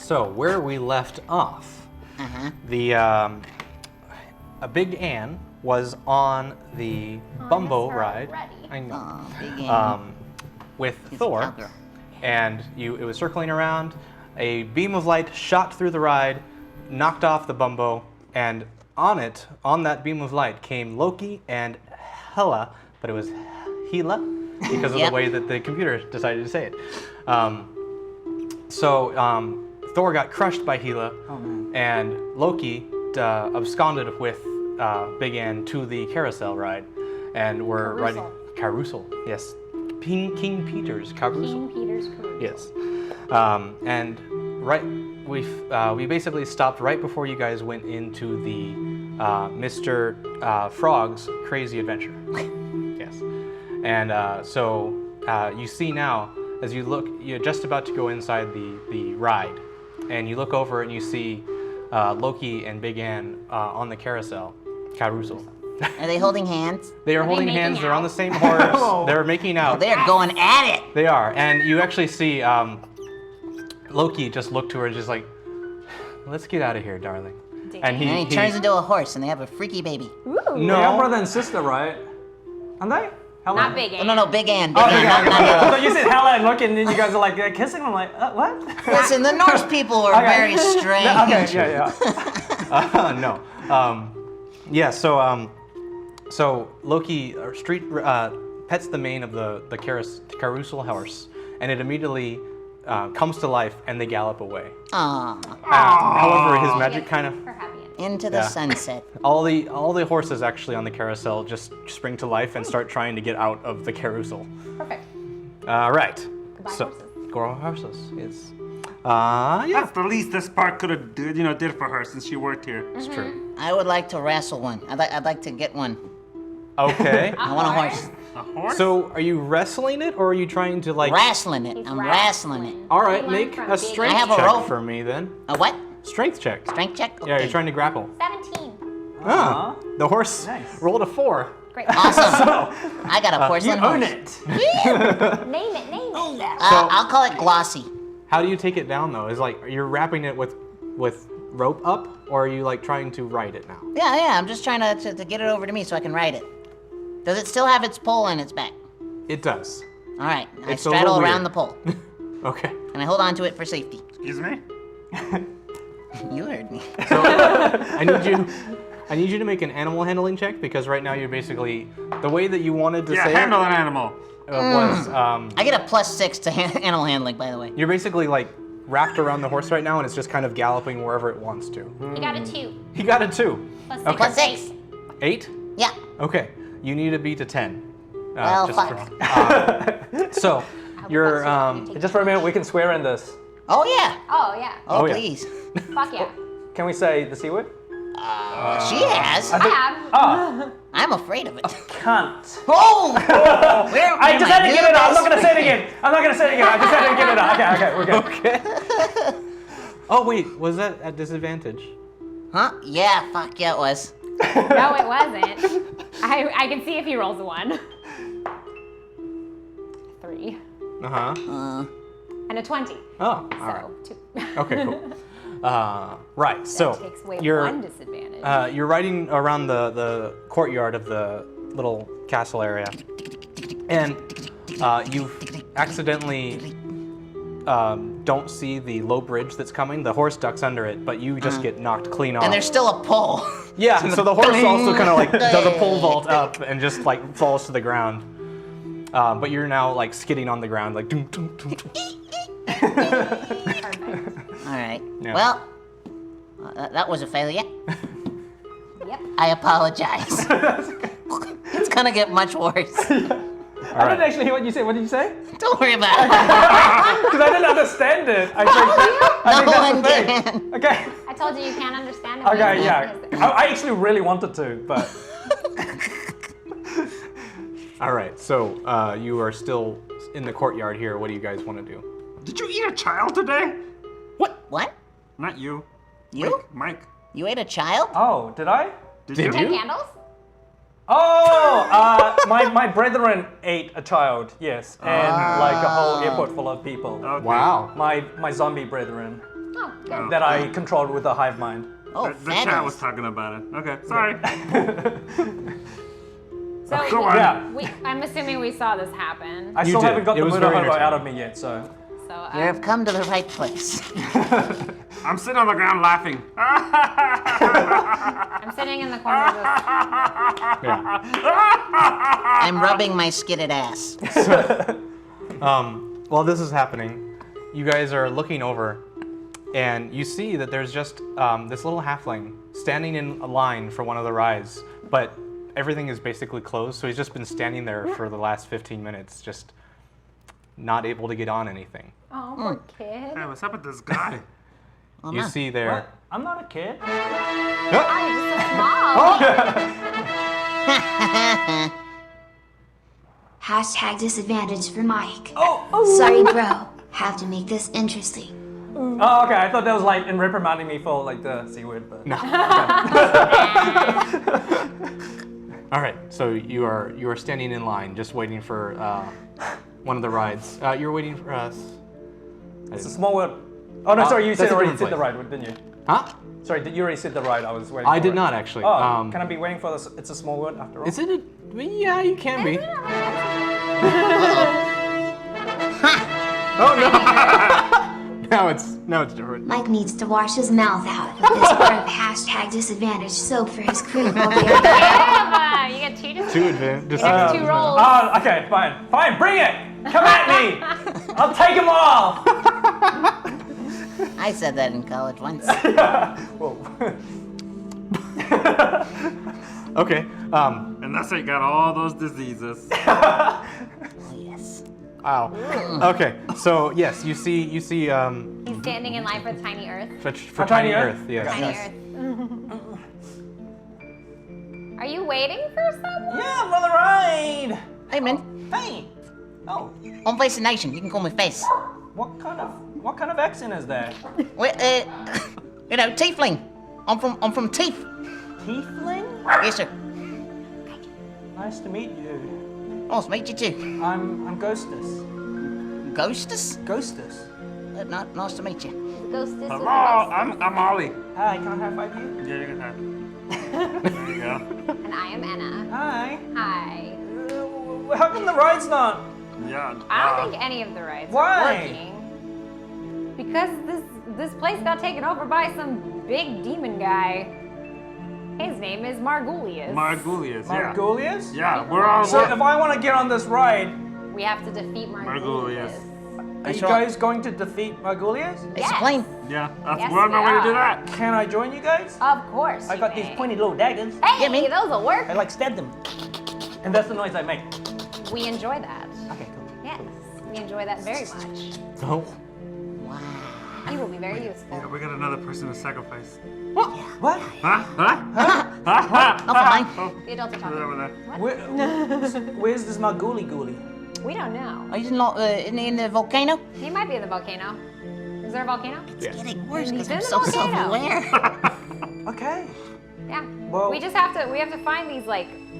So where we left off, a Big Ann was on the Bumbo ride. I know. Big Ann. With Thor, and it was circling around. A beam of light shot through the ride, knocked off the Bumbo, and on that beam of light, came Loki and Hela, but it was Hela because of the way that the computer decided to say it. Thor got crushed by Hela, and Loki absconded with Big Ann to the Carousel ride, and we're riding Carousel. Yes, King Peter's Carousel. King Peter's Carousel. Yes, we basically stopped right before you guys went into the Mr. Frog's Crazy Adventure. Yes, and you see now as you look, you're just about to go inside the ride, and you look over and you see Loki and Big Ann on the Carousel. Are they holding hands? They are holding hands. They're on the same horse. They're making out. They're going at it. They are, and you actually see Loki just look to her and just like, "Let's get out of here, darling." And he turns into a horse, and they have a freaky baby. Ooh. No, they are brother and sister, right? Aren't they? Hela? Not Big Ann. No, Big Ann. Oh, Big Ann, not Hela. So you said Hela and Loki, and then you guys are like kissing. I'm like, what? Listen, the Norse people were very strange. Okay, yeah. no. So Loki pets the mane of the carousel horse, and it immediately comes to life, and they gallop away. However, his magic kind of into the sunset. All the horses actually on the carousel just spring to life and start trying to get out of the carousel. Perfect. Right. Goodbye, horses. Go horses. Yes. That's the least this park could have did for her since she worked here. It's true. I would like to wrestle one. I'd like to get one. Okay. I want a horse. A horse? So, are you wrestling it, or are you trying to like? Wrestling it. I'm wrestling it. All right, make a strength check for me then. A what? Strength check. Strength check? Okay. Yeah, you're trying to grapple. 17. Ah, the horse rolled a 4. Great. Awesome. I got a porcelain horse. Own it. Name it. I'll call it Glossy. How do you take it down though? Is like you're wrapping it with rope up, or are you like trying to ride it now? Yeah. I'm just trying to get it over to me so I can ride it. Does it still have its pole in its back? It does. All right. I It's a straddle little around weird. the pole. Okay. And I hold on to it for safety. Excuse me? You heard me. So I need you to make an animal handling check, because right now you're basically the way that you wanted to say handle it an animal. was I get a +6 to animal handling, by the way. you're basically like wrapped around the horse right now, and it's just kind of galloping wherever it wants to. You got a 2. He got a 2. Plus 6. Okay. Plus 6. 8? Yeah. Okay. You need to beat a 10. Well, just fuck. So you're Just for a minute, we can swear in this. Oh, yeah. Oh, yeah. Oh, yeah. please. Fuck yeah. Can we say the C word? She has. I have. I'm afraid of it. Cunt. Oh! I just had to get it out. I'm not gonna say it again. I just had to get it out. Okay, we're good. okay. Oh wait, was that at disadvantage? Huh? Yeah, fuck yeah, it was. No, it wasn't. I can see if he rolls a 1. 3. And a 20. Oh, all right. So 2. Okay, cool. Right, so takes away you're 1 disadvantage. you're riding around the courtyard of the little castle area, and you accidentally don't see the low bridge that's coming. The horse ducks under it, but you just get knocked clean off. And there's still a pole. Yeah, so the horse also kind of like does a pole vault up and just like falls to the ground. But you're now like skidding on the ground, like. Doom, doom, doom, doom. All right. Yeah. Well, that was a failure. Yep. I apologize. It's gonna get much worse. I didn't actually hear what you said. What did you say? Don't worry about it. Because I didn't understand it. I think No that's one the thing. can. Okay. I told you can't understand it. Okay, yeah. I actually really wanted to, but All right, so you are still in the courtyard here. What do you guys want to do? Did you eat a child today? What? Not you. You? Mike. You ate a child? oh, did I? Did Did you? 10 you? candles? Oh, my brethren ate a child, yes, and like a whole airport full of people. Okay. Wow. My zombie brethren. Oh, good. that I controlled with a hive mind. Oh, The chat was fabulous. talking about it. Okay, sorry. So Go on. Yeah. I'm assuming we saw this happen. I You still did. haven't got It the was Buddha very hobo out entertaining. of me yet, so. So You have come to the right place. I'm sitting on the ground laughing. I'm sitting in the corner of this. Yeah. I'm rubbing my skidded ass. While this is happening, you guys are looking over, and you see that there's just this little halfling standing in a line for one of the rides, but everything is basically closed, so he's just been standing there for the last 15 minutes, just not able to get on anything. Oh, poor kid. Hey, what's up with this guy? Oh, You no. see there. What? I'm not a kid. Oh, you're just so small. Hashtag disadvantage for Mike. Oh. Sorry, bro. Have to make this interesting. Oh, okay. I thought that was like in reprimanding me for like the C word, but No. All right, so you are standing in line, just waiting for one of the rides. You're waiting for us. it's a small word. Oh no, sorry, you that's said a already different said the place. ride, didn't you? Huh? Sorry, you already said the ride. I was waiting. I for did it. not actually. Oh, can I be waiting for this? It's a small word after all. Is it a? Yeah, you can be. Oh no! now it's different. Mike needs to wash his mouth out with this part of hashtag disadvantage soap for his crew. While we are there. Yeah, you get two Two advantage. get two rolls. Oh, okay, fine. Fine, bring it! Come at me! I'll take them all! I said that in college once. Whoa. Okay. And that's how you got all those diseases. Oh, yes. Wow. Okay. So yes, you see. He's standing in line for the tiny earth. For Tiny Tiny Earth? Earth. Yes. Tiny Yes. earth. Are you waiting for someone? Yeah, I'm on the ride! Hey, man. Hey! Oh, I'm Face the Nation. You can call me Face. what kind of accent is that? Well, Tiefling. I'm from Teeth. Tiefling? Yes, sir. Nice to meet you. Nice to meet you too. I'm Ghostus. Ghostus? Ghostus. Nice to meet you. Ghost is Hello, I'm Ollie. Hi, can I high five you? Yeah, you can have. There you go. And I am Anna. Hi. Hi. How come the ride's not? Yeah. I don't think any of the rides Why? are working. Because this place got taken over by some big demon guy. His name is Margulius. Margulius, yeah. Margulius? Yeah, we're all. So if I want to get on this ride, We have to defeat Margulius. Margulius. are you sure. guys going to defeat Margulius? It's a plane. Yeah, that's Yes, we're on our we way to do are. that. Can I join you guys? Of course. I you got may. these pointy little daggers. Hey, Yeah, me. those will work. I like stab them. And that's the noise I make. We enjoy that. Okay, cool. Yes, we enjoy that very much. Oh. Wow. He will be very useful. Yeah, we got another person to sacrifice. What? Huh? Huh? Huh? Not for mine. Oh, The adults are over talking. there. Where's this Marguli Gooly? We don't know. Are you not in the volcano? He might be in the volcano. Is there a volcano? It's getting worse He's because in I'm the so volcano. self-aware. Okay. Yeah. Well- we just have to find these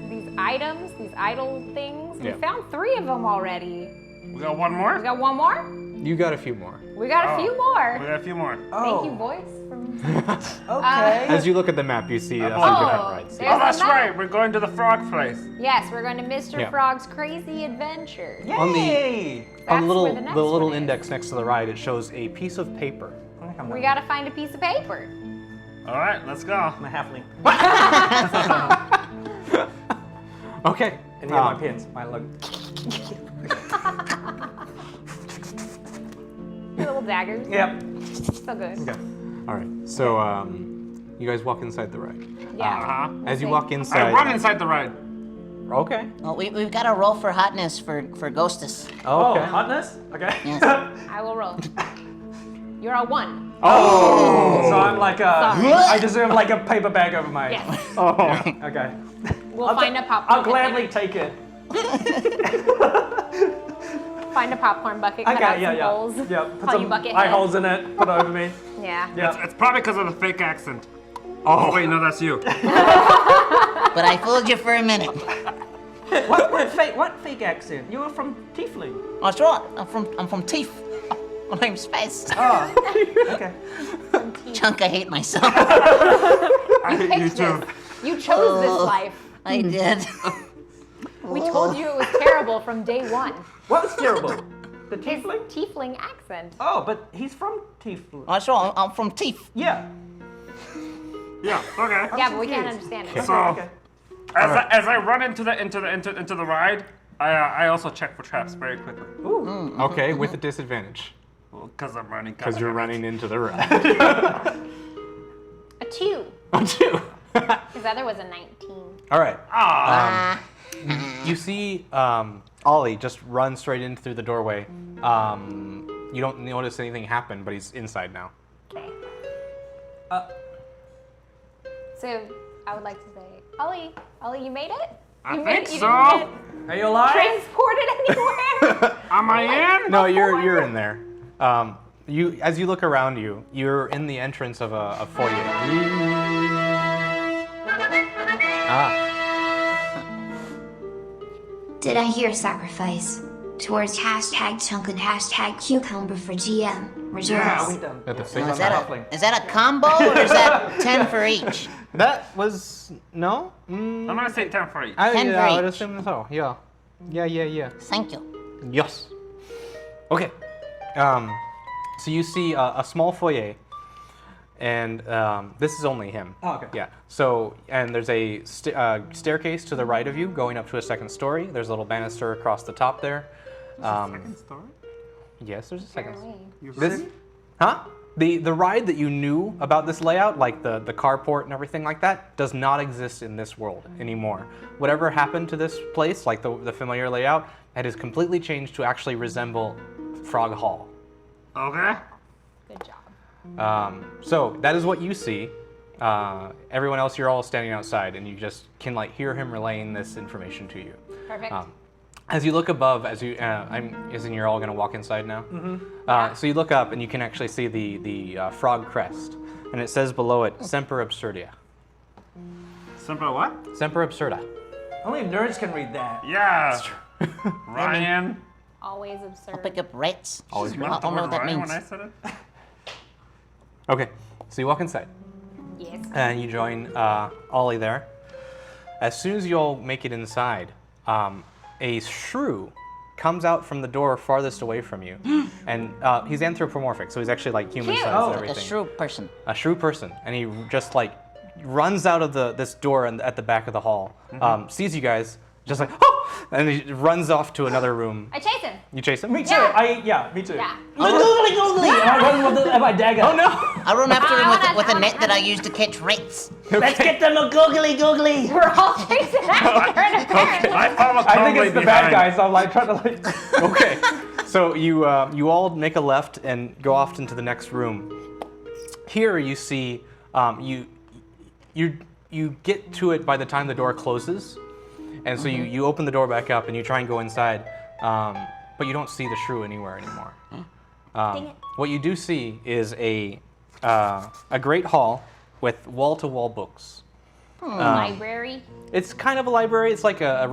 these items, these idol things. Yeah. We found 3 of them already. We got one more? We got one more? You got a few more. We got a few more. We got a few more. Oh. Thank you, voice. Okay. As you look at the map, you see a few Oh, different rides. there's Oh, that's another- right. We're going to the frog place. Yes, we're going to Mr. Yeah. Frog's Crazy Adventure. Yay! On That's the little where the next little one is. index next to the ride, it shows a piece of paper. We got to find a piece of paper. All right, let's go. I'm a halfling. Okay. And here are my pins. My look. Little daggers. Yep. So good. Okay. All right. So you guys walk inside the ride. Yeah. Uh-huh. As you see. walk Hey, inside. run inside the ride. Okay. Well, we've got to roll for hotness for Ghostus. Oh, Okay. hotness? Okay. Yes. I will roll. You're a 1. Oh. So I'm like Sorry. I deserve like a paper bag over my. Yes. Oh. Okay. We'll find a popcorn. I'll gladly take it. Find a popcorn bucket. Cut out Okay, yeah, some yeah. holes. Yeah, put Call you some bucket eye head. holes in it, put it over me. Yeah. Yeah. It's probably because of the fake accent. Oh, wait, no, that's you. But I fooled you for a minute. What fake accent? You were from Tiefling. That's right. I'm from Teeth. My name's Face. Oh, okay. some teeth. Chunk, I hate myself. I hate you Take too. this. You chose this life. I did. We told you it was terrible from day one. What's terrible? The His tiefling? tiefling accent. Oh, but he's from tiefling. Oh, sure, I'm from Teeth. Yeah. Yeah. Okay. Yeah, but we can't understand it. So, Okay. as I run into the ride, I also check for traps very quickly. Okay, with a disadvantage. Because I'm running. Because you're running into the ride. A 2. Oh, two. His other was a 19. All right. Ah. You see Ollie just run straight in through the doorway. You don't notice anything happen, but he's inside now. Okay. So I would like to say, Ollie, you made it? I You think made it? You so. didn't get Are you alive? transported anywhere? Am I in? No, you're in there. As you look around you, you're in the entrance of a foyer. Did I hear sacrifice? Towards hashtag chunk and hashtag cucumber for GM. Rejoice. Yeah, We done. At the same Is time. that a combo or is that 10 for each? That was no. I'm gonna say 10 for each. 10 for I would each. assume so. Yeah. Yeah. Thank you. Yes. Okay. So you see a small foyer, and this is only him. Oh, okay. Yeah. So, and there's a staircase to the right of you going up to a second story. There's a little banister across the top there. Second story? Yes, there's a second. Apparently. You This, ready? huh? The ride that you knew about this layout, like the carport and everything like that, does not exist in this world anymore. Whatever happened to this place, like the familiar layout, it has completely changed to actually resemble Frog Hall. Okay. Good job. So that is what you see. Everyone else, you're all standing outside, and you just can like hear him relaying this information to you. Perfect. As you look above, I'm guessing you're all gonna walk inside now. Mm-hmm. So you look up, and you can actually see the frog crest, and it says below it "Semper Absurdia." Simple what? Semper Absurda. Only nerds can read that. Yeah. Ryan. Always absurd. I'll pick up rates. Always I good. don't know what that Ryan means. when I said it? Okay, so you walk inside, Yes. and you join Ollie there. As soon as you all make it inside, a shrew comes out from the door farthest away from you, and he's anthropomorphic, so he's actually like human Cute. size Oh, and a everything. A shrew person. A shrew person, and he just like runs out of this door at the back of the hall, sees you guys, just like, oh, and he runs off to another room. I chase him. You chase him? Me too. Yeah. Me too. Yeah. I run with my dagger. Oh no! I run after him I with a wanna- net that I use to catch rates. Let's get them a googly googly. We're all chasing after it, apparently. I follow I think totally it's the behind. bad guy, so I'm like trying to like. Okay, so you all make a left and go off into the next room. Here you see you get to it by the time the door closes, and so you open the door back up and you try and go inside, but you don't see the shrew anywhere anymore. Dang it. What you do see is a great hall with wall-to-wall books. Library. It's kind of a library. It's like a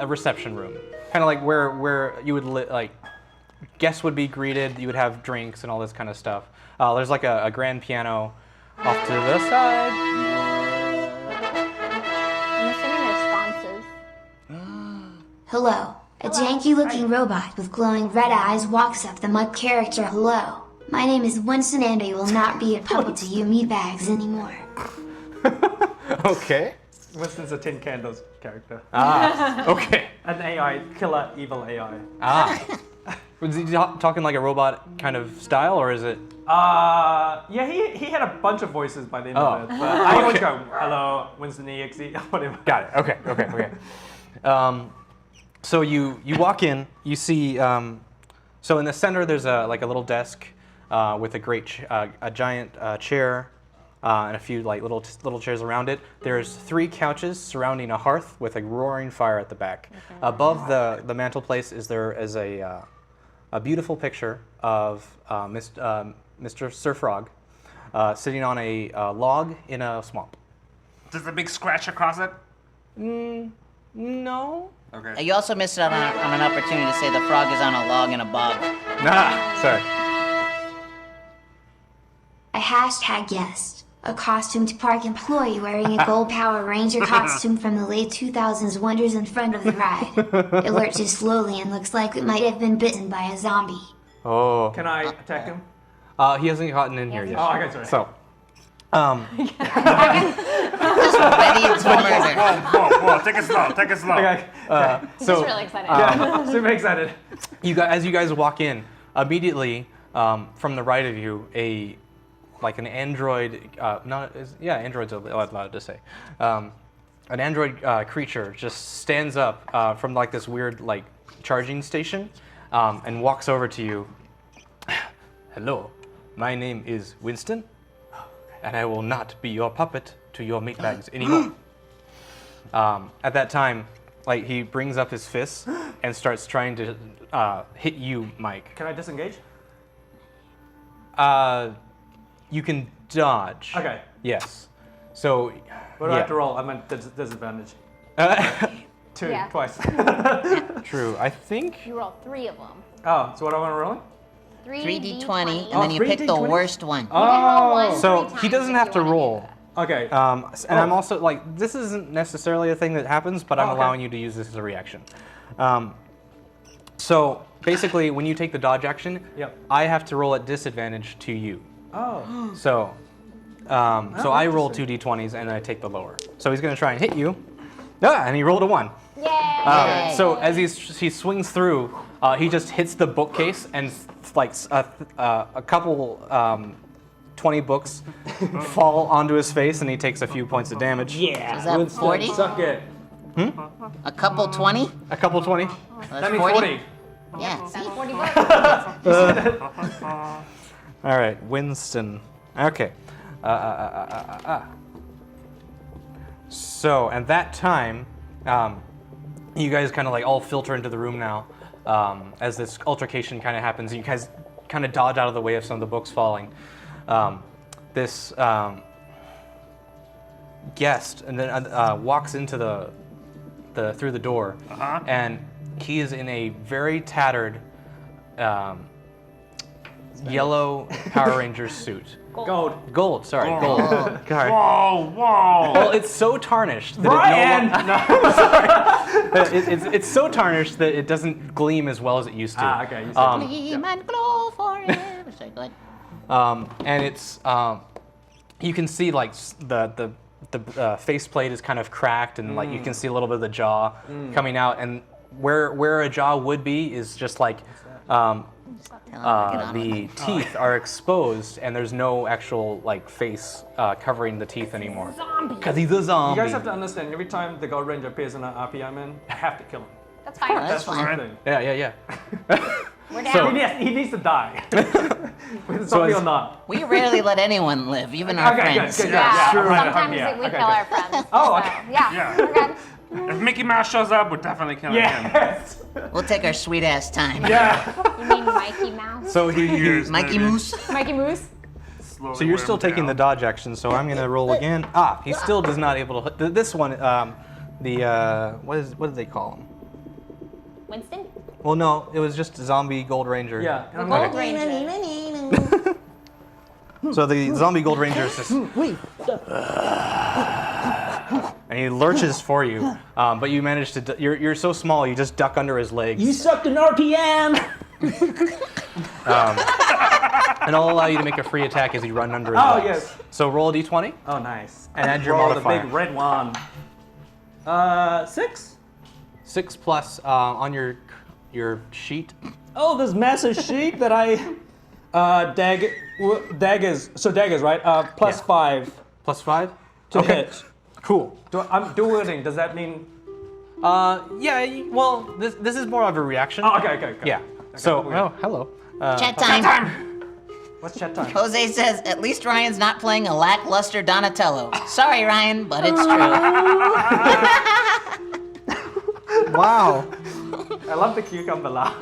reception room, kind of like where you would like guests would be greeted. You would have drinks and all this kind of stuff. There's like a grand piano off to the side. I'm assuming there's sconces. Hello. A janky-looking robot with glowing red eyes walks up the mud character hello. My name is Winston and I will not be a puppet to you meatbags anymore. Okay. Winston's a Tin Candles character. Okay. An AI, killer, evil AI. Was he talking like a robot kind of style, or is it? Yeah, he had a bunch of voices by the end of it. But I always Okay. go, hello, Winston EXE, whatever. Got it. Okay. So you walk in. You see. So in the center, there's a little desk with a giant chair and a few like little chairs around it. There's 3 couches surrounding a hearth with a roaring fire at the back. Above the mantelpiece is a beautiful picture of Mr. Sir Frog sitting on a log in a swamp. There's a big scratch across it? No. Okay. You also missed out on an opportunity to say the frog is on a log in a bog. Sorry. #guest. A costumed park employee wearing a gold Power Ranger costume from the late 2000s wanders in front of the ride. It lurches slowly and looks like it might have been bitten by a zombie. Oh. Can I attack him? He hasn't gotten in here yet. Oh, okay, sorry. So, Just ready to murder. Whoa, take it slow, take it slow. Okay. He's so just really excited. Super excited. as you guys walk in, immediately from the right of you, an android, android's allowed to say, an android creature just stands up from like this weird like charging station and walks over to you. Hello, my name is Winston, and I will not be your puppet to your meat bags anymore. At that time, like he brings up his fists and starts trying to hit you, Mike. Can I disengage? You can dodge. Okay. Yes. So. What do I have to roll? I meant disadvantage. Two, Yeah. twice. True. I think. You roll 3 of them. Oh, so what do I want to roll? 3d20, and Oh, then you pick the 3d20? worst one. You can roll one So 3 he doesn't times have if to you wanna do roll. that. Okay. And I'm also like, this isn't necessarily a thing that happens, but I'm okay. allowing you to use this as a reaction. So basically, when you take the dodge action, Yep. I have to roll at disadvantage to you. Oh. So I roll 2 d20s and I take the lower. So he's going to try and hit you. And he rolled a 1. Yay! So as he swings through, he just hits the bookcase and like a couple 20 books fall onto his face and he takes a few points of damage. Yeah. Is that Winston, 40? Suck it. A couple 20? A couple 20. That's That means 40. Yeah, see? That's 40 bucks. All right, Winston. Okay. So at that time, you guys kind of like all filter into the room now as this altercation kind of happens. You guys kind of dodge out of the way of some of the books falling. This guest and then walks into the through the door, and he is in a very tattered yellow Power Ranger suit. Gold. Gold, sorry, gold. Sorry. Whoa, whoa. Well, it's so tarnished that Brian! it's so tarnished that it doesn't gleam as well as it used to. Okay. You said Gleam and glow forever. Sorry, go ahead. And it's you can see like the faceplate is kind of cracked, and like you can see a little bit of the jaw coming out, and where a jaw would be is just like the teeth are exposed, and there's no actual like face covering the teeth anymore. Because he's a zombie. You guys have to understand, every time the Gold Ranger appears in an RP I'm in, I have to kill him. That's fine. That's the fine. thing. Yeah. We're So- down. He needs to die. With zombie or not. We rarely let anyone live, even our Okay, friends. good. Yeah, Sure. sometimes Yeah, we okay, kill good. our friends. Oh, so, okay. Yeah, we're good. If Mickey Mouse shows up, we're definitely killing him. Yes. We'll take our sweet ass time. Yeah. You mean Mikey Mouse? So Years, Mikey baby. Moose. Mikey Moose? Slowly So you're wear still him taking the down. dodge action, so I'm gonna roll again. He still does not able to hit. This one, what did they call him? Winston? Well, no, it was just Zombie Gold Ranger. Yeah. The Gold Ranger. So the Zombie Gold Ranger is just, and he lurches for you, but you manage to. You're so small, you just duck under his legs. You sucked an RPM. And I'll allow you to make a free attack as you run under his Oh, legs. yes. So roll a d20 Oh, nice. and add your Roll modifier. the big red one. 6? 6 plus on your sheet. Oh, this massive sheet that I daggers. So daggers, right? Plus Yeah. 5 Plus 5? to Okay. hit. Cool. I'm dueling. Does that mean? Well, this is more of a reaction. Oh, okay. Yeah. So, okay. hello. Chat time. What's chat time? Jose says, at least Ryan's not playing a lackluster Donatello. Sorry, Ryan, but it's true. Wow. I love the cucumber laugh.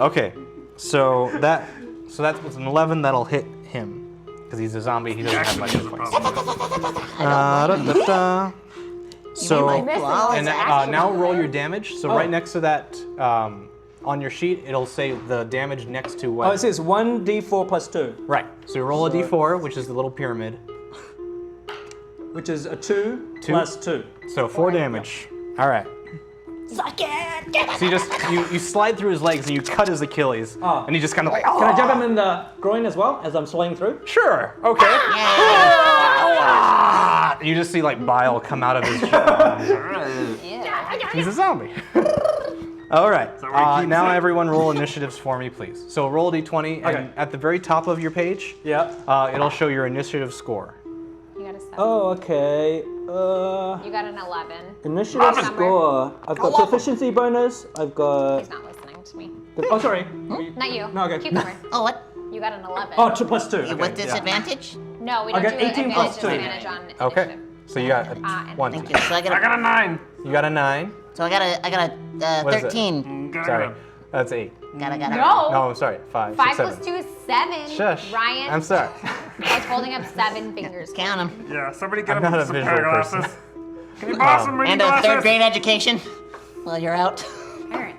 Okay. So that's with an 11 that'll hit him because he's a zombie. He doesn't have much Actually, points. probably. So mean my Missing flawless was and actually now roll good. your damage. So right next to that on your sheet, it'll say the damage next to what. Oh, it says 1d4 plus 2, Right. So you roll a d4, which is the little pyramid. which is a 2 plus 2. So 4 damage. All right. Suck it! Get it! So you slide through his legs and you cut his Achilles, Oh. and he just kind of like. Can I jab him in the groin as well as I'm sliding through? Sure. Okay. Yeah. And you just see like bile come out of his jaw. Yeah. He's a zombie. All right. that what he keeps Now saying? everyone roll initiatives for me, please. So roll a d20, Okay. and at the very top of your page, Yeah. it'll show your initiative score. You got a 7. Oh, okay. You got an 11. Initiative Number. score. I've got proficiency bonus. I've got. He's not listening to me. Oh, sorry. Not you. No, okay. Cucumber. Oh, what? You got an 11. Oh, 2 plus 2. Okay, With yeah. disadvantage? No, we I don't got do 18 plus advantage 2. on Okay. initiative. So you got a and 1. Thank you. So I got I a, got a 9. You got a 9. so I got a What is it? 13. Sorry. That's 8. Got a. No. No, I'm sorry. 5. 5 6, 7. plus 2 is 7. Shush. Ryan. I'm sorry. I was holding up 7 fingers. Count them. Yeah, somebody get I'm him not a some visual pair of person. glasses. Can you borrow some reading And a glasses? third grade education. Well, you're out. Aaron.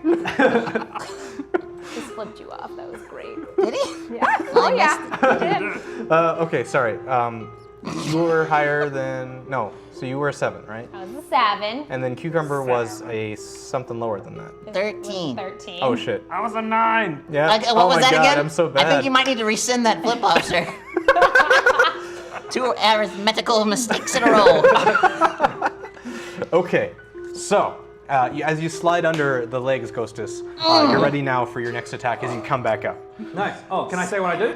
Just flipped you off. That was great. Did he? Yeah. Well, Oh, I yeah. You did. Okay, sorry. You were higher than no. So you were a 7, right? I was a 7. And then Cucumber was a something lower than that. 13. 13. Oh shit. I was a 9. Yeah. What oh was my that God, again? I'm so bad. I think you might need to rescind that flip off, sir. 2 arithmetical mistakes in a row. Okay, so as you slide under the legs, Ghostus, you're ready now for your next attack as you come back up. Nice. Oh, can I say what I do?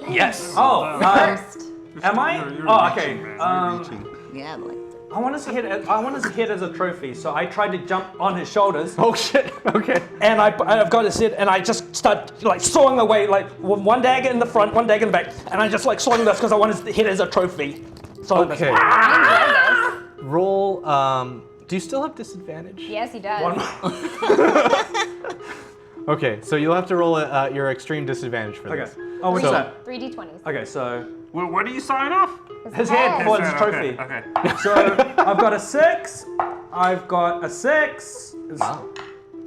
Yes. Oh, First. am I? You're Oh, reaching, okay. man. You're reaching. Yeah, like. I want us to hit. I want us to hit as a trophy. So I tried to jump on his shoulders, Oh shit. Okay. and I've got his head, and I just start like sawing away, like with one dagger in the front, one dagger in the back, and I just like sawing this because I wanted to hit as a trophy. So Okay. I enjoyed this. Roll. Do you still have disadvantage? Yes, he does. Okay, so you'll have to roll your extreme disadvantage for Okay. this. Oh, what's So- that? 3 d20s. Okay, so Well, what are you signing off? his head for his trophy. Okay. So I've got a 6. I've got a 6. Wow.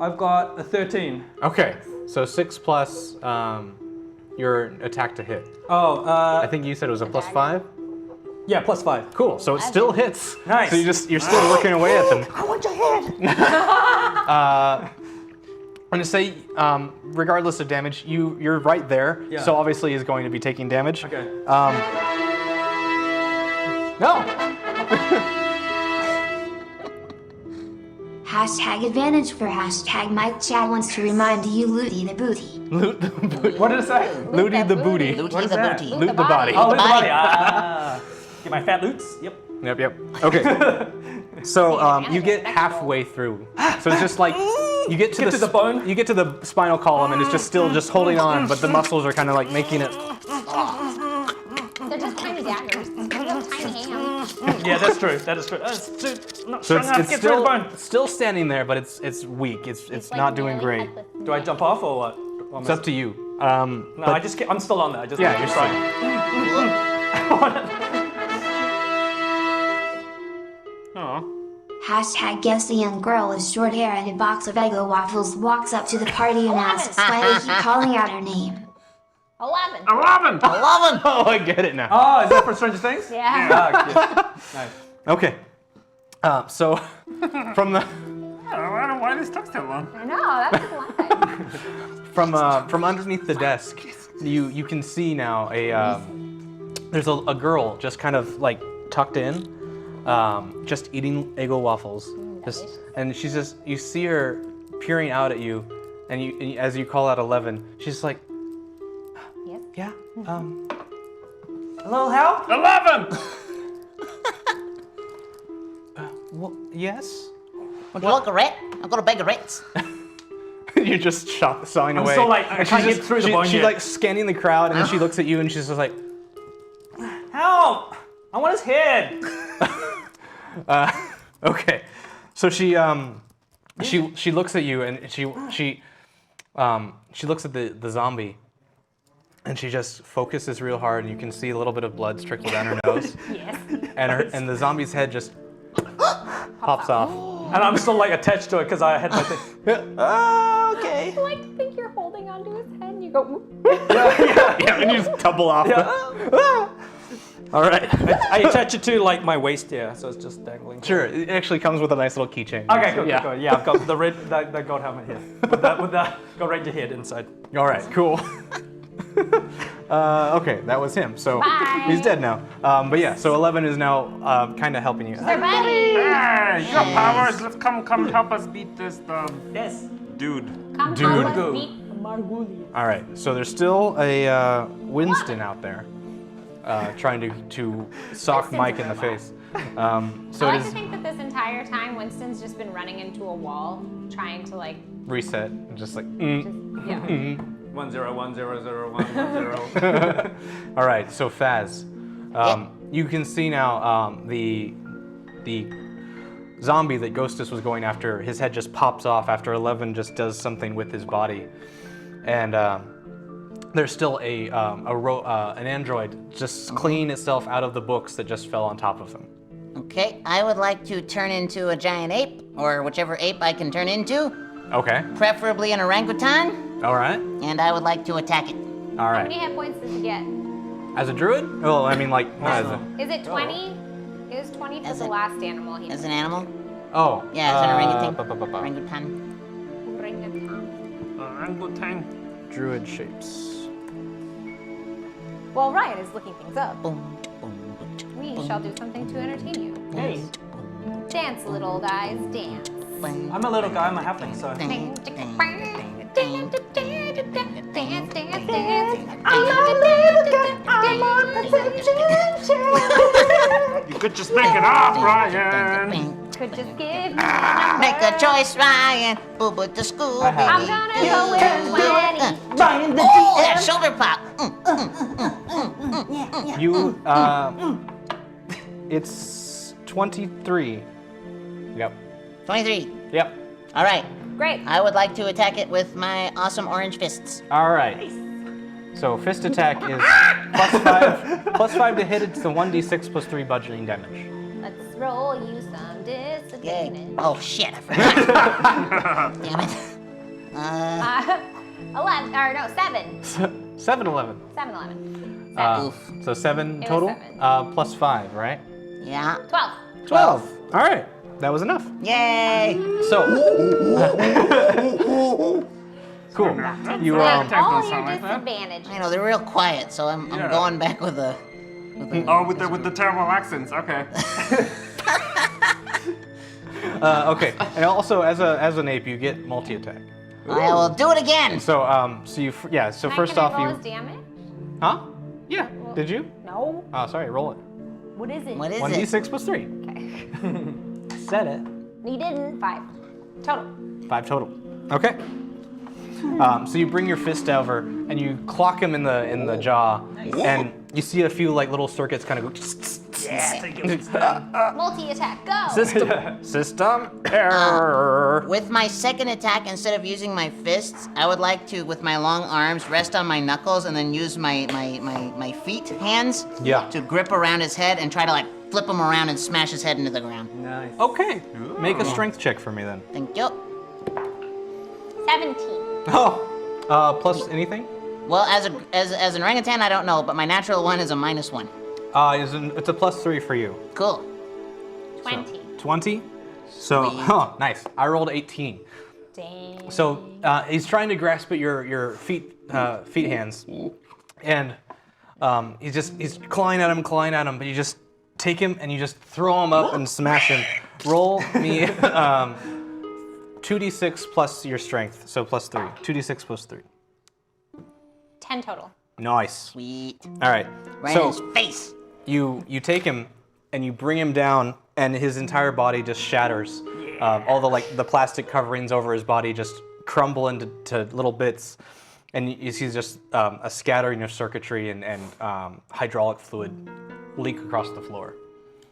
I've got a 13. Okay, so 6 plus your attack to hit. Oh, I think you said it was a plus 5. yeah, plus 5. Cool. So it still hits. Nice. So you're still working away at them. I want your head. I'm gonna say, regardless of damage, you're right there. Yeah. So obviously he's going to be taking damage. Okay. No. Hashtag advantage for hashtag Mike Chad wants to remind you Looty the booty. Loot the booty. What did it say? Looty the booty. Looty What is the that? booty. Loot the body. Oh, loot the Body. body. Ah. Get my fat loots. Yep. Yep. Okay. So you get halfway through. So it's just like you get to the bone? You get to the spinal column, and it's just still just holding on, but the muscles are kind of like making it. They're just tiny daggers. They have tiny hands. Yeah, that's true. That is true. That's too, not So strong enough to get through the bone. still standing there, but it's weak. It's not doing great. Do I jump off or what? Or It's up to you. No, but- I just. I'm still on there. I just. Yeah, you're Oh. Hashtag guess a young girl with short hair and a box of Eggo waffles walks up to the party and asks why they keep calling out her name. 11. 11! I love him. Oh, I get it now. Oh, is that for Stranger Things? Yeah. Ah, yeah. Nice. Okay. So from the I don't know why this took so long. I know, that's a lot. from underneath the desk, you can see now there's a girl just kind of like tucked in, just eating Eggo waffles. And she's just, you see her peering out at you, and as you call out 11, she's like, Yes. yeah, A little help? 11! well, yes. Would you like a rat? I've got a bag of rats. You're just sawing I'm away. still like, I And can't she's get through the bone she's yet. like scanning the crowd, and then she looks at you, and she's just like, Help! I want his head. okay. So she looks at you, and she looks at the zombie, and she just focuses real hard, and you can see a little bit of blood trickle down her nose, Yes. and the zombie's head just pops off. And I'm still like attached to it because I had my thing. okay. I like to think you're holding onto his head and you go. Yeah, and you just tumble off. All right. I attach it to like my waist here, so it's just dangling. Sure, it actually comes with a nice little keychain. Okay, cool, Yeah. cool. Yeah, I've got the gold helmet here. With the go right to head inside. All right, cool. Okay, that was him. So Bye. he's dead now. But yeah, so 11 is now kind of helping you. Their buddy. Hey, your powers, let's come help us beat this Yes. dude. Come Dude. help us beat Marguli. All right, so there's still a Winston out there trying to sock Winston's Mike a in the robot. face. I So like it to is think that this entire time Winston's just been running into a wall, trying to like, reset, just like. yeah. 10101010. All right, so Faz, you can see now the zombie that Ghostus was going after. His head just pops off after 11 just does something with his body, and there's still an android just cleaning itself out of the books that just fell on top of him. Okay, I would like to turn into a giant ape, or whichever ape I can turn into, Okay. preferably an orangutan, All right. and I would like to attack it. All How right. many hit points does he get? As a druid? Well, I mean, like, not as a. Is it 20? It was 20 for As the a- last animal he As an animal? Oh. Yeah, as an orangutan. Ba-ba-ba-ba. Orangutan. Orangutan. Druid shapes. Well, Ryan is looking things up. Boom, boom, boom, We boom, shall do something to entertain you. Hey, Dance, little guys, dance. boom. I'm a little guy. I'm a halfling, so. Dance, dance, dance, dance. You could just make it up, Ryan. Could just give me Make a choice, Ryan. Boo-boo to school, baby. I'm gonna go with Wendy. Ryan, the oh, that shoulder pop. You, it's 23. Yep. 23. Yep. All right. Great. I would like to attack it with my awesome orange fists. All right. So fist attack is plus 5 to hit. It's the 1d6 plus 3 bludgeoning damage. Let's roll you some Yay. disadvantage. Oh, shit, I forgot. Damn it. 11, or no, 7. 7, 11. 7, 11. 7. Oof. So 7 It was total. 7. Plus 5, right? Yeah. 12. 12. All right. That was enough. Yay. So. Cool. You All Don't your sound like that. disadvantage. I know, they're real quiet, so I'm Yeah. going back with a... Oh, with the terrible accents. Okay. Okay. And also, as an ape, you get multi attack. I will do it again. So So first Can I off, roll you. his damage? Huh? Yeah. Did you? No. Oh, sorry. Roll it. What is it? What is it? 1d6 plus 3. Okay. Said it. He didn't. 5. Total. 5 total. Okay. So you bring your fist over and you clock him in the jaw, and you see a few like little circuits kind of go. Multi-attack, go! System error. With my second attack, instead of using my fists, I would like to, with my long arms, rest on my knuckles and then use my feet, hands, Yeah. to grip around his head and try to like flip him around and smash his head into the ground. Nice. Okay. Make a strength check for me then. Thank you. 17. Oh. Plus anything? Well, as an orangutan, I don't know, but my natural one is a -1. It's a plus 3 for you. Cool. 20. 20. So, Sweet. nice. I rolled 18. Dang. So he's trying to grasp at your feet hands, and he's clawing at him, but you just take him and you just throw him up and smash him. Roll me 2d6 plus your strength, so plus 3. 2d6 plus 3. 10 total. Nice. Sweet. All right. Right So in his face. you take him and you bring him down, and his entire body just shatters. All the plastic coverings over his body just crumble into little bits, and you see just a scattering of circuitry and hydraulic fluid leak across the floor.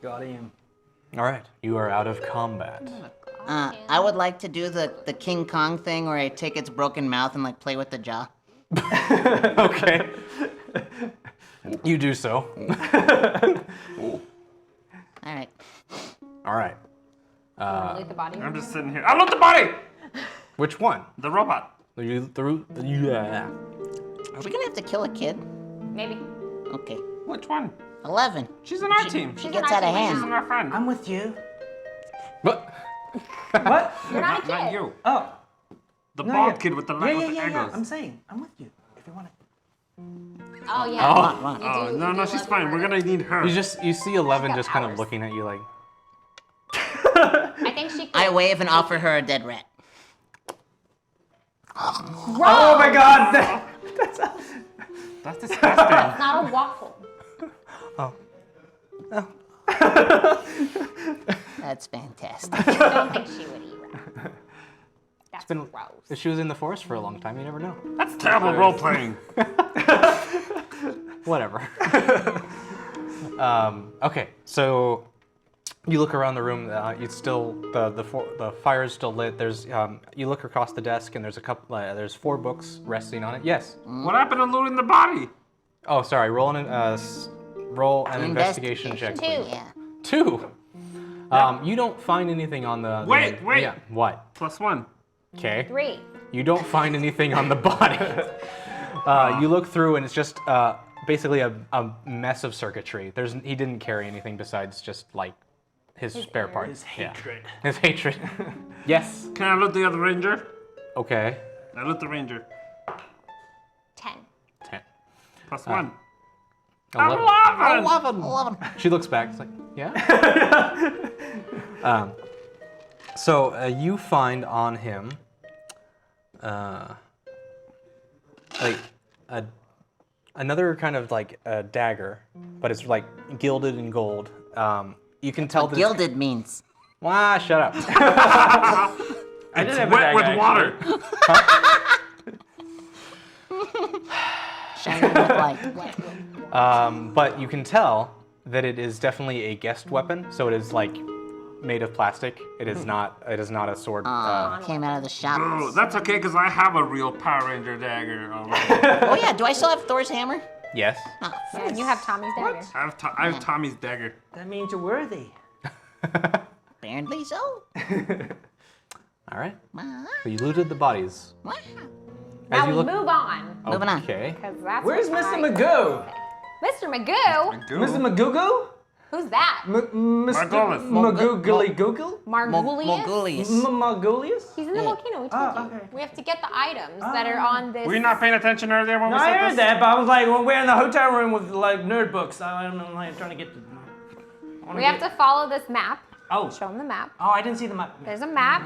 Got him. All right, you are out of combat. I would like to do the King Kong thing where I take its broken mouth and like play with the jaw. Okay. You do so. All right. All right. Loot the body. I'm just sitting here. I loot the body. Which one? The robot. Yeah. Are we gonna have to kill a kid? Maybe. Okay. Which one? 11. She's in our team. She gets out of She's hand. our friend. I'm with you. What? What? You're not a kid. Not you. Oh. The No, bald yeah. kid with the Yeah. egos. I'm saying, I'm with you. If you want it. Oh yeah. Oh. You Oh, do- no, you no, do she's love fine. her. We're gonna need her. You see 11 got just kind of powers. looking at you like. I think she. I Could. wave and offer her a dead rat. Oh my God! That's disgusting. It's not a waffle. That's fantastic. I don't think she would eat rat. That's been- gross. If she was in the forest for a long time, you never know. That's terrible role playing. Whatever. Okay, so you look around the room. It's still the fire is still lit. There's you look across the desk and there's a couple. There's 4 books resting on it. Yes. What happened to looting the body? Oh, sorry. Roll an investigation check. 2. Yeah. 2. You don't find anything on the. Wait. Yeah. What? +1. Okay. 3. You don't find anything on the body. You look through and it's just basically a mess of circuitry. He didn't carry anything besides just like his spare parts. His hatred. Yeah. His hatred. Yes. Can I loot the other ranger? Okay. I loot the ranger. 10. 10. +1. 11. 11. She looks back. It's like, yeah. So you find on him, like another kind of like a dagger, but it's like gilded in gold. You can tell that. Gilded means. Wah, shut up. I did have a Wet dagger, with actually. water. Shiny with light. But you can tell that it is definitely a guest weapon. So it is like made of plastic. It is not. It is not a sword. Came out of the shop. Oh, that's okay, because I have a real Power Ranger dagger already. Oh yeah, do I still have Thor's hammer? Yes. Oh, Yeah, and you have Tommy's dagger. I have Tommy's dagger. That means you're worthy. apparently so. All right. Wow. So you looted the bodies. Wow. As Now you we look. move on. Moving on. Okay. Because that's Where's what Mr. I- Magoo? Mr. Magoo? Mr. Magoo? Who's that? Mr. Margolis. Magoogly Google? Margulius? Mogolius. Margolius? He's in the Yeah. volcano. We told you. okay. We have to get the items that are on this. Were you not paying attention earlier when No, we I said heard this? that, but I was like, well, we're in the hotel room with like nerd books. I'm like trying to get. We have to follow this map. Oh. Show them the map. Oh, I didn't see the map. There's a map.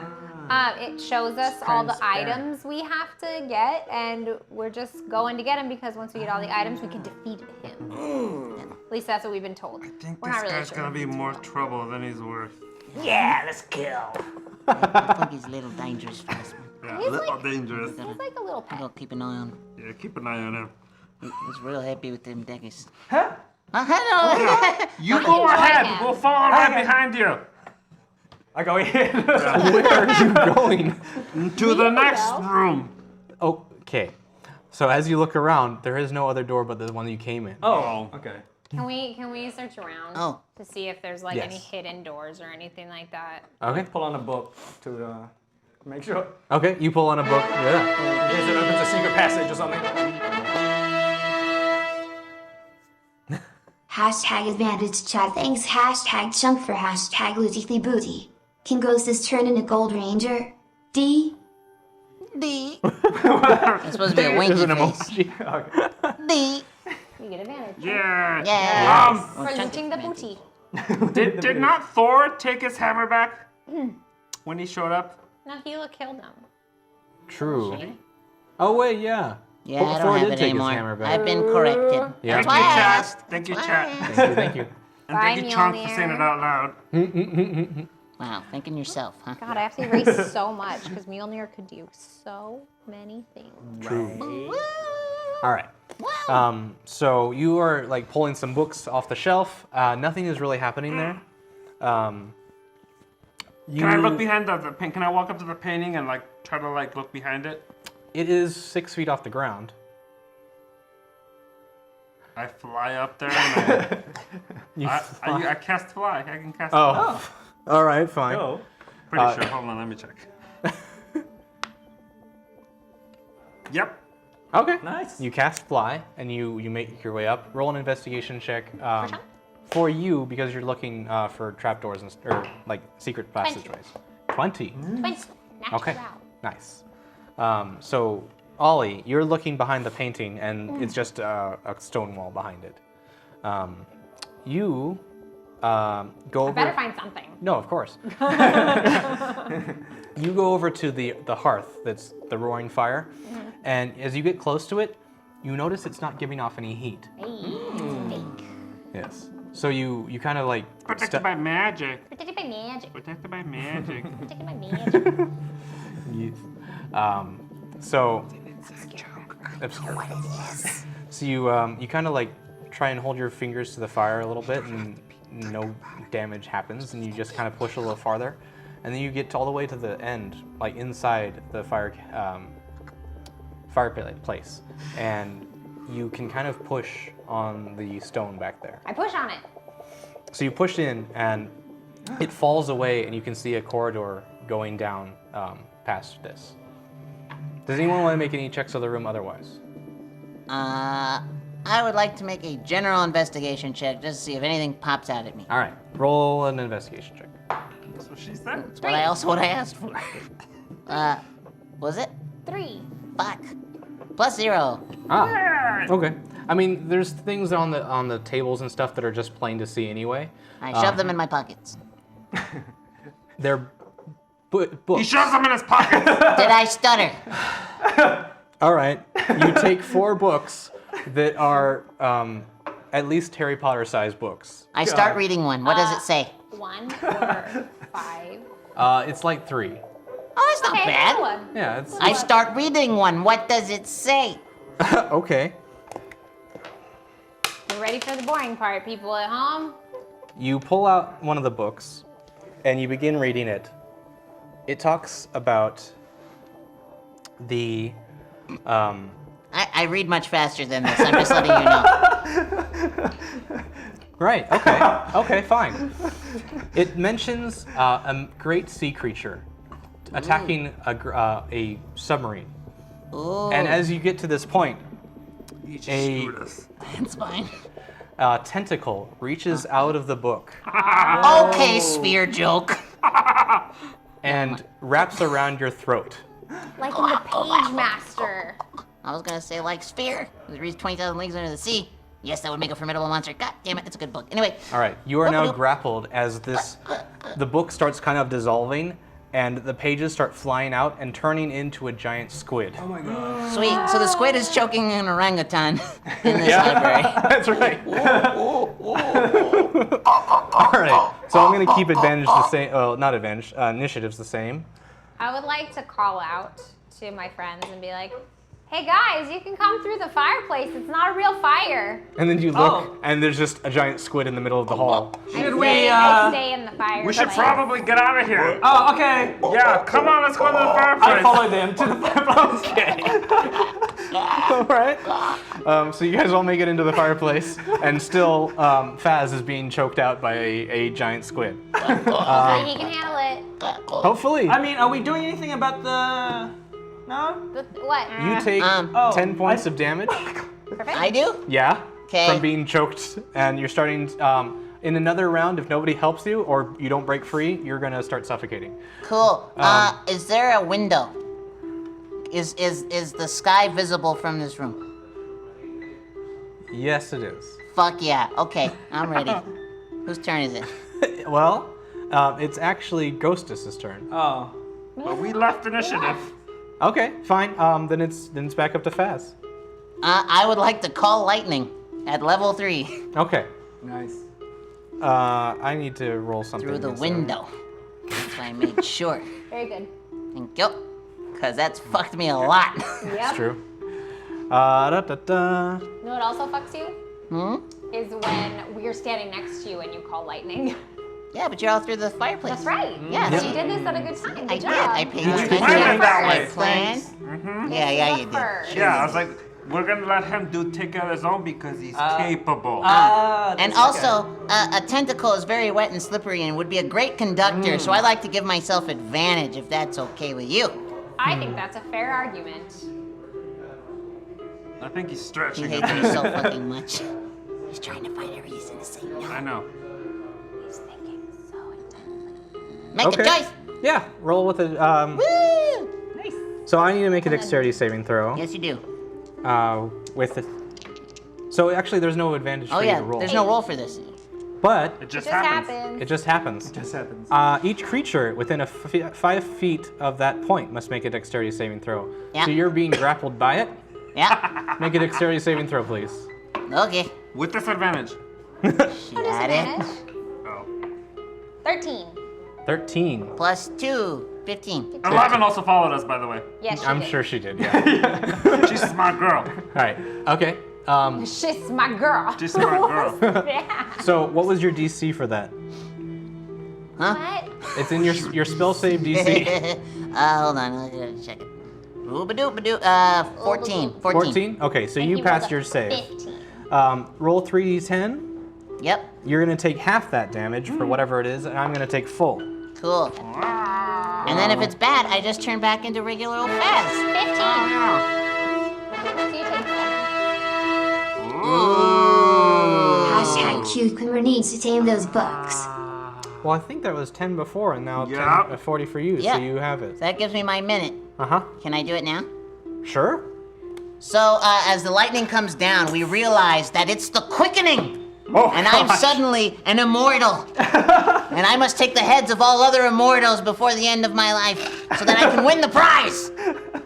It shows us all the transparent. items we have to get, and we're just going to get them because once we get all the items, we can defeat him. At least that's what we've been told. I think We're this not really guy's sure. gonna be more trouble than he's worth. Yeah, let's kill. I think he's a little dangerous for us, man. Yeah, He's a little like- dangerous. He's like a little pet. We'll keep an eye on him. Yeah, keep an eye on him. He's real happy with them daggers. Huh? Hello. You go ahead. him. We'll follow right Okay. behind you. I go in. Where are you going? To the will next go. room. Okay. So as you look around, there is no other door but the one that you came in. Oh, okay. Can we search around Oh. to see if there's like Yes. any hidden doors or anything like that? Okay. Pull on a book to make sure. Okay. You pull on a book. Yeah. In case it opens a secret passage or something. Hashtag advantage chat thanks. Hashtag chunk for hashtag lootily booty. Can ghosts turn into Gold Ranger? D? D. It's supposed to be a winky There's an face. emoji. D. You get advantage. Yeah. Yeah. For looting the booty. Did not Thor take his hammer back when he showed up? No, Hela killed him. True. Oh wait, yeah. Yeah, I Thor don't have did it take his anymore. hammer back. I've been corrected. Yeah. That's Thank why you, I chat. asked. Thank you, That's why I chat. asked. Thank you. And Bye, thank you, Chunk, for saying it out loud. Wow, thinking yourself, huh? God, I have to erase so much because Mjolnir could do so many things. True. All right. So you are like pulling some books off the shelf. Nothing is really happening there. You, Can I look behind the paint? Can I walk up to the painting and like try to like look behind it? It is 6 feet off the ground. I fly up there and You I cast fly. I can cast oh. fly. All right, fine. Oh. Pretty sure. Hold on, let me check. Yep. Okay. Nice. You cast fly, and you make your way up. Roll an investigation check for you because you're looking for trapdoors or like secret passageways. 20. Okay. Nice. So Ollie, you're looking behind the painting, and it's just a stone wall behind it. You go over. Better find something. No, of course. You go over to the hearth that's the roaring fire, and as you get close to it, you notice it's not giving off any heat. Yes. So you kind of like Protected by magic. Protected by magic. Protected by magic. Protected by magic. Yes. So So you kind of like try and hold your fingers to the fire a little bit, and no damage happens, and you just kind of push a little farther, and then you get all the way to the end, like inside the fireplace, and you can kind of push on the stone back there. I push on it. So you push in, and it falls away, and you can see a corridor going down past this. Does anyone want to make any checks of the room otherwise? I would like to make a general investigation check just to see if anything pops out at me. All right, roll an investigation check. That's what she said. That's what I asked for. Was it? 3. Fuck. +0. Ah, okay. I mean, there's things on the tables and stuff that are just plain to see anyway. I shove them in my pockets. They're He books. shoves them in his pocket. Did I stutter? All right. You take 4 books that are at least Harry Potter-sized books. I start reading one. What does it say? 1 or 5. It's like 3. Oh, it's not Okay, bad. another one. Yeah, it's I start reading one. What does it say? okay. We're ready for the boring part, people at home. You pull out one of the books, and you begin reading it. It talks about the. I read much faster than this. I'm just letting you know. Right. Okay. Okay. Fine. It mentions a great sea creature attacking a submarine, Ooh, and as you get to this point, a it's fine. tentacle reaches out of the book Okay, sphere joke. and wraps around your throat. Like in the Page Master. I was gonna say like sphere. It reads 20,000 leagues under the sea. Yes, that would make a formidable monster. God damn it, it's a good book. Anyway, All right, you are now grappled as the book starts kind of dissolving, and the pages start flying out and turning into a giant squid. Oh my god. sweet. So the squid is choking an orangutan in this library. That's right. All right, so I'm gonna keep advantage the same. Oh, not advantage. Initiatives the same. I would like to call out to my friends and be like, hey guys, you can come through the fireplace. It's not a real fire. And then you look, and there's just a giant squid in the middle of the hall. I stay in the fireplace. We should probably get out of here. Oh, okay. Yeah, come on, let's go to the fireplace. I follow them to the fireplace. All right. So you guys all make it into the fireplace, and still, Faz is being choked out by a giant squid. So he can handle it. Hopefully. I mean, are we doing anything about the... No? What? You take Oh, 10 points of damage. Perfect. I do? Yeah. 'Kay. From being choked, and you're starting. In another round, if nobody helps you or you don't break free, you're gonna start suffocating. Cool. Is there a window? Is the sky visible from this room? Yes, it is. Fuck yeah. Okay, I'm ready. Whose turn is it? Well, it's actually Ghostus's turn. Oh. But we left initiative. Okay, fine. Then it's back up to Faz. I would like to call lightning at level 3 Okay. Nice. I need to roll something. through the so- window. That's why I made sure. Very good. Thank you. Because that's fucked me a lot. Yep. It's true. Da, da, da. You know what also fucks you? Hmm? Is when we're standing next to you and you call lightning. Yeah, but you're all through the fireplace. That's right. Yeah, You see? did this at a good time. Good I did. job. I paid You attention. planned it that way. I planned. Yeah, you did. First. Yeah, I was like, we're gonna let him take it on his own because he's capable. And also, a tentacle is very wet and slippery and would be a great conductor, so I like to give myself advantage if that's okay with you. I think that's a fair argument. I think he's stretching. He a hates me bit. so fucking much. He's trying to find a reason to say no. I know. He's thinking so intensely. Make a choice. Yeah, roll with it. Woo! So I need to make a dexterity saving throw. Yes, you do. With it. So actually, there's no advantage Oh for you yeah, to roll. there's no roll for this. But It just Just happens. happens. it just happens. It just happens. Each creature within 5 feet of that point must make a dexterity saving throw. Yeah. So you're being grappled by it. Yeah. Make a dexterity saving throw, please. Okay. With disadvantage. She No got it. disadvantage. Oh. 13. 13. Plus 2, 15. 11 also followed us, by the way. Yes, she I'm did. sure she did, yeah. She's a smart girl. All right, okay. She's my girl. She's a smart girl. Yeah. So what was your DC for that? Huh? What? It's in your spell save DC. Hold on, I gotta check it. Ooba-doo-ba-doo. 14. 14? Okay, so And you he passed rolled a your save. 15. Roll 3d10. Yep. You're gonna take half that damage for whatever it is, and I'm gonna take full. Cool. And then if it's bad, I just turn back into regular old Faz. 15. Yeah. So you take 7. Hashtag cucumber needs to tame those bugs. Well, I think that was 10 before, and now Yeah. 40 for you, Yeah. so you have it. So that gives me my minute. Uh-huh. Can I do it now? Sure. So, as the lightning comes down, we realize that it's the quickening. Oh, And I'm gosh. suddenly an immortal. And I must take the heads of all other immortals before the end of my life so that I can win the prize.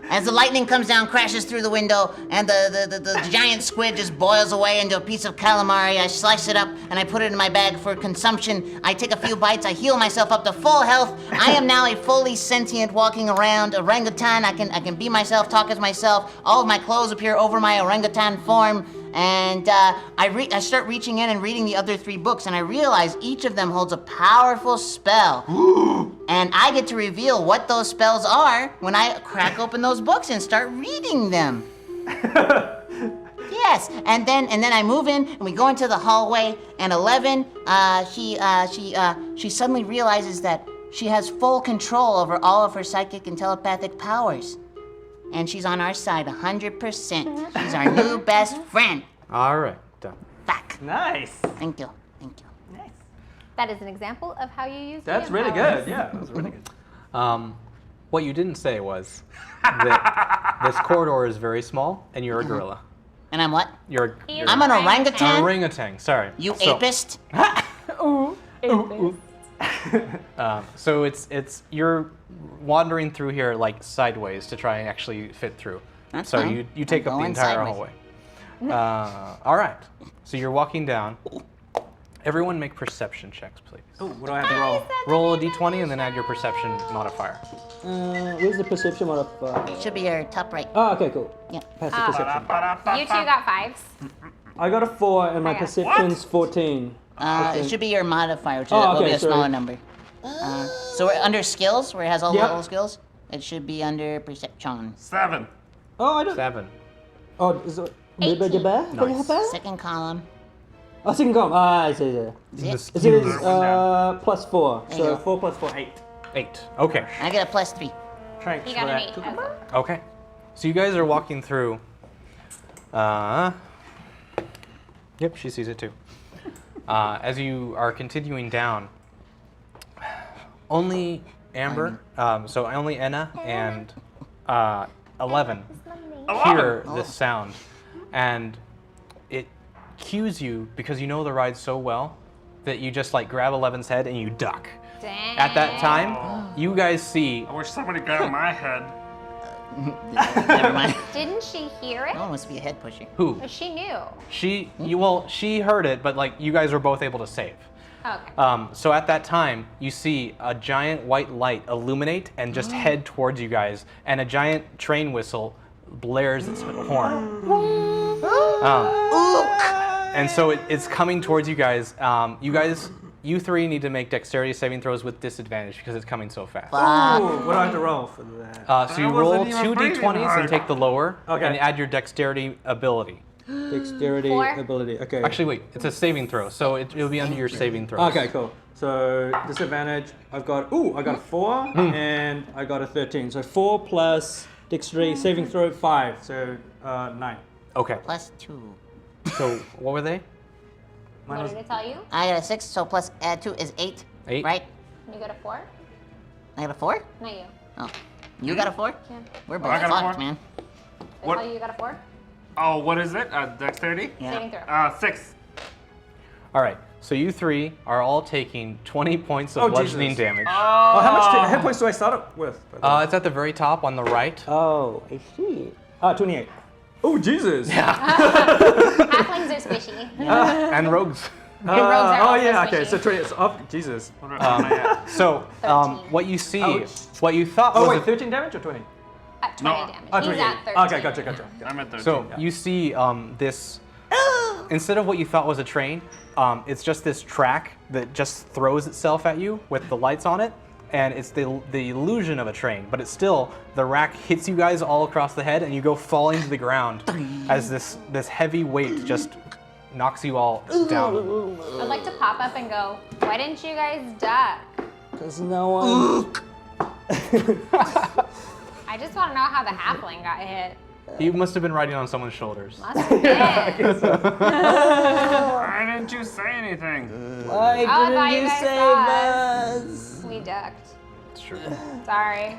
As the lightning comes down, crashes through the window, and the giant squid just boils away into a piece of calamari, I slice it up and I put it in my bag for consumption. I take a few bites, I heal myself up to full health. I am now a fully sentient walking around orangutan. I can be myself, talk as myself. All of my clothes appear over my orangutan form. And I start reaching in and reading the other 3 books, and I realize each of them holds a powerful spell. And I get to reveal what those spells are when I crack open those books and start reading them. Yes, and then I move in, and we go into the hallway, and 11, she suddenly realizes that she has full control over all of her psychic and telepathic powers. And she's on our side 100%. She's our new best friend. All right, done. Fuck. Nice. Thank you. Thank you. That is an example of how you use That's DM really powers. good. Yeah, that was really good. What you didn't say was that this corridor is very small, and you're a gorilla. And I'm what? You're I'm an orangutan? orangutan. Sorry. You So- apist? So it's you're wandering through here like sideways to try and actually fit through. That's so fine. you take I'm up the going entire sideways. hallway. All right. So you're walking down. Everyone make perception checks, please. Oh, what do I have to roll? Roll a d20 and then add your perception modifier. Where's the perception modifier? It should be your top right. Oh, okay, cool. Yeah. Passive perception. You two got 5s. I got a 4 and my I got- perception's 14. It should be your modifier, which Oh, will okay, be a sorry. smaller number. So we're under skills, where it has all the Yep. little skills. It should be under perception. 7. Oh, I don't. 7. Oh, is it? 18. Nice. Second column. Oh, second column. Ah, I see. Is it? It is plus 4. There you So go. 4 plus 4, 8. 8. Okay. I get a +3. Thanks You for got an that. 8 as well. Okay. So you guys are walking through. Yep, she sees it too. As you are continuing down, only Amber, so only Enna and 11 hear this sound, and it cues you because you know the ride so well that you just like grab 11's head and you duck. Dang. At that time, you guys see. I wish somebody got my head. Never mind. Didn't she hear it? Oh, must be a head pusher. Who? But she knew. She heard it, but like you guys were both able to save. Okay. So at that time, you see a giant white light illuminate and just head towards you guys, and a giant train whistle blares its horn. And so it's coming towards you guys. You 3 need to make dexterity saving throws with disadvantage because it's coming so fast. Ooh, what do I have to roll for that? So you I roll wasn't even 2 breathing d20s hard. and take the lower, Okay. and add your dexterity ability. Dexterity, 4. ability. Okay. Actually, wait, it's a saving throw, so it'll be under your saving throws. Okay, cool. So disadvantage, I got a 4 and I got a 13. So 4 plus dexterity saving throw 5. So 9. Okay. plus 2. So what were they? What did it tell you? I got a 6, so plus 2 is 8. 8? Right? You got a 4? I got a 4? Not you. Oh. You got a 4? Yeah. We're I both got a fucked, 4. man. Did it What? tell you you got a 4? Oh, what is it? Dexterity? Saving throw. 6. All right. So you 3 are all taking 20 points of Oh, bludgeoning Jesus. damage. Oh, how much hit points do I start up with? It's at the very top on the right. Oh, I see. 28. Oh, Jesus. Halflings are squishy. And rogues. rogues are oh, also yeah, okay. squishy. So 20. It's up. Jesus. So 13. what you see, Ouch. what you thought Oh, was wait, a 13 damage or 20? At 20 No. damage. Oh, He's 28. at 13. Okay, gotcha. I'm at 13. So you see this, instead of what you thought was a train, it's just this track that just throws itself at you with the lights on it, and it's the illusion of a train, but it's still, the rack hits you guys all across the head and you go falling to the ground as this heavy weight just knocks you all down. I'd like to pop up and go, why didn't you guys duck? Because no one. I just want to know how the halfling got hit. He must have been riding on someone's shoulders. Must have been. Why didn't you say anything? Why I thought didn't you you guys save saw us? We ducked. It's true. Sorry.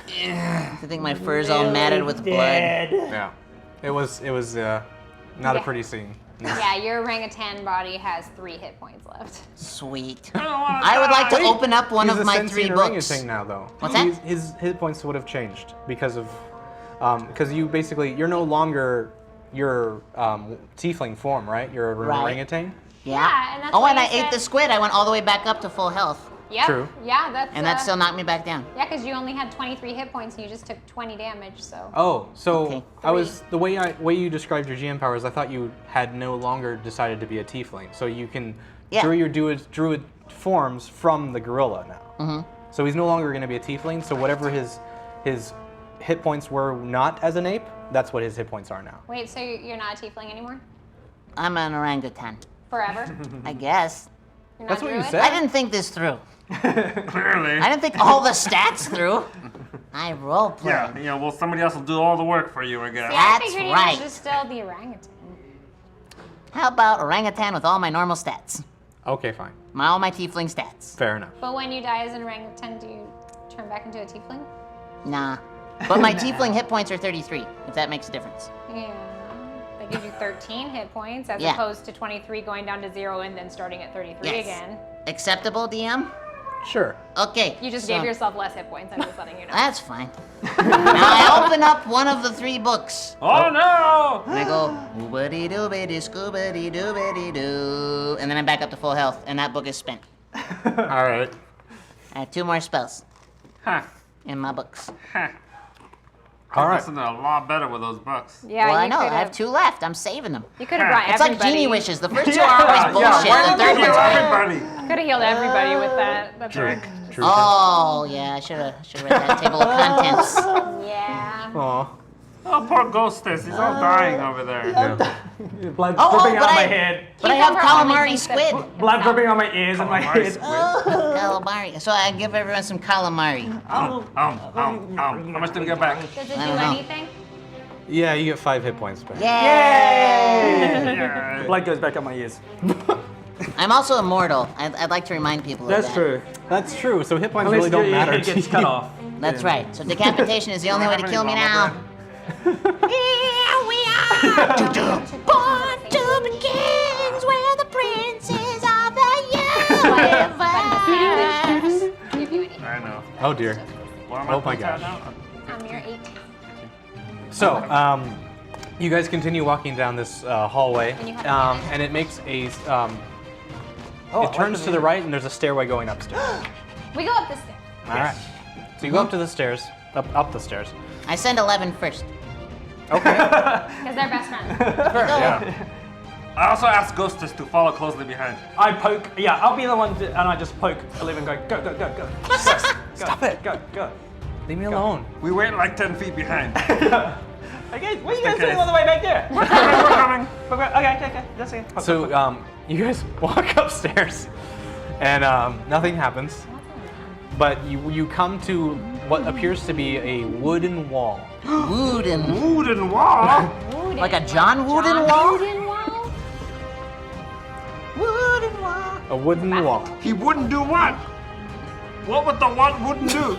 I think my fur's all matted with blood. Dead. Yeah. It was not a pretty scene. Yeah, your orangutan body has 3 hit points left. Sweet. I don't wanna I would like to die. open up one He's of a my sentient 3 books. orangutan now, though. What's that? His hit points would have changed because of, because you're no longer your tiefling form, right? You're an Right. orangutan. Yeah, and that's Oh, why and you I ate said- the squid. I went all the way back up to full health. Yep. True. Yeah, that's. And that still knocked me back down. Yeah, because you only had 23 hit points and you just took 20 damage, so. Oh, so Okay. I was the way you described your GM powers. I thought you had no longer decided to be a tiefling, so you can Yeah. drew your druid forms from the gorilla now. Mm-hmm. So he's no longer going to be a tiefling. So whatever his hit points were not as an ape, that's what his hit points are now. Wait, so you're not a tiefling anymore? I'm an orangutan. Forever? I guess. You're not That's what you druid? said. I didn't think this through. Clearly. I didn't think all the stats through. I role played. Yeah, well, somebody else will do all the work for you, I guess. See, I That's figured right. you were just still the orangutan. How about orangutan with all my normal stats? Okay, fine, All my tiefling stats. fair enough. But when you die as an orangutan, do you turn back into a tiefling? Nah. But my tiefling hit points are 33, if that makes a difference. Yeah. That gives you 13 hit points as Yeah. opposed to 23 going down to 0 and then starting at 33 Yes. again. Acceptable, DM? Sure. Okay. You just so- gave yourself less hit points, I'm just letting you know. That's fine. Now I open up one of the 3 books. Oh no! And I go, oobity doobity scoobity doobity doo. And then I'm back up to full health, and that book is spent. All right. I have 2 more spells Huh. in my books. Huh. All right. Listen, a lot better with those bucks. Yeah, Well, I you know. I could've- have 2 left. I'm saving them. You could have brought It's everybody. like genie wishes. The first 2 are always bullshit. why the did third you heal one's everybody? Could have healed everybody with that. That's True. right. True. Oh, yeah. I should have read that table of contents. Yeah. Aw. Oh, poor Ghostus. He's all dying over there. Blood Oh, dripping but out my I- head. But I He's have over only calamari thinks that- squid. Blood dripping on my ears and my Calamari head. squid. Calamari. So I give everyone some calamari. How much did we get back? Does it I do don't know. anything? Yeah, you get 5 hit points back. Yay! Yeah. Blood goes back up my ears. I'm also immortal. I'd like to remind people of That's that. true. That's true. So hit points At least really don't your matter. head to gets you. cut off. That's right. So decapitation is the only way to kill me now. Here we are! Born to begins where the princes of the universe. Give you anything. I know. Oh dear. What am I Oh my putting gosh. down? You're 8. So, you guys continue walking down this hallway, And you have advantage. and it makes a. Oh, it turns to the right, and there's a stairway going upstairs. We go up the stairs. All right. So you go up to the stairs, up the stairs. I send 11 first. Okay. Because they're best friends. Yeah. I also asked Ghostus to follow closely behind. I poke. Yeah, I'll be the one, and I just poke 11. Go. Stop it. Go. Leave me alone. We went like 10 feet behind. Okay, what are you in guys doing case. all the way back there? We're coming. Okay. That's it. So you guys walk upstairs, and nothing happens. But you come to what appears to be a wooden wall. Wooden. Wooden wall. Like a John Wooden wall? Wooden wall? Wooden wall. A wooden wall. He wouldn't do what? What would the one wouldn't do?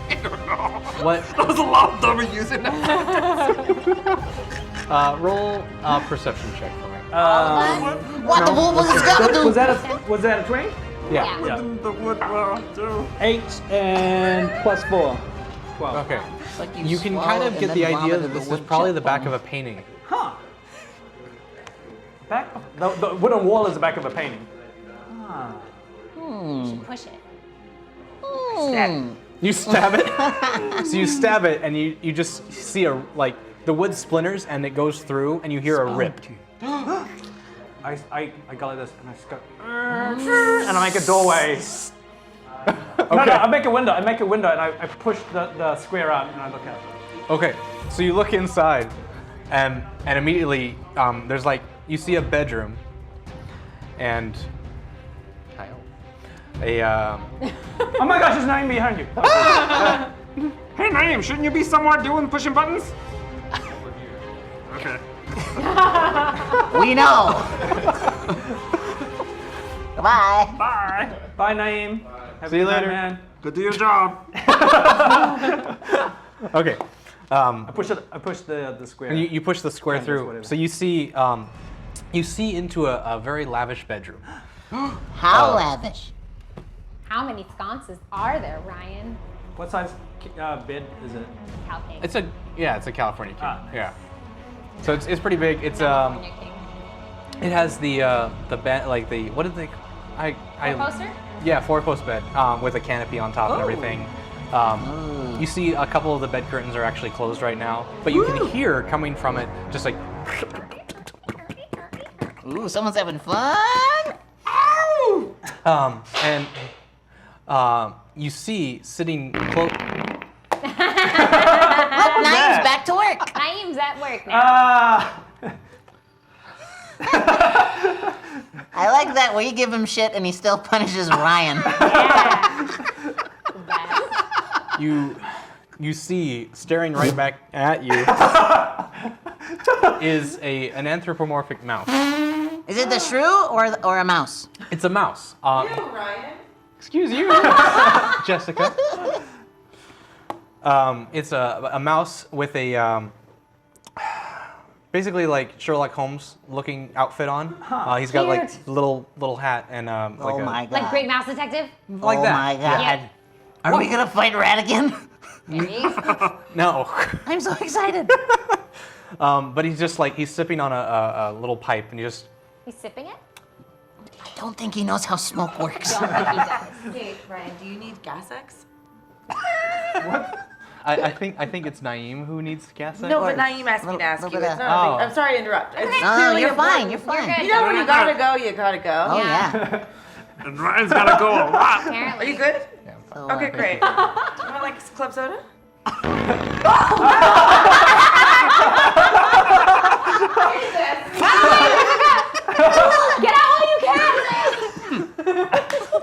I don't know. What? That was a lot of W's in that. Roll a perception check for me. What the bull was gonna do? Was that a 20? Yeah. What did the wood wall do? 8 and plus 4. 12. Okay. Like You can kind swallowed of and get then the idea vomited that the this is wood probably chip the back on of a painting. Huh. The wooden wall is the back of a painting. Push it. You stab it. So you stab it, and you just see the wood splinters, and it goes through, and you hear a rip. I go like this and I just go, and I make a doorway. No, I make a window. I and I push the square out and I look out. Okay. So you look inside, and immediately there's you see a bedroom, and Oh my gosh, there's nothing behind you. Hey, Naeem, shouldn't you be somewhere pushing buttons? Okay. We know. Goodbye. Bye. Bye, Naeem. See you later. Man. Go do your job. Okay. I push the square. And you push the square Canvas, through. whatever. So you see into a very lavish bedroom. How lavish. How many sconces are there, Ryan? What size bed is it? Cal King. It's a California king. Ah, nice. Yeah. So it's pretty big. It's California King. it has the bed what did they I Poster? Yeah, 4-post bed with a canopy on top and everything. You see a couple of the bed curtains are actually closed right now, but you can hear coming from it just like. Ooh, someone's having fun. And you see sitting close. Look, Naeem's back to work. Naeem's at work now. I like that where you give him shit and he still punishes Ryan. Yeah. You see staring right back at you is an anthropomorphic mouse. Is it the shrew or a mouse? It's a mouse. Ryan. Excuse you, Jessica. It's a mouse with a basically like Sherlock Holmes looking outfit on. He's got like Cute. little hat and Oh my god. Like Great Mouse Detective? like oh that. my god. Yeah. Are we gonna fight Radigan? Maybe. No. I'm so excited. But he's just he's sipping on a little pipe and He's sipping it? I don't think he knows how smoke works. Don't think he does. Hey, Ryan, do you need gas X? I think it's Naeem who needs gas. No, but Naeem asked me to ask little you. bit It's of- not a Oh. big, I'm sorry to interrupt. It's No, clearly you're important. fine. You're fine. You're good. You know when you gotta go, you gotta go. Oh Yeah. yeah. And Ryan's gotta go a lot. Apparently. Are you good? So, Okay, great. You want like club soda? Get out while you can!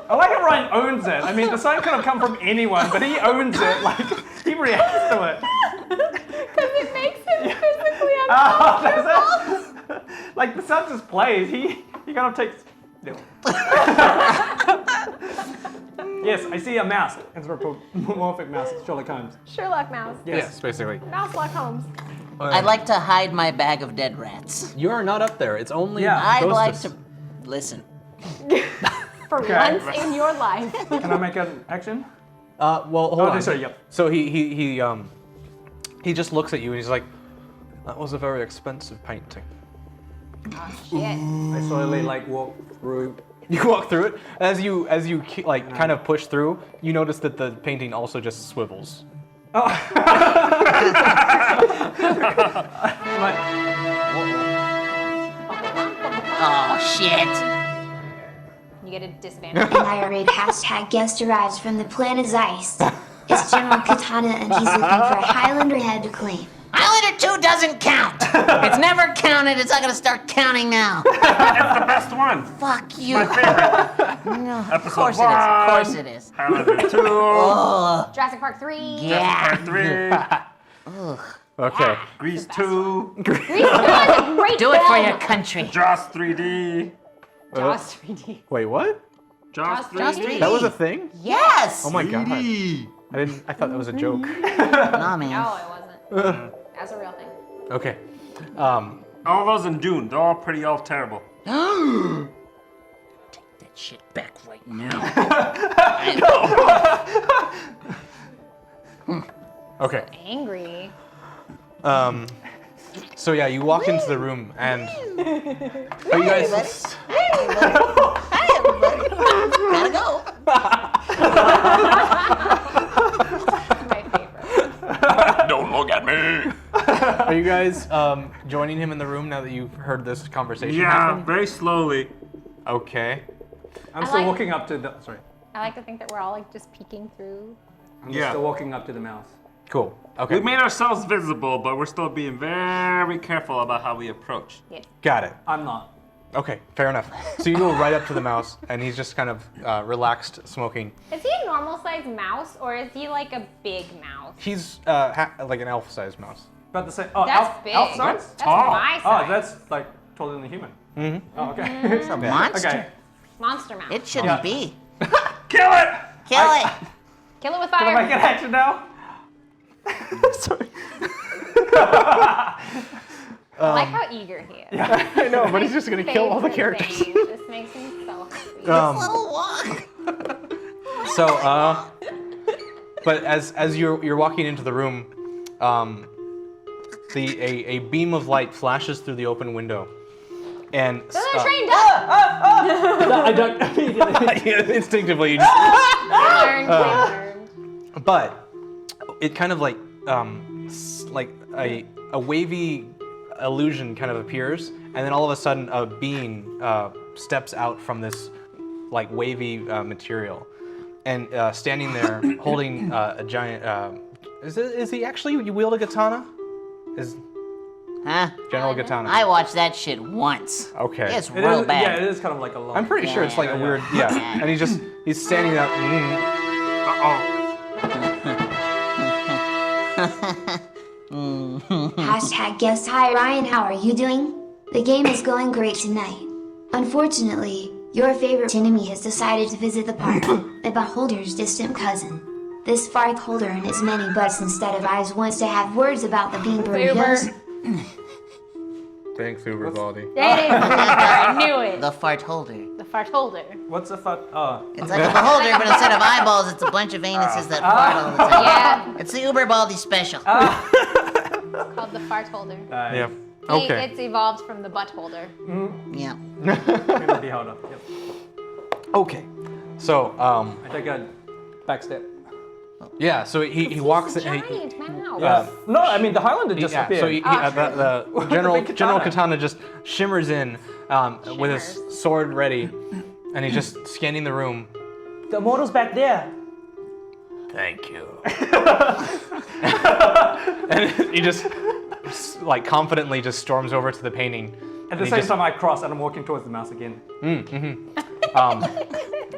I like how Ryan owns it. I mean, the sign could have come from anyone, but he owns it. Like, he reacts to it. Because it makes him physically Oh, does it? Like, the sound just plays. He kind of takes... No. Yes, I see a mouse. Anthropomorphic mouse. It's Sherlock Holmes. Sherlock Mouse. Yes, basically. Mouse like Holmes. I'd like to hide my bag of dead rats. You are not up there. It's only. Yeah. I'd like Ghostus. to listen. For Okay. once in your life. Can I make an action? Well, hold Oh, on. sorry, yep. So he just looks at you and he's like, "That was a very expensive painting." Shit. I slowly walk through. You walk through it. As you kind of push through, you notice that the painting also just swivels. Oh shit. You get a disadvantage. An irate hashtag guest arrives from the planet Zeiss. It's General Katana and he's looking for a Highlander head to claim. Highlander That too doesn't count. It's never counted. It's not gonna start counting now. It's the best one. Fuck you. My favorite. No, of Episode course it is. 1. Of course it is. Highlander 2. Oh, Jurassic Park 3. yeah. Part 3. Okay. Grease 2. Grease 2 is a great Do it for film. your country. Jaws 3D. Jaws 3D. Wait, what? Jaws 3D. Jaws 3D. That was a thing? Yes. Oh my god. I thought that was a joke. Nah, man. No, it wasn't. That's a real thing. Okay. All those in Dune, they're all pretty terrible. Take that shit back right now. Okay. Angry. So yeah, you walk into the room and are you guys Hey, everybody. Gotta go. My favorite. Don't look at me. are you guys joining him in the room now that you've heard this conversation Yeah, happen? very slowly. Okay. I'm I still like- walking up to the. Sorry. I like to think that we're all like just peeking through. I'm Yeah. still walking up to the mouse. Cool. Okay. We made ourselves visible, but we're still being very careful about how we approach. Yeah. Got it. I'm not. Okay, fair enough. So you go right up to the mouse and he's just kind of relaxed smoking. Is he a normal sized mouse or is he like a big mouse? He's like an elf-sized mouse. About to say. Oh, That's elf, big. elf size? That's tall. my Oh, size. that's like taller than a human. Mm-hmm. Oh, okay. It's a monster. Okay. Monster mouse. It shouldn't Yeah. be. Kill it! Kill it. Kill it with Can I make fire. an action now? Sorry. I like how eager he is. I know, but he's just gonna kill all the Favorite characters. thing. This makes me so happy. Little walk. So, but as you're walking into the room, a beam of light flashes through the open window, and Doesn't train duck. I don't immediately. instinctively, you just, Learned. but it kind of like a wavy illusion kind of appears, and then all of a sudden a being steps out from this like wavy material, and standing there holding a giant. Is he actually? You wield a katana? Is Huh? General Katana? I watched that shit once. Okay. It's It real is, bad. yeah, it is kind of like a long. I'm pretty sure it's like a weird, yeah. And he's standing there. Hashtag guest hi Ryan, how are you doing? The game is going great tonight. Unfortunately, your favorite enemy has decided to visit the park, the beholder's distant cousin. This fart holder and his many butts instead of eyes wants to have words about the Beanbird Hills. Thanks, Uber Baldy. That is I knew it. The fart holder. The fart holder. What's the fuck? Oh. It's like a beholder, but instead of eyeballs, it's a bunch of anuses that fart all the time. Yeah. It's the Uber Baldy special. It's called the fart holder. Yeah. He- Okay. It's evolved from the butt holder. Yeah. Gonna be held up. Yep. Okay. So, I take a back step. yeah. So he walks. Giant he- mouse. Yeah. No, I mean the Highlander just yeah. appeared. So the General big General katana. Katana just shimmers in with his sword ready, and he's just scanning the room. The immortal's back there. Thank you. And he just like confidently just storms over to the painting. At the and he same just- time, I cross and I'm walking towards the mouse again.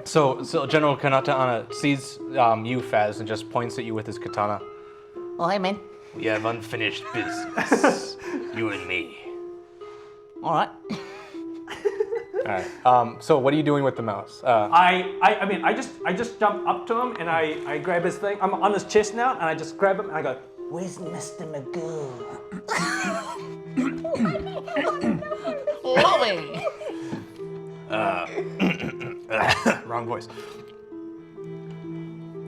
So General Katana sees you, Faz, and just points at you with his katana. Oh, hey, man. We have unfinished business, you and me. All right. All right. So what are you doing with the mouse? I mean, I just jump up to him and I grab his thing. I'm on his chest now, and I just grab him and I go, "Where's Mr. Magoo?" Chloe. Wrong voice.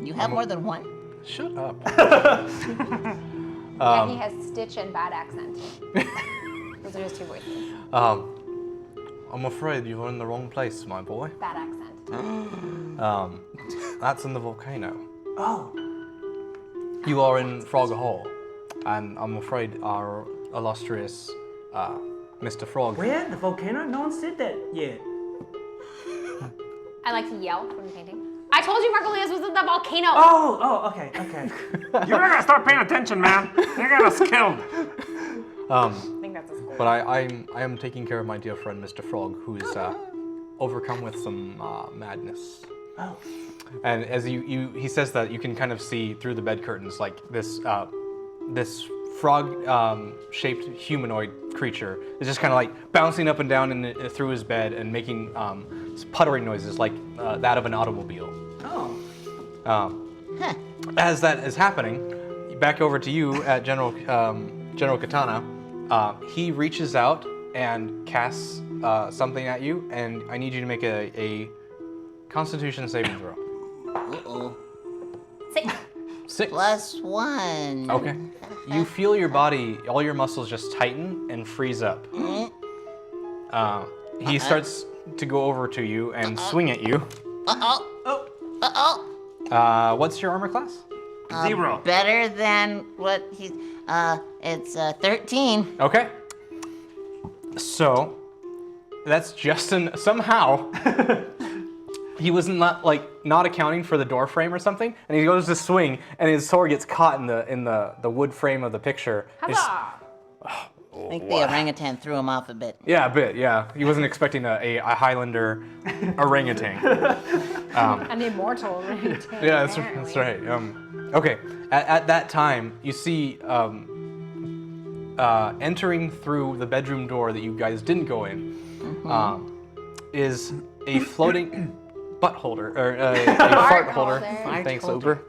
You have more than one? Shut up. Yeah, he has Stitch and Bad Accent. Those are his two voices. I'm afraid you're in the wrong place, my boy. Bad Accent. That's in the volcano. Oh. You are in Frog Hole, and I'm afraid our illustrious Mr. Frog. Where? The volcano? No one said that yet. I like to yell when painting. I told you Margolius was in the volcano. Oh, okay. You're not gonna start paying attention, man. You got us killed. I think that's a squid. But I am taking care of my dear friend Mr. Frog, who is overcome with some madness. Oh. And as he says that, you can kind of see through the bed curtains like this frog-shaped humanoid creature is just kind of like bouncing up and down through his bed and making puttering noises like that of an automobile. Oh. As that is happening, back over to you at General Katana. He reaches out and casts something at you, and I need you to make a Constitution saving throw. Uh-oh. 6. +1. Okay. You feel your body, all your muscles just tighten and freeze up. He starts to go over to you and swing at you. What's your armor class? 0. Better than what he's. It's 13. Okay. So, that's Justin somehow. He was not accounting for the door frame or something, and he goes to swing, and his sword gets caught in the wood frame of the picture. Huzzah! I think the orangutan threw him off a bit. Yeah, a bit. Yeah, he wasn't expecting a Highlander orangutan. An immortal orangutan. Yeah, that's right. Okay, at that time, you see entering through the bedroom door that you guys didn't go in is a floating butt holder, or a fart holder. Thanks, Uber.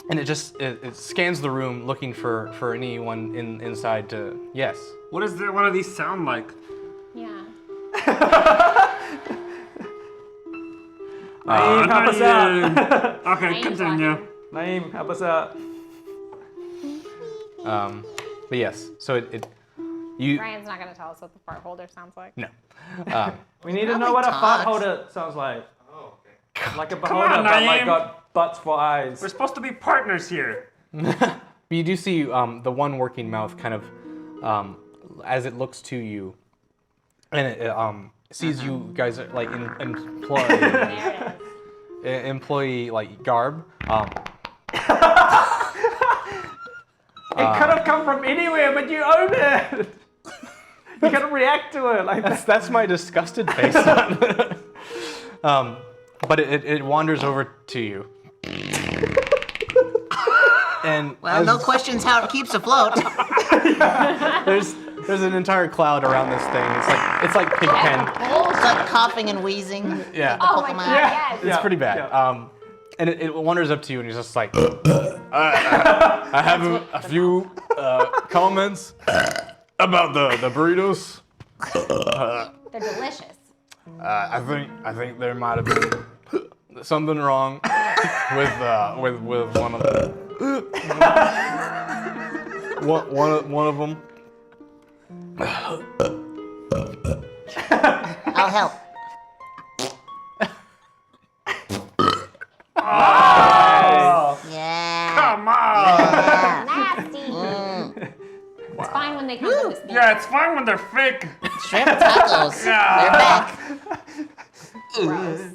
And it scans the room looking for anyone inside to, yes. What does one of these sound like? Yeah. Naeem, help us out. Okay, continue. Naeem, help us out. But yes, so you. Ryan's not going to tell us what the fart holder sounds like. No. We need to know Probably what a fart talks. holder sounds like. Oh, okay. Like a on, beholder, but like Naeem. got butts for eyes. We're supposed to be partners here. But you do see the one working mouth kind of, as it looks to you, and it sees you guys like employee like garb. It could have come from anywhere, but you own it. You gotta react to it like that. That's my disgusted face. But it wanders over to you. And Well, no questions how it keeps afloat. there's an entire cloud around this thing. It's like Pigpen. It's like coughing and wheezing. Yeah. Oh my Pokemon. god, yes. It's pretty bad. Yeah. And it wanders up to you and he's just like, I have a few comments about the burritos. They're delicious. I think there might have been something wrong with one of them. one of them. I'll help. Yeah. Come on. Nasty. It's fine when they come from this thing. Yeah, it's fine when they're fake. Shrimp tacos. They're back.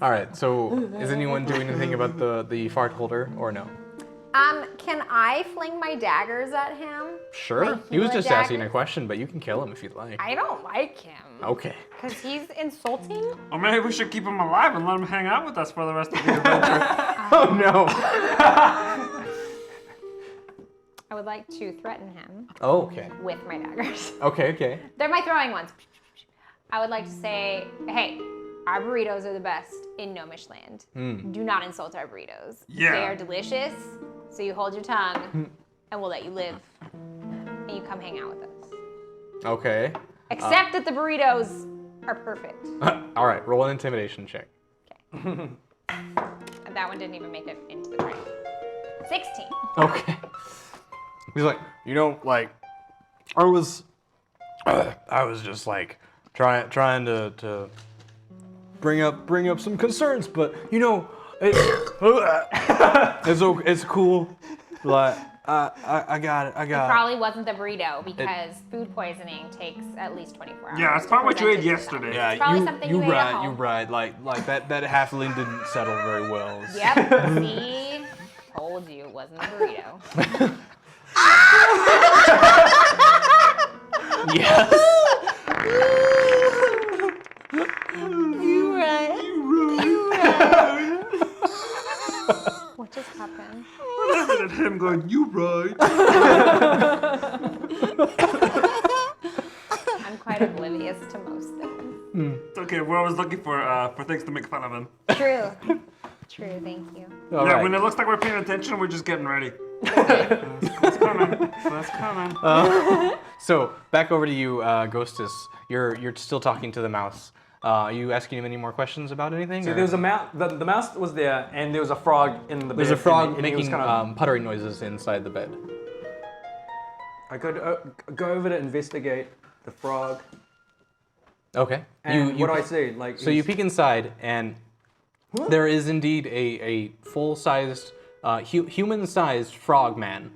All right. So is anyone doing anything about the fart holder or no? Can I fling my daggers at him? Sure. My He was healer just asking a daggers? question, but you can kill him if you'd like. I don't like him. Okay. Because he's insulting. Or maybe we should keep him alive and let him hang out with us for the rest of the adventure. Oh no. I would like to threaten him Oh, okay. with my daggers. Okay. They're my throwing ones. I would like to say, hey, our burritos are the best in Gnomish land. Do not insult our burritos. Yeah. They are delicious, so you hold your tongue, and we'll let you live. And you come hang out with us. Okay. Except that the burritos are perfect. All right. Roll an intimidation check. And that one didn't even make it into the frame. 16. Okay. He's like, I was just like trying to bring up some concerns, but it's cool. Like I got it. It probably wasn't the burrito because food poisoning takes at least 24 hours. Yeah, it's to probably what you present ate itself. yesterday. Yeah, probably something you ate at home. You're right. Like that halfling didn't settle very well. Yep. See? Told you it wasn't a burrito. Yes. You right. What just happened? And him going, you right. I'm quite oblivious to most things. It's okay, we're always looking for things to make fun of him. True. True, thank you. All Yeah, right. when it looks like we're paying attention, we're just getting ready. That's coming. That's coming. So back over to you, Ghostus. You're still talking to the mouse. Are you asking him any more questions about anything? So or- there was a mouse. The mouse was there, and there was a frog in the bed. There's a frog and he was making kind of, puttering noises inside the bed. I go over to investigate the frog. Okay. And what do I see? Like, So you peek inside, and there is indeed a full-sized, human-sized frog man,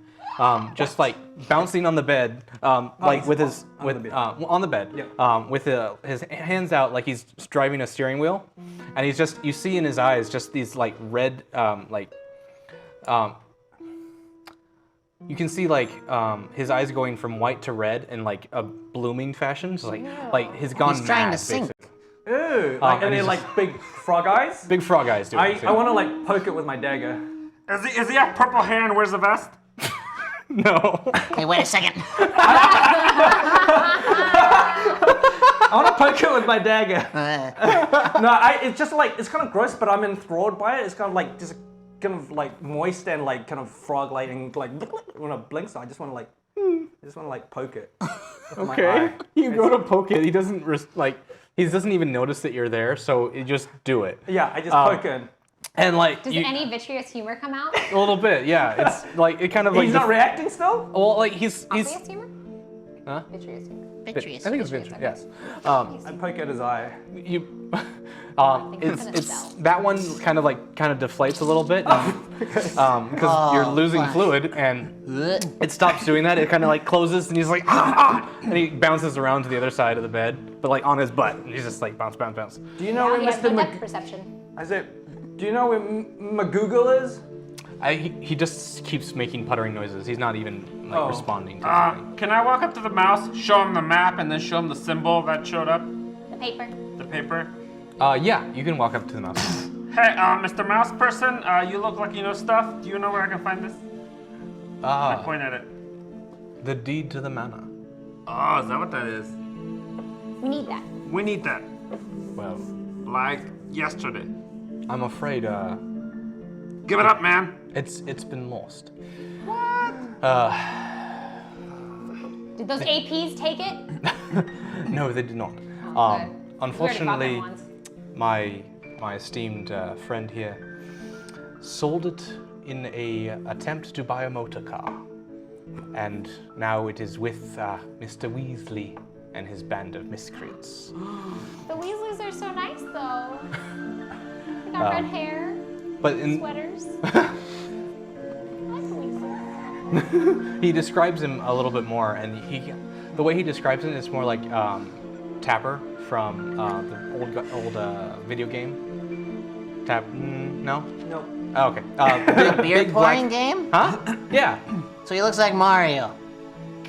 just like bouncing on the bed, like with his on the bed, Yeah. with his hands out like he's driving a steering wheel, and he's just, you see in his eyes just these like red, you can see like his eyes going from white to red in like a blooming fashion, so like he's gone He's trying mad, to sink. basically. Ooh, and and they're he's like big frog eyes. Big frog eyes, dude. I want to like poke it with my dagger. Is he have purple hair and wears a vest? No. Hey, wait a second. I want to poke it with my dagger. No, it's just like, it's kind of gross, but I'm enthralled by it. It's kind of like just kind of like moist and like kind of frog-like and like when it blinks, I just want to like poke it. with my Okay. eye. You go to poke it. He doesn't he doesn't even notice that you're there, so you just do it. Yeah, I just poke it. And like Does any vitreous humor come out? a little bit, yeah. It's like it kind of like He's not reacting still? well, like he's Obvious humor? huh? Vitreous humor. Vitreous. I think it's Vincent. Yes. I poke at his eye. You. Think It's it's that one kind of deflates a little bit because you're losing fluid and it stops doing that. It kind of like closes and he's like and he bounces around to the other side of the bed, but like on his butt. And he's just like bounce, bounce, bounce. Do you know He has where no Mr. depth perception. Do you know where Magoogle is? He just keeps making puttering noises. He's not even like responding to anything. Can I walk up to the mouse, show him the map, and then show him the symbol that showed up? The paper. The paper? Yeah, you can walk up to the mouse. Hey, Mr. Mouse person, you look like you know stuff. Do you know where I can find this? I point at it. The deed to the manor. Oh, is that what that is? We need that. We need that. Well, Like yesterday. I'm afraid Give it up, man. it's been lost. Did those APs take it? No, they did not. good. We already bought them Unfortunately, once. my esteemed friend here sold it in a attempt to buy a motor car, and now it is with Mr. Weasley and his band of miscreants. The Weasleys are so nice, though. They got red hair, But in, sweaters. I like the Weasleys. he describes him a little bit more, and the way he describes it is more like Tapper from the old video game. No? No. Oh, okay. Beer big pouring black- game? Huh? Yeah. So he looks like Mario.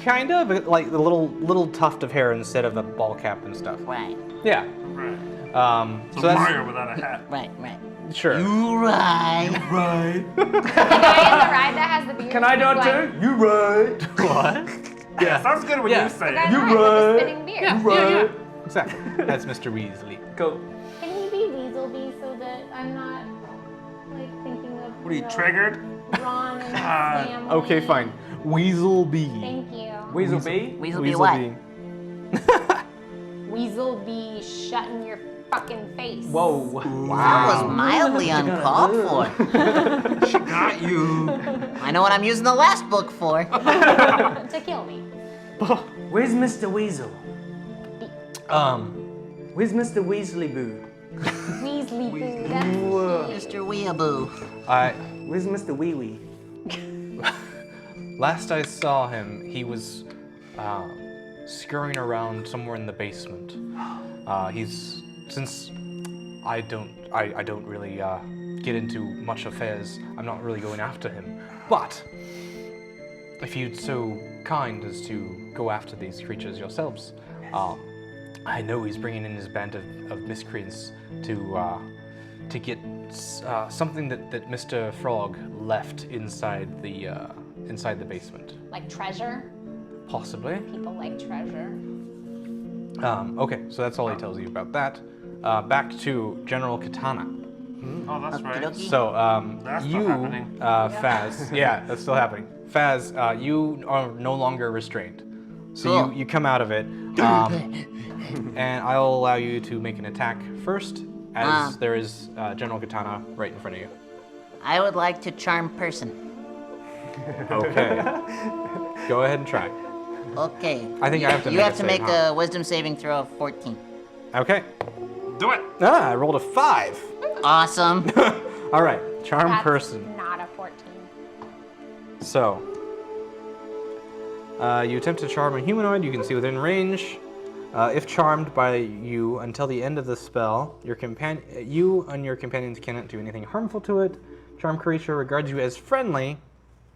Kind of, but like the little tuft of hair instead of the ball cap and stuff. Right, Yeah. Right. So So that's Mario without a hat. right. sure. You right. The guy in the ride that has the beard. Can I do it too? You right. What? Yeah, sounds good when Yeah. you say The guy it. in the ride with the spinning beard. Yeah. Exactly. That's Mr. Weasley. Cool. Can he be Weaselby so that I'm not like thinking of What are you, triggered? Ron and God. Sam? Okay, fine. Weaselby. Thank you. Weasel B? Weasel be what? Weaselby shutting your fucking face. Whoa. That was mildly uncalled for. She got you. I know what I'm using the last book for. To kill me. Where's Mr. Weasel? Where's Mr. Weasley Boo? Weasley boo. That's Mr. Weeaboo. Where's Mr. Wee Wee? Last I saw him, he was scurrying around somewhere in the basement. Since I don't really get into much affairs, I'm not really going after him. But if you'd so kind as to go after these creatures yourselves. I know he's bringing in his band of miscreants to get something that Mr. Frog left inside the basement. Like treasure? Possibly. People like treasure. Okay, so that's all he tells you about that. Back to General Katana. Oh, that's right. Okey-dokey. So That's you, still happening. Faz, yeah, that's still happening. Faz, you are no longer restrained. So Cool. you come out of it, and I'll allow you to make an attack first, as there is General Katana right in front of you. I would like to charm person. Okay. Go ahead and try. Okay. I think I have to You make have a to save, make huh? a wisdom saving throw of 14. Okay. Do it. I rolled a 5. Awesome. All right, charm That's person. not a 14. So, you attempt to charm a humanoid you can see within range. If charmed by you until the end of the spell, you and your companions cannot do anything harmful to it. Charmed creature regards you as friendly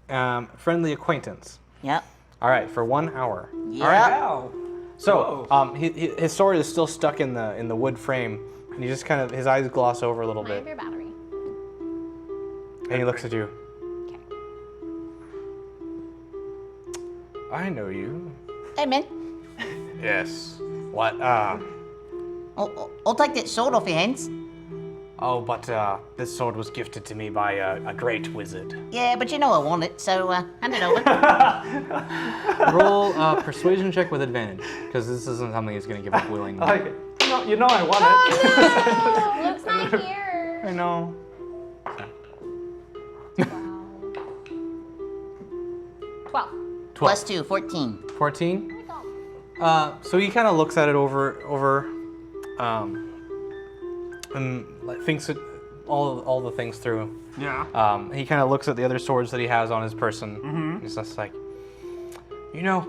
acquaintance. Yep. All right, for 1 hour. Yep. Wow. So, his sword is still stuck in the wood frame, and he just kind of his eyes gloss over a little I bit, have your battery. and he looks at you. Okay. I know you. Hey, man. Yes. What? I'll take that sword off your hands. Oh, but this sword was gifted to me by a great wizard. Yeah, but you know I want it, so hand it over. Roll a persuasion check with advantage, because this isn't something he's going to give up willingly. Okay. You know I want it. Luke's not here. I know. Wow. 12. Plus 2, 14. 14? So he kind of looks at it over and like, thinks it all the things through. Yeah. He kind of looks at the other swords that he has on his person. And he's just like, you know,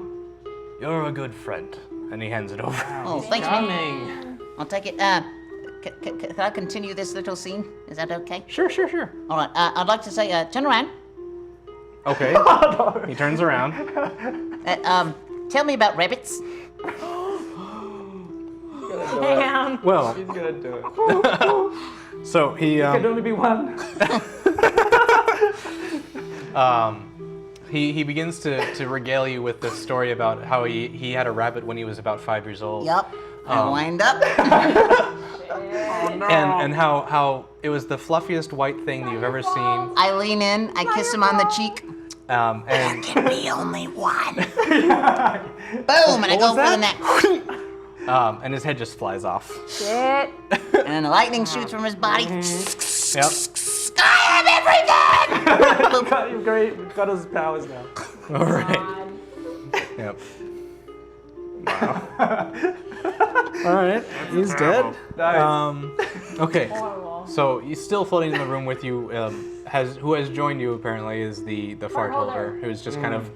you're a good friend. And he hands it over. Oh, thanks, man. Charming. I'll take it. Can I continue this little scene? Is that okay? Sure. All right. I'd like to say, turn around. Okay. He turns around. Tell me about rabbits. Damn. Well, He's gonna do it. so he Could only be one. he begins to regale you with this story about how he had a rabbit when he was about 5 years old. Yup. I wind up. And how it was the fluffiest white thing that you've ever seen. I lean in. I kiss him on the cheek. And Can be only one. Boom, and I go for the neck. and his head just flies off. Shit. And then the lightning shoots from his body. Yep. I have everything! You've got his powers now. All right. God. Yep. Wow. All right. He's dead. Nice. Okay. Horrible. So he's still floating in the room with you. Who has joined you apparently is the fart holder, who's just kind of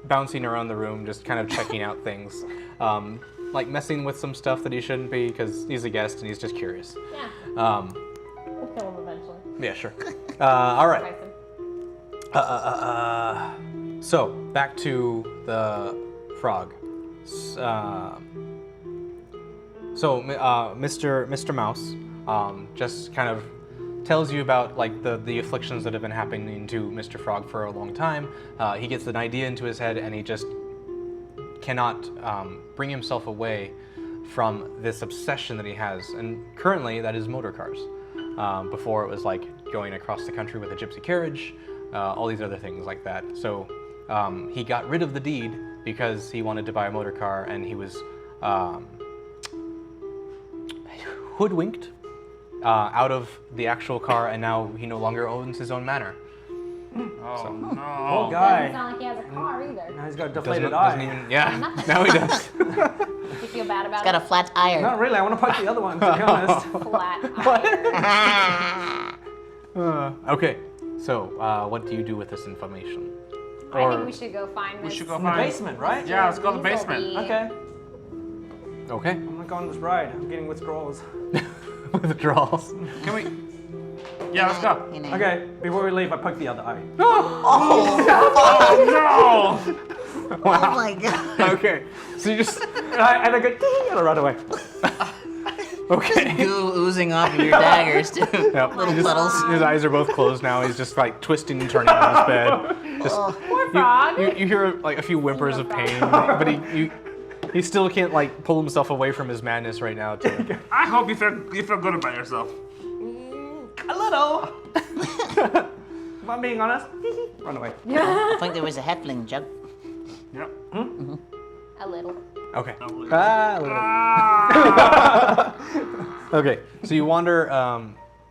bouncing around the room, just kind of checking out things, like messing with some stuff that he shouldn't be because he's a guest and he's just curious. Yeah. We'll kill him eventually. Yeah, sure. All right. Tyson. So back to the frog. Mr. Mouse just kind of tells you about like the afflictions that have been happening to Mr. Frog for a long time. He gets an idea into his head and he just cannot bring himself away from this obsession that he has, and currently that is motor cars. Before it was like going across the country with a gypsy carriage, all these other things like that. So he got rid of the deed because he wanted to buy a motor car, and he was hoodwinked out of the actual car, and now he no longer owns his own manor. Oh So- no. Poor Doesn't guy. sound like he has a car either. Now he's got a Doesn't deflated eye. even, yeah, now he does. You feel bad about Got a it? flat tire. Not really. I want to punch the other one, to be honest. Flat iron. Okay, so what do you do with this information? I think we should go find We Miss should go In the find. basement, right? Yeah, let's go to the basement. Weaselby. Okay. Okay, I'm not going on this ride. I'm getting withdrawals. withdrawals. Can we? Yeah, let's go. Okay, before we leave, I poke the other eye. Oh no! Oh my god. Okay, so you just And I go, ding, and I run away. okay. Goo oozing off of your daggers, too. Yep. Little He just- puddles. His eyes are both closed now. He's just like twisting and turning on his bed. Just, Poor frog. you hear like a few whimpers of pain, but he still can't like pull himself away from his madness right now. Too. I hope you feel good about yourself. A little. If I'm being honest, run away. I think there was a hefling joke. Yep. A little. Okay. Ah. Okay. So you wander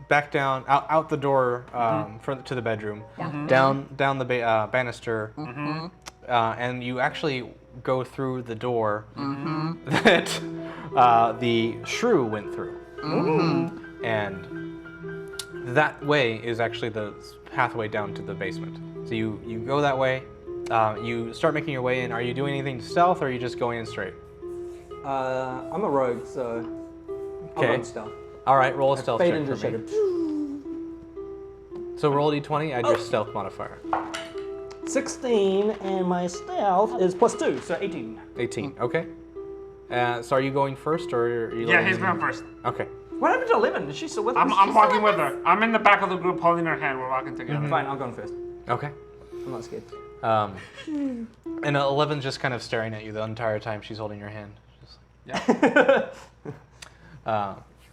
back down, out the door to the bedroom, down the banister, and you actually go through the door that the shrew went through, and that way is actually the pathway down to the basement. So you go that way. You start making your way in. Are you doing anything to stealth, or are you just going in straight? I'm a rogue, so I'll Okay. run stealth. All right, roll a stealth Fade check into for shadow. me. So roll a d20, add your stealth modifier. 16, and my stealth is +2, so 18. 18. Okay. So are you going first, or are you? Yeah, letting he's him- going first. Okay. What happened to 11? Is she still with us? I'm walking with her. I'm in the back of the group holding her hand. We're walking together. Fine, I'm going first. Okay. I'm not scared. And 11's just kind of staring at you the entire time she's holding your hand. Just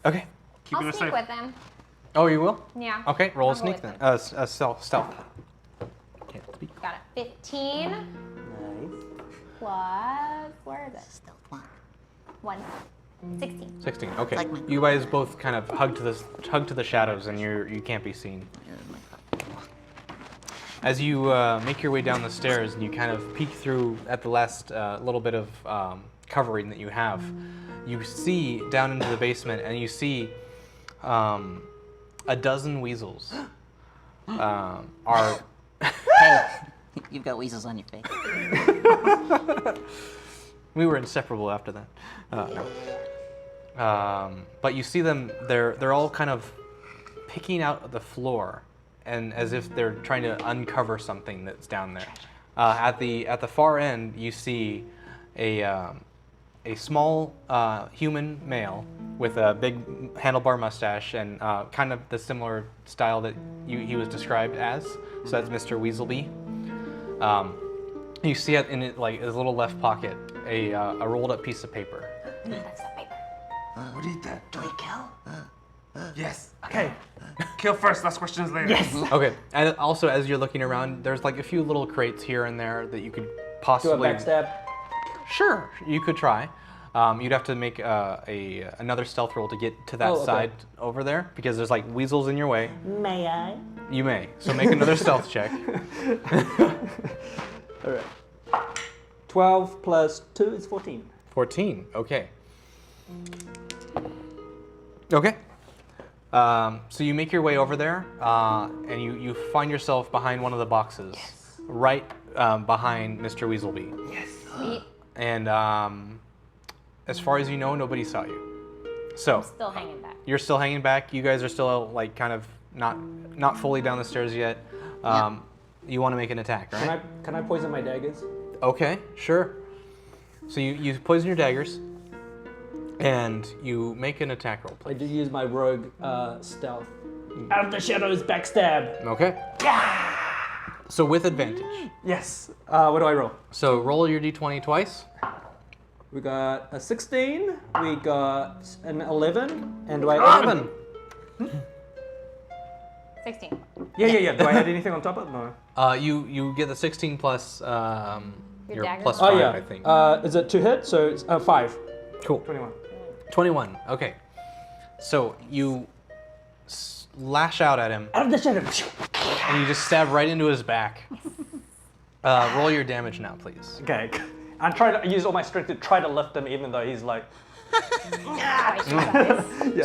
okay. Keeping I'll her sneak safe. with him. Oh, you will? Yeah. Okay. Roll a I'll go sneak with then. him. Stealth. Can't speak. Got a 15 Nice. plus, where is it? Stealth one. 1. 16. 16. Okay. Like my- You guys both kind of hug to the shadows, and you can't be seen. As you make your way down the stairs and you kind of peek through at the last little bit of covering that you have, you see down into the basement and you see a dozen weasels are. Hey, you've got weasels on your face. We were inseparable after that. But you see them, they're all kind of picking out the floor, and as if they're trying to uncover something that's down there. At the far end, you see a small human male with a big handlebar mustache and kind of the similar style that he was described as. So that's Mr. Weaselby. You see it in like his little left pocket a rolled up piece of paper. That's the paper. What is that? Do we kill? Yes. Okay. Kill first. Last questions later. Yes. Okay, and also as you're looking around, there's like a few little crates here and there that you could Do a possibly. backstab. Sure, you could try. You'd have to make another stealth roll to get to that Oh, okay. side over there because there's like weasels in your way. May I? You may. So make another stealth check. All right. 12 plus 2 is 14. 14. Okay. Okay. So you make your way over there, and you find yourself behind one of the boxes, right behind Mr. Weaselby. Sweet. And as far as you know, nobody saw you. So Still hanging back. you're still hanging back. You guys are still like kind of not fully down the stairs yet. You want to make an attack, right? Can I poison my daggers? Okay, sure. So you poison your daggers, and you make an attack roll, I please. do use my rogue stealth. Out of the shadows, backstab. Okay. So with advantage. Yes. What do I roll? So roll your d20 twice. We got a 16. We got an 11. And do I? 11. 16. Yeah. Do I add anything on top of it? No. You get the 16 plus your dagger? plus Oh 5, yeah. I think. Is it 2 hit? So it's 5. Cool. 21. 21. Okay. So you lash out at him, Out of the shadows. and you just stab right into his back. Roll your damage now, please. Okay. I'm trying to use all my strength to try to lift him, even though he's like. So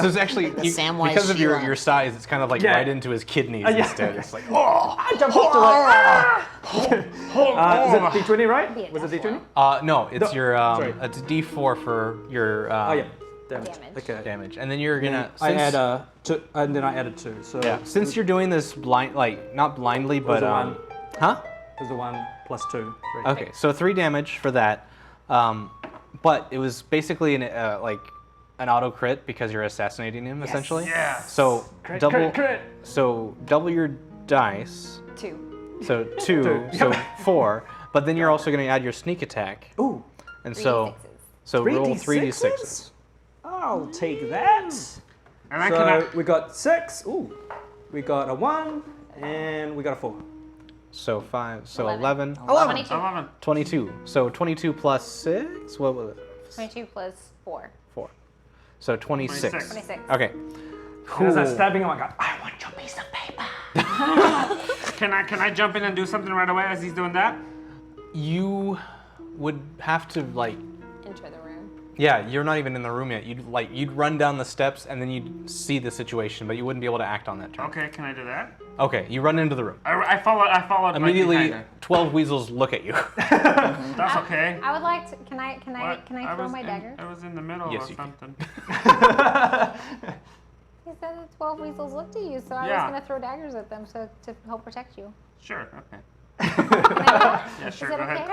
it's actually Samwise because of Sheila. your size, it's kind of like Yeah. right into his kidneys Yeah. instead. It's like, oh. I jumped up to it. Is it D20, right? Be a Was it tough D20? one. No, it's No, your sorry. it's a D4 for your Oh yeah. Damage. Damage. Okay. damage, and then you're gonna. I since- add a 2, and then I added 2. So Yeah. Since you're doing this blind, like not blindly, but a 1. huh? There's a 1 plus 2. 3. Okay, so 3 damage for that, but it was basically like an auto crit because you're assassinating him essentially. Yeah. So Crit, double. crit, crit. So double your dice. 2. So 2. So 4. But then you're also going to add your sneak attack, Ooh, and 3 so sixes. so roll 3d6s? 3d6s. I'll take that. And I So cannot. we got 6. Ooh, we got a 1, and we got a 4. So 5. So 11. 11. 22. 11. 22. So 22 plus 6. What was it? 22 plus 4. 4. So 26. 26. Okay. And as I'm Cool. stabbing him, I go, I want your piece of paper. Can I jump in and do something right away as he's doing that? You would have to like. Enter the room. Yeah, you're not even in the room yet. You'd run down the steps and then you'd see the situation, but you wouldn't be able to act on that turn. Okay, can I do that? Okay, you run into the room. I followed Immediately, my companion. 12 weasels look at you. That's okay. I would like to. Can I What? throw was my in- dagger? I was in the middle Yes, of you can. something. He said that 12 weasels looked at you, so I Yeah. was gonna throw daggers at them to help protect you. Sure. Okay. Can I Yeah, sure. that Go ahead. okay?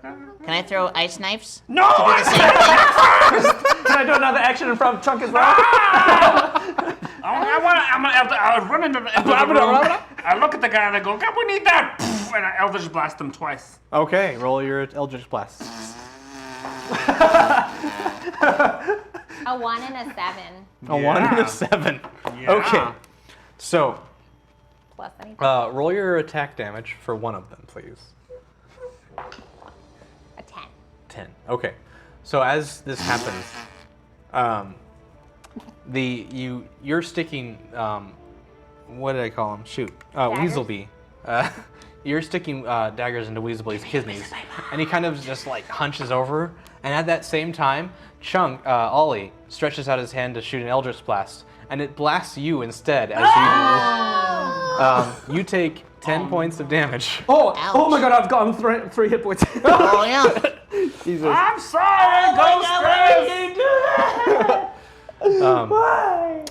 Go. Can I throw ice knives? No! The same thing? Can I do another action in front of Chunk as well? I'll run into the room. I look at the guy and I go, God, we need that! Poof, and I Eldritch Blast him twice. Okay, roll your Eldritch Blast. A 1 and a 7 A 1 and Yeah. a 7. Yeah. Okay. So, plus anything. roll your attack damage for one of them, please. A 10. 10. Okay. So as this happens, you're sticking what did I call him? Shoot. Weaselby. You're sticking daggers into Weaselby's kidneys, and he kind of just like hunches over, and at that same time, Ollie stretches out his hand to shoot an Eldritch Blast, and it blasts you instead as you take 10 points of damage. Oh my Ouch. god, I've gotten 3 hit points. Oh, yeah. Jesus. I'm sorry, Ghostface!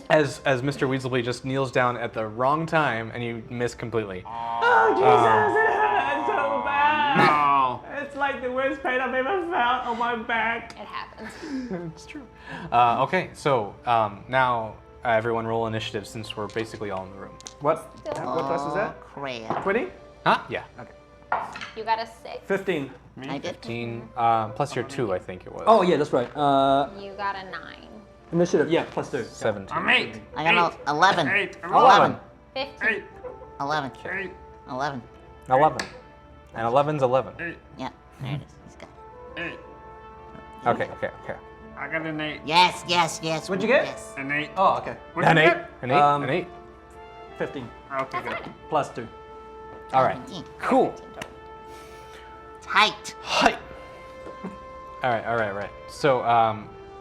As Mr. Weaselby just kneels down at the wrong time, and you miss completely. Oh, Jesus, it hurts so bad. No. It's like the worst pain I've ever felt on my back. It happens. It's true. Okay, so now everyone roll initiative since we're basically all in the room. What dice was that? Crap. 20? Huh? Yeah. You got a 6. 15. I did. 15 plus your 2, I think it was. Oh, yeah, that's right. You got a 9. Initiative, yeah, plus 2. 17. I'm 8. I got 11. 8. 11. 15. 8. 11. 8. 11. 11. And 11's 11. 8. Yeah, there it is. He's got it. 8. Okay. I got an 8. Yes. What'd you get? Yes. An 8. Oh, okay. What'd An you 8. get? An 8. An 8. 15. Okay, good. Plus 2. All right. 17. Cool. Tight. Hi. All right. So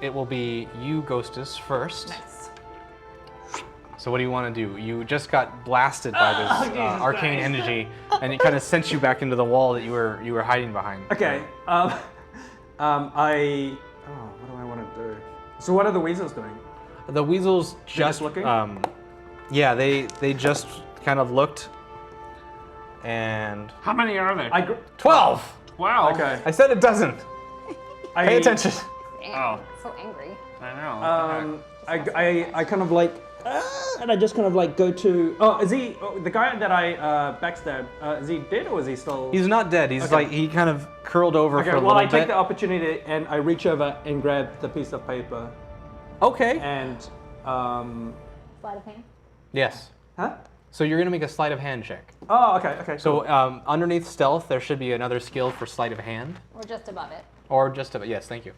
it will be you, Ghostus, first. Nice. So what do you want to do? You just got blasted by this arcane energy, and it kind of sent you back into the wall that you were hiding behind. Okay. What do I want to do? So what are the weasels doing? The weasels just looking? Yeah, they just kind of looked, and How many are there? 12. 12. Okay. I said it doesn't. Pay attention. Damn, Oh. so angry. I know. I kind of like, and I just kind of like go to. Oh, is he the guy that I backstabbed? Is he dead or is he still? He's not dead. He's Okay. like he kind of curled over Okay. for a Well, little I take bit. the opportunity and I reach over and grab the piece of paper Okay. and Sleight of hand. Yes. huh? So you're gonna make a sleight of hand check. Oh, okay. Okay. So cool. underneath stealth, there should be another skill for sleight of hand, Or just above it. or just about. Yes, thank you.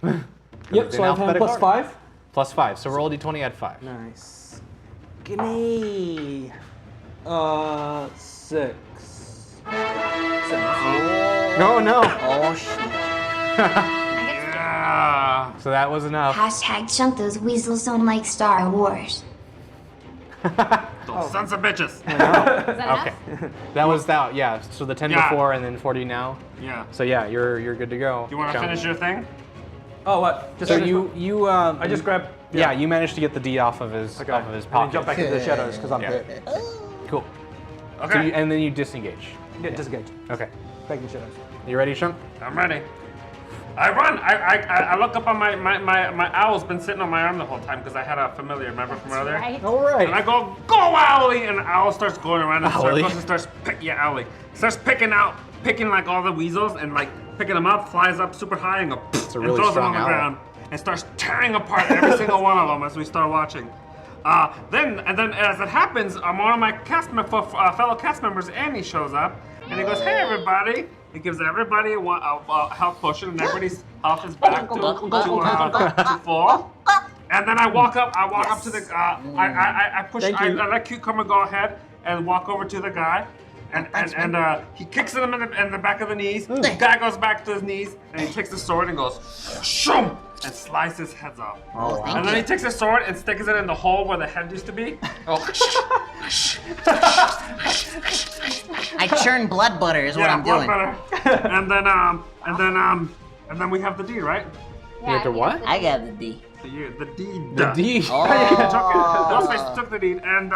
Yep. it's So in I have alphabetical plus order. 5. Plus 5. So roll d20, add 5. Nice. Gimme. 6. No. Oh, shit. Yeah. So that was enough. Hashtag chunk those weasels don't like Star Wars. Those sons of bitches. Is that enough? Okay. That was that. Yeah. So the 10 Yeah. before and then 40 now. Yeah. So yeah, you're good to go. You want to Jump. finish your thing? Oh, what? Just So finish you I just grab. yeah, you managed to get the D off of his Okay. off of his And then pocket. jump back into the shadows because I'm dead. Cool. Okay. So and then you disengage. Yeah, disengage. Okay. Back in the shadows. You ready, Shunk? I'm ready. I run. I look up on my owl's been sitting on my arm the whole time because I had a familiar. Remember from earlier? Right. All right. And I go Owly, and the owl starts going around in Owly? circles and starts Owly starts picking like all the weasels and like picking them up, flies up super high and a and really throws them strong on the owl. ground and starts tearing apart every single one of them as we start watching. Then as it happens, one of my fellow cast members, Annie, shows up and he goes, "Hey everybody!" He gives everybody a health potion, and everybody's health is back to full. And then I walk up to the I let Cucumber go ahead and walk over to the guy. And he kicks him in the back of the knees. The guy goes back to his knees, and he takes the sword and goes, shoom, and slices heads off. Oh, thank And then you. he takes the sword and sticks it in the hole where the head used to be. I churn blood butter is what I'm doing. Better. and then we have the D, right? Yeah, have to what? I got the D. The deed. The D. Ghostface took the deed, and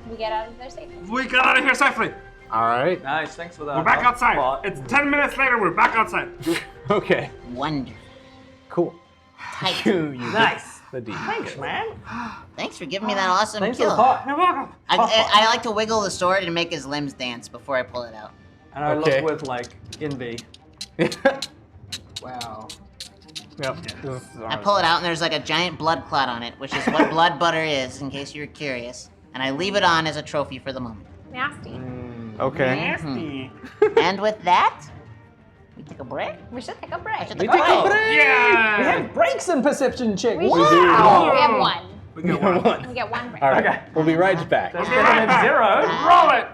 We get out of there safely. we got out of here safely. All right. Nice, thanks for that. We're back outside. Spot. It's 10 minutes later. We're back outside. Okay. Wonder. Cool. Tight. You Nice. get the D. Thanks, man. Thanks for giving me that awesome Thanks for kill. the pot. You're welcome. I like to wiggle the sword and make his limbs dance before I pull it out. And I Okay. look with like envy. Wow. Yep. I pull it out and there's like a giant blood clot on it, which is what blood butter is, in case you're curious. And I leave it on as a trophy for the moment. Nasty. Okay. Nasty. And with that, we take a break. We should take a break. should We take take a break. We Yeah. have breaks in perception check. We Wow. should. do. We have one. We get one. We get one break. All right. Okay. We'll be right back. Let's get them at 0. Roll it.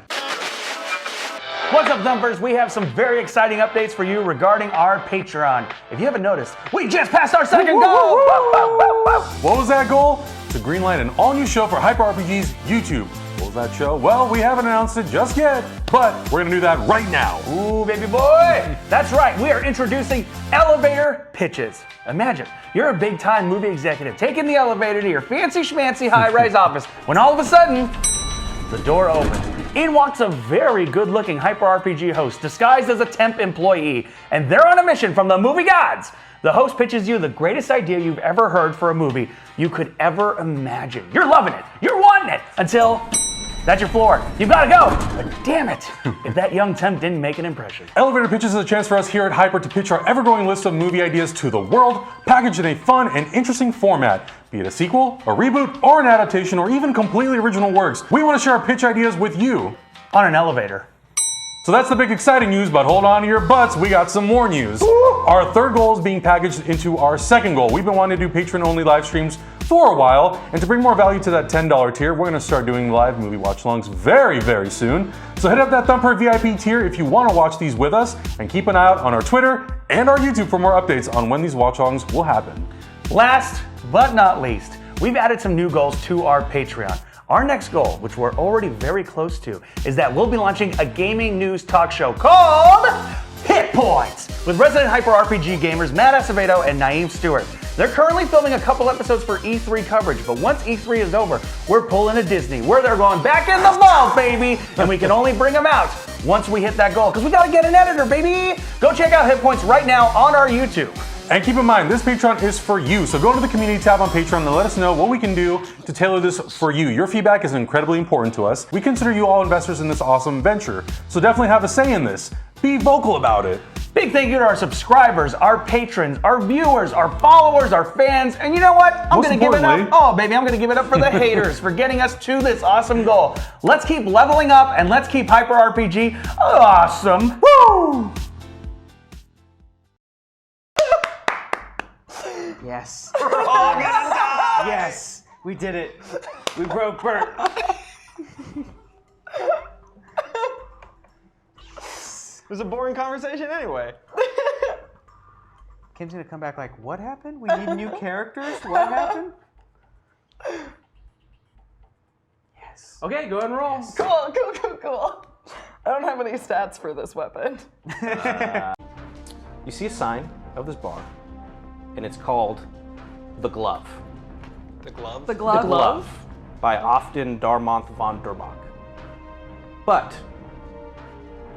What's up, Thumpers? We have some very exciting updates for you regarding our Patreon. If you haven't noticed, we just passed our second goal! Woo, woo, woo, woo. What was that goal? To greenlight an all-new show for Hyper RPG's YouTube. What was that show? Well, we haven't announced it just yet, but we're gonna do that right now. Ooh, baby boy! That's right, we are introducing elevator pitches. Imagine, you're a big-time movie executive taking the elevator to your fancy schmancy high-rise office when all of a sudden, the door opens. In walks a very good-looking Hyper RPG host disguised as a temp employee, and they're on a mission from the movie gods. The host pitches you the greatest idea you've ever heard for a movie you could ever imagine. You're loving it. You're wanting it until that's your floor. You've got to go. But damn it, if that young temp didn't make an impression. Elevator Pitches is a chance for us here at Hyper to pitch our ever-growing list of movie ideas to the world, packaged in a fun and interesting format. Be it a sequel, a reboot, or an adaptation, or even completely original works. We want to share our pitch ideas with you. On an elevator. So that's the big exciting news, but hold on to your butts, we got some more news. Our third goal is being packaged into our second goal. We've been wanting to do patron-only live streams for a while, and to bring more value to that $10 tier, we're gonna start doing live movie watch-alongs very, very soon. So hit up that Thumper VIP tier if you wanna watch these with us, and keep an eye out on our Twitter and our YouTube for more updates on when these watch-alongs will happen. Last but not least, we've added some new goals to our Patreon. Our next goal, which we're already very close to, is that we'll be launching a gaming news talk show called Hit Points with resident Hyper RPG gamers Matt Acevedo and Naeem Stewart. They're currently filming a couple episodes for E3 coverage, but once E3 is over, we're pulling to Disney, where they're going back in the vault, baby, and we can only bring them out once we hit that goal, because we gotta get an editor, baby. Go check out Hit Points right now on our YouTube. And keep in mind, this Patreon is for you, so go to the community tab on Patreon and let us know what we can do to tailor this for you. Your feedback is incredibly important to us. We consider you all investors in this awesome venture, so definitely have a say in this. Be vocal about it. Big thank you to our subscribers, our patrons, our viewers, our followers, our fans, and you know what? I'm Most gonna give it up. importantly- Oh, baby, I'm gonna give it up for the haters for getting us to this awesome goal. Let's keep leveling up and let's keep Hyper RPG awesome. Woo! Yes. Yes, we did it. We broke Bert. It was a boring conversation anyway. Kim's gonna come back like, what happened? We need new characters? What happened? Yes. Okay, go ahead and roll. Cool. I don't have any stats for this weapon. You see a sign of this bar, and it's called The Glove. The glove? The glove. The Glove by Often Darmonth von Durbach. But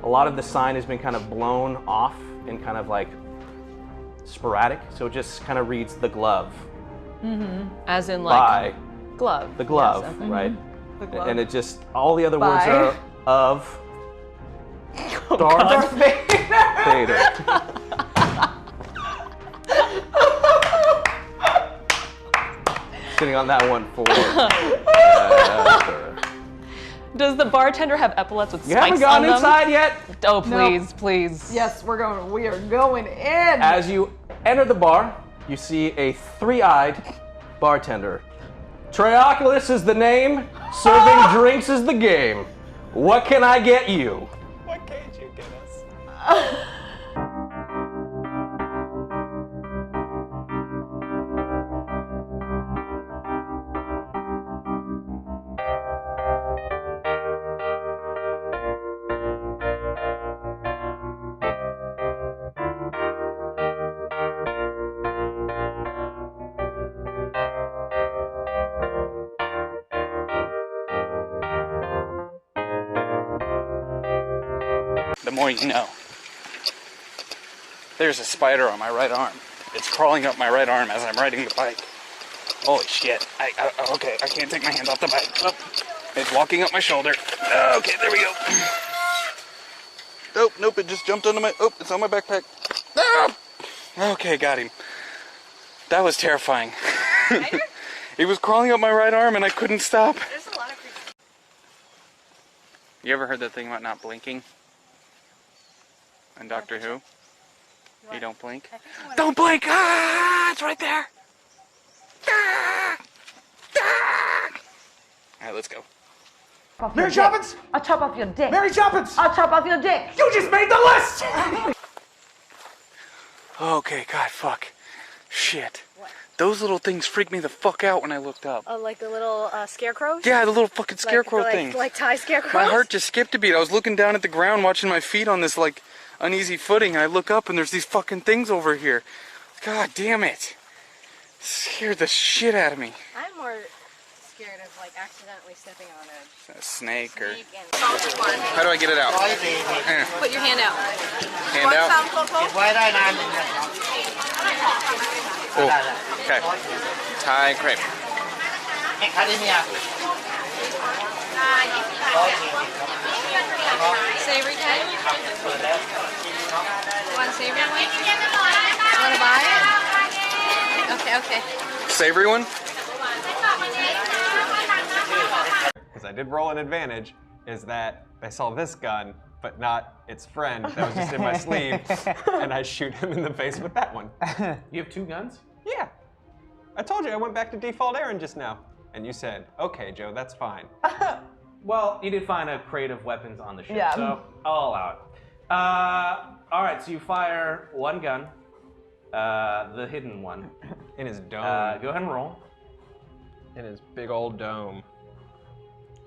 a lot of the sign has been kind of blown off and kind of like sporadic, so it just kind of reads The Glove. As in like By glove. The Glove, Yes, okay. right? The glove. And it just, all the other By. words are of Darth Vader. Sitting on that one for. Does the bartender have epaulets with You spikes haven't gone on them? inside yet? Oh, please, please. Yes, we are going in. As you enter the bar, you see a three-eyed bartender. Trioculus is the name, serving drinks is the game. What can I get you? What can't you get us? The more you know. There's a spider on my right arm. It's crawling up my right arm as I'm riding the bike. Holy shit. Okay, I can't take my hand off the bike. Oh, it's walking up my shoulder. Okay, there we go. Oh, nope, it just jumped onto my, oh, it's on my backpack. Ah! Okay, got him. That was terrifying. It was crawling up my right arm and I couldn't stop. There's a lot of creatures. You ever heard that thing about not blinking? On Doctor Who? You don't blink? Don't blink! Ah! It's right there! Ah! Ah! Alright, let's go. Mary Jobbins! I'll chop off your dick. Mary Jobbins! I'll chop off your dick. You just made the list! Okay, God, fuck. Shit. Those little things freaked me the fuck out when I looked up. Oh, like the little scarecrows? Yeah, the little fucking scarecrow things. Like Thai scarecrows? My heart just skipped a beat. I was looking down at the ground watching my feet on this, like, uneasy footing, and I look up and there's these fucking things over here. God damn it. Scared the shit out of me. I'm more scared of like accidentally stepping on A snake or... and one. How do I get it out? Put your hand out. Hand out? Oh, okay. Thai crepe. Savory kind? You want a savory one? You want to buy it? Okay, okay. Savory one? Because I did roll an advantage, is that I saw this gun, but not its friend that was just in my sleeve, and I shoot him in the face with that one. You have two guns? Yeah. I told you I went back to default Aaron just now. And you said, okay, Joe, that's fine. Well, you did find a crate of weapons on the ship, Yeah. so I'll allow it. All right, so you fire one gun, the hidden one. In his dome. Go ahead and roll. In his big old dome.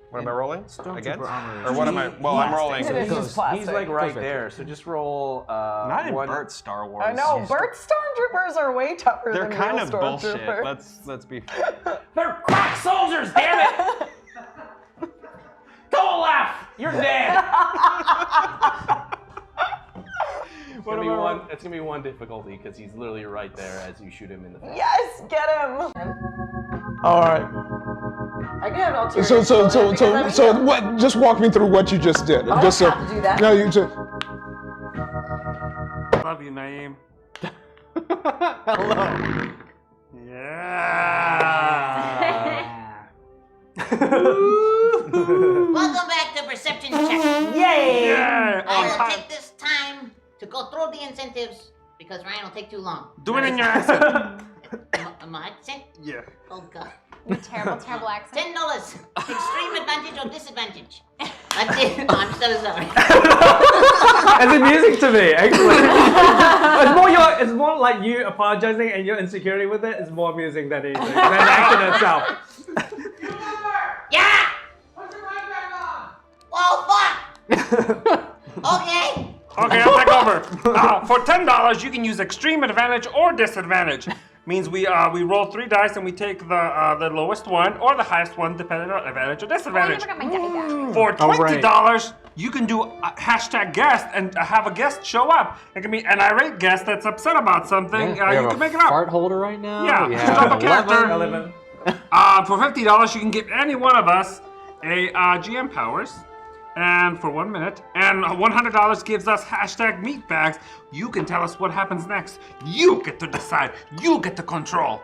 What am I rolling? Against? armor. Or what am I? Well, I'm rolling. It is just plastic. He's like right there, so just roll Not in one. Bert's Star Wars. I know, Bert's stormtroopers are way tougher They're than kind real of bullshit. stormtroopers. Let's be fair. They're crack soldiers, damn it! Don't laugh! You're dead! It's gonna be one difficulty because he's literally right there as you shoot him in the face. Yes, get him! All right. I can have ulterior So what? Just walk me through what you just did. I Just don't have to do that. No, you just. Love you, Naeem. Hello. Yeah. Welcome back to Perception Check. Yay! Yeah. I will take this time to go through the incentives because Ryan will take too long. Do it in your accent. My accent? Yeah. Oh God. Your terrible, terrible accent. $10. Extreme advantage or disadvantage? That's it. I'm so sorry. It's amusing to me, actually. It's more like you apologizing and your insecurity with it is more amusing than anything. Than the action itself. Yeah! Oh fuck! Okay. Okay, I'll take over. For $10, you can use extreme advantage or disadvantage. Means we roll 3 dice and we take the lowest one or the highest one, depending on advantage or disadvantage. I never got my die back. For $20, you can do hashtag guest and have a guest show up. It can be an irate guest that's upset about something. Yeah, You can make it up. Fart holder right now. Yeah, We just have drop a character. 11. For $50, you can give any one of us a GM powers. And for 1 minute. And $100 gives us hashtag meat bags. You can tell us what happens next. You get to decide. You get to control.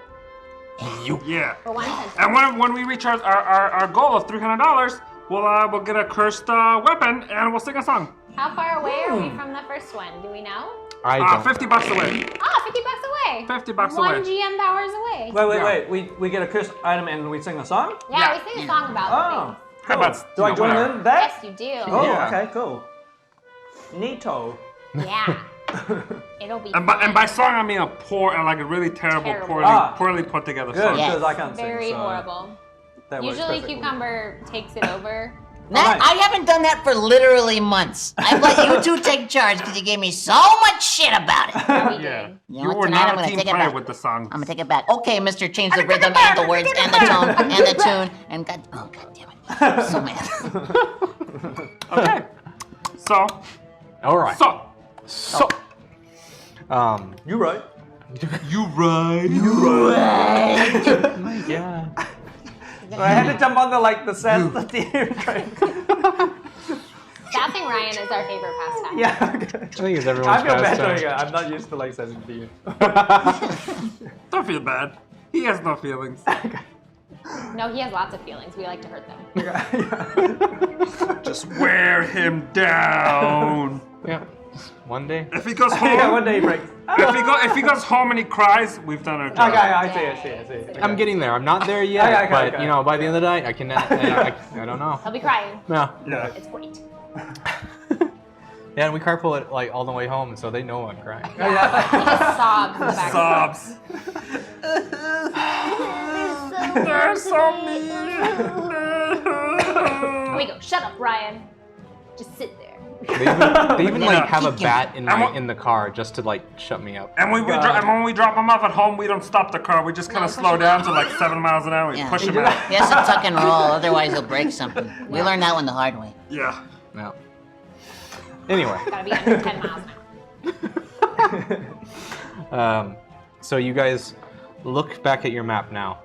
You. Yeah. For 1 cent. And when we reach our goal of $300, we'll get a cursed weapon and we'll sing a song. How far away are we from the first one? Do we know? I don't. $50 away. Ah, $50 away. $50 One away. GM powers away. Wait. We get a cursed item and we sing a song? Yeah, we sing a song about Oh. things. How about Do I join in that? Yes, you do. Oh, Yeah. okay, cool. Neato. Yeah. It'll be And fun. by song, I mean a really terrible, Terrible. poorly put together Good, song. Yes. because I can't sing. Very so horrible. that works Usually perfectly. Cucumber takes it over. That, I haven't done that for literally months. I've let you two take charge because you gave me so much shit about it. Yeah, we Yeah. did. You know You what, were tonight I'm not a gonna team take it player back. with the song. I'm gonna take it back. Okay, Mr. Change the rhythm and the words and the tone and the tune and god damn it. I'm so mad. Okay. So. All right. So. You right. You right. Yeah. So I had to jump on the sensitive train. Staffing Ryan is our favorite pastime. Yeah, okay. I think it's I everyone's feel bad pastime. doing it. I'm not used to listening to you. Don't feel bad. He has no feelings. No, he has lots of feelings. We like to hurt them. Just wear him down. Yeah. One day. If he goes Yeah, home, one day he breaks. if he goes home and he cries, we've done our job. Okay, I see. I'm getting there. I'm not there yet, Okay, but okay. you know, by the end of the night, I can. I don't know. He'll be crying. No. Yeah. It's great. Yeah, and we carpool it like all the way home, so they know I'm crying. He just sobs in the back. Sobs. They're so mean. Here we go. Shut up, Ryan. Just sit there. They even like have a Keep bat in the car just to like shut me up. And when we drop him off at home, we don't stop the car. We just kind of slow down to like 7 miles an hour. We Yeah. push him out. He has to tuck and roll, otherwise he'll break something. We learned that one the hard way. Yeah. No. Anyway. Gotta be under 10 miles an hour. So you guys look back at your map now.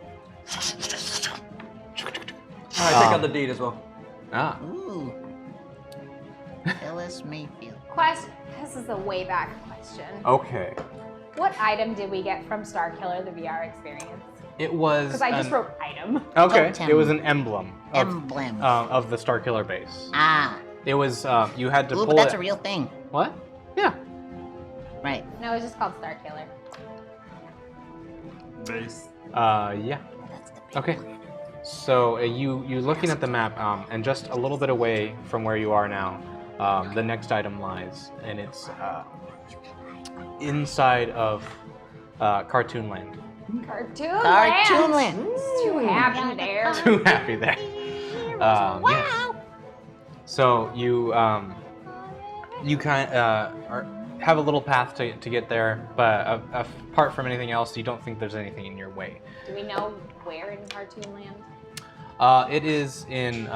I take out the deed as well. Ah. Ooh. Phyllis Mayfield. Question. This is a way back question. Okay. What item did we get from Starkiller, the VR experience? It was. Because I just wrote item. Okay. Totem. It was an emblem. Emblem. Of the Starkiller base. Ah. It was. You had to Ooh, pull but that's it. a real thing. What? Yeah. Right. No, it's just called Starkiller. Base. Yeah. Okay. So you looking at the map, and just a little bit away from where you are now, the next item lies, and it's inside of Cartoon Land. Cartoon Cartoonland. Too happy there. Too happy there. Yeah. So you kind have a little path to get there, but apart from anything else, you don't think there's anything in your way. Do we know where in Cartoon Land? It is in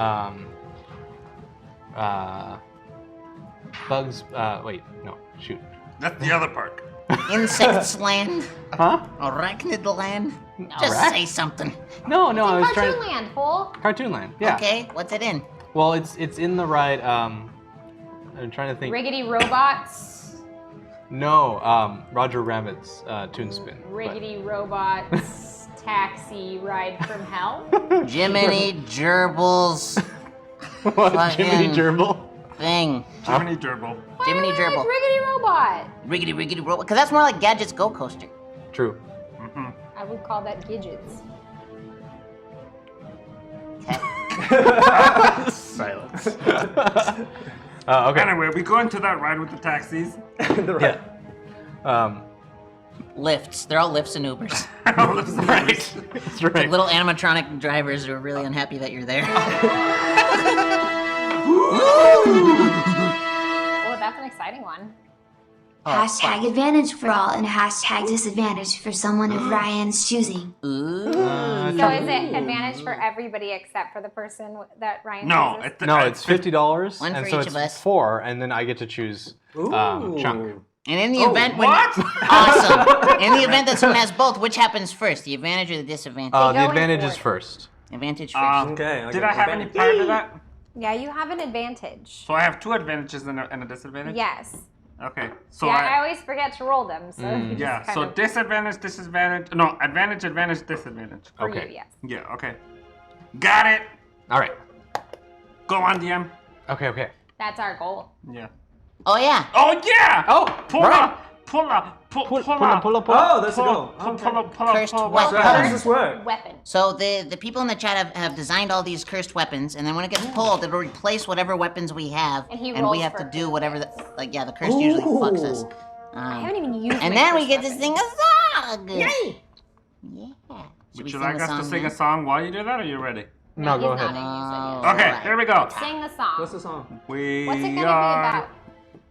Bugs. Wait, no, shoot. That's the other park. Insects land. Huh? Arachnid land. Just Arach- say something. No, I was trying. Cartoon Land, fool. Cartoon Land. Yeah. Okay, what's it in? Well, it's in the ride. I'm trying to think. Riggedy Robots. No, Roger Rabbit's Toon Spin. but- Riggedy Robots. Taxi Ride from Hell. Jiminy Gerbils What? Jiminy Fucking- Gerbil? thing. Jiminy Gerbil. Jiminy Gerbil. Riggedy Robot. Riggedy robot. Because that's more like Gadget's Go Coaster. True. I would call that Gidgets. Silence. Okay. Anyway, we go into that ride with the taxis. Yeah. Lifts. They're all lifts and Ubers. Right. That's The right. little animatronic drivers who are really unhappy that you're there. Oh, that's an exciting one. Hashtag advantage for all and hashtag disadvantage for someone of Ryan's choosing. So is it advantage for everybody except for the person that Ryan No, chooses? No, it's $50, One and for so each it's of us. 4, and then I get to choose chunk. And in the event when what? awesome. In the event that someone has both, which happens first, the advantage or the disadvantage? The go in advantage is order. first. Advantage first. Okay. Did I have any part of that? Yeah, you have an advantage. So I have 2 advantages and a disadvantage? Yes. Okay. So Yeah, I always forget to roll them, so you just yeah, kind so of disadvantage, disadvantage. No, advantage, advantage, disadvantage. for Okay. you, yes. Yeah, okay. Got it. All right. Go on, DM. Okay. That's our goal. Yeah. Oh yeah. Oh, yeah! Oh, Pull right. up. Pull up. Pull up. Oh, that's a goal. Pull up. Cursed So weapon. how does this work? Weapon. So the people in the chat have designed all these cursed weapons, and then when it gets pulled, it'll replace whatever weapons we have, And he we rolls have for to do whatever the curse usually fucks us. I haven't even used And my then we first get to weapon. sing a song. Yay! Yeah. Should we Would you sing like a us to song sing now? a song while you do that, or are you ready? No, he's go not ahead. gonna use it yet. Okay, Alright. here we go. Sing the song. What's the song? We What's it gonna be are about?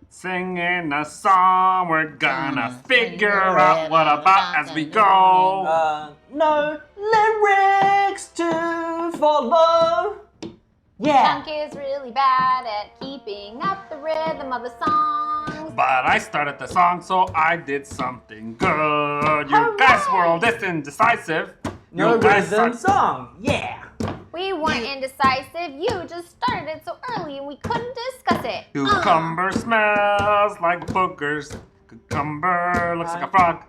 singing a song. We're gonna figure out what about as we go. No lyrics to follow. Yeah. Chunk is really bad at keeping up the rhythm of the songs. But I started the song, so I did something good. You guys were all this indecisive. No You guys rhythm suck. song. Yeah. We weren't indecisive. You just started it so early and we couldn't discuss it. Cucumber smells like boogers. Cucumber looks like a frog.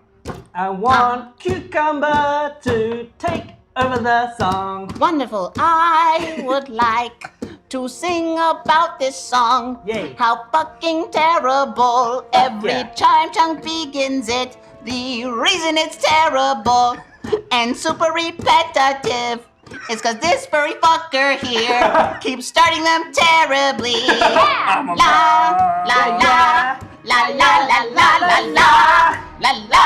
I want cucumber to take over the song. Wonderful. I would like to sing about this song. Yay. How fucking terrible every yeah. time Chunk begins it. The reason it's terrible and super repetitive is cause this furry fucker here keeps starting them terribly. I'm a La la la la la la la la la la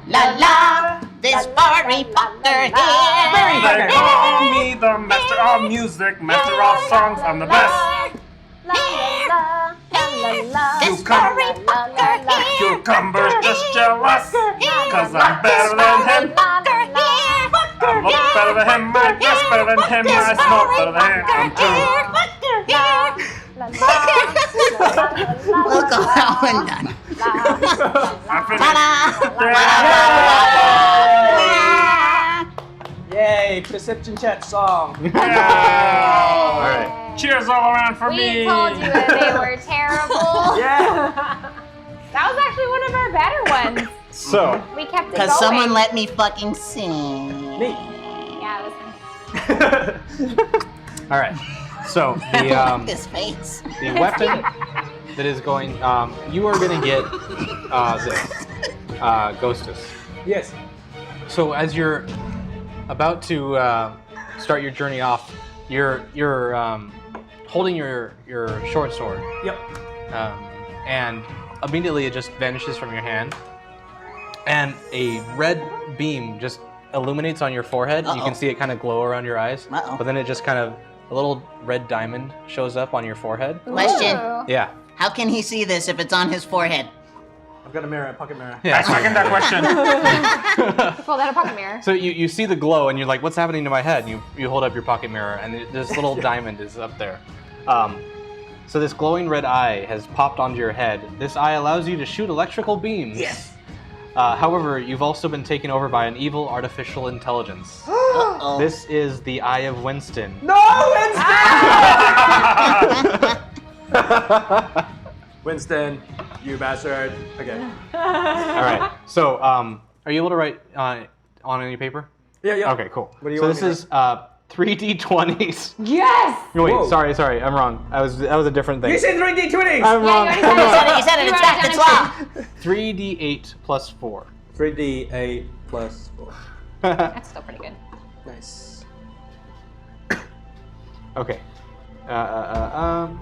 la la. This furry fucker here. They call me the master of music, master of songs. I'm the best. La la la la la. This furry fucker here. Cucumber's just jealous, cause I'm better than him. I look better than him, I dress better than him, I smoke better than him. I'm true. We'll go that one done. I Yay, perception chat song. finished. Yeah. All right. Cheers all around for We me. told you that they were terrible. Yeah. That was actually one of our better ones. So, We kept it going. Cause someone let me fucking sing. Me. Yeah, it was all right. So the His face. the weapon that is going, you are gonna get this Ghostus. Yes. So as you're about to start your journey off, you're holding your short sword, Yep. and immediately it just vanishes from your hand, and a red beam just illuminates on your forehead. You can see it kind of glow around your eyes, but then it just kind of a little red diamond shows up on your forehead. Question. Yeah. How can he see this if it's on his forehead? I've got a mirror, a pocket mirror. Yeah. I second that question. Pull out a pocket mirror. So you see the glow and you're like, what's happening to my head? And you hold up your pocket mirror and this little diamond is up there. So this glowing red eye has popped onto your head. This eye allows you to shoot electrical beams. Yes. However, you've also been taken over by an evil artificial intelligence. Uh-oh. This is the Eye of Winston. No, Winston! Winston, you bastard. Okay. All right. So, are you able to write on any paper? Yeah. Okay, cool. What do you so want this me to is 3d20s. Yes! No, wait, Whoa. sorry, I'm wrong. That was a different thing. You said 3D20s! I'm wrong. you already said it. You said it. It's fact. It's law. 3d8 plus 4. 3D8 plus 4. That's still pretty good. Nice. Okay. And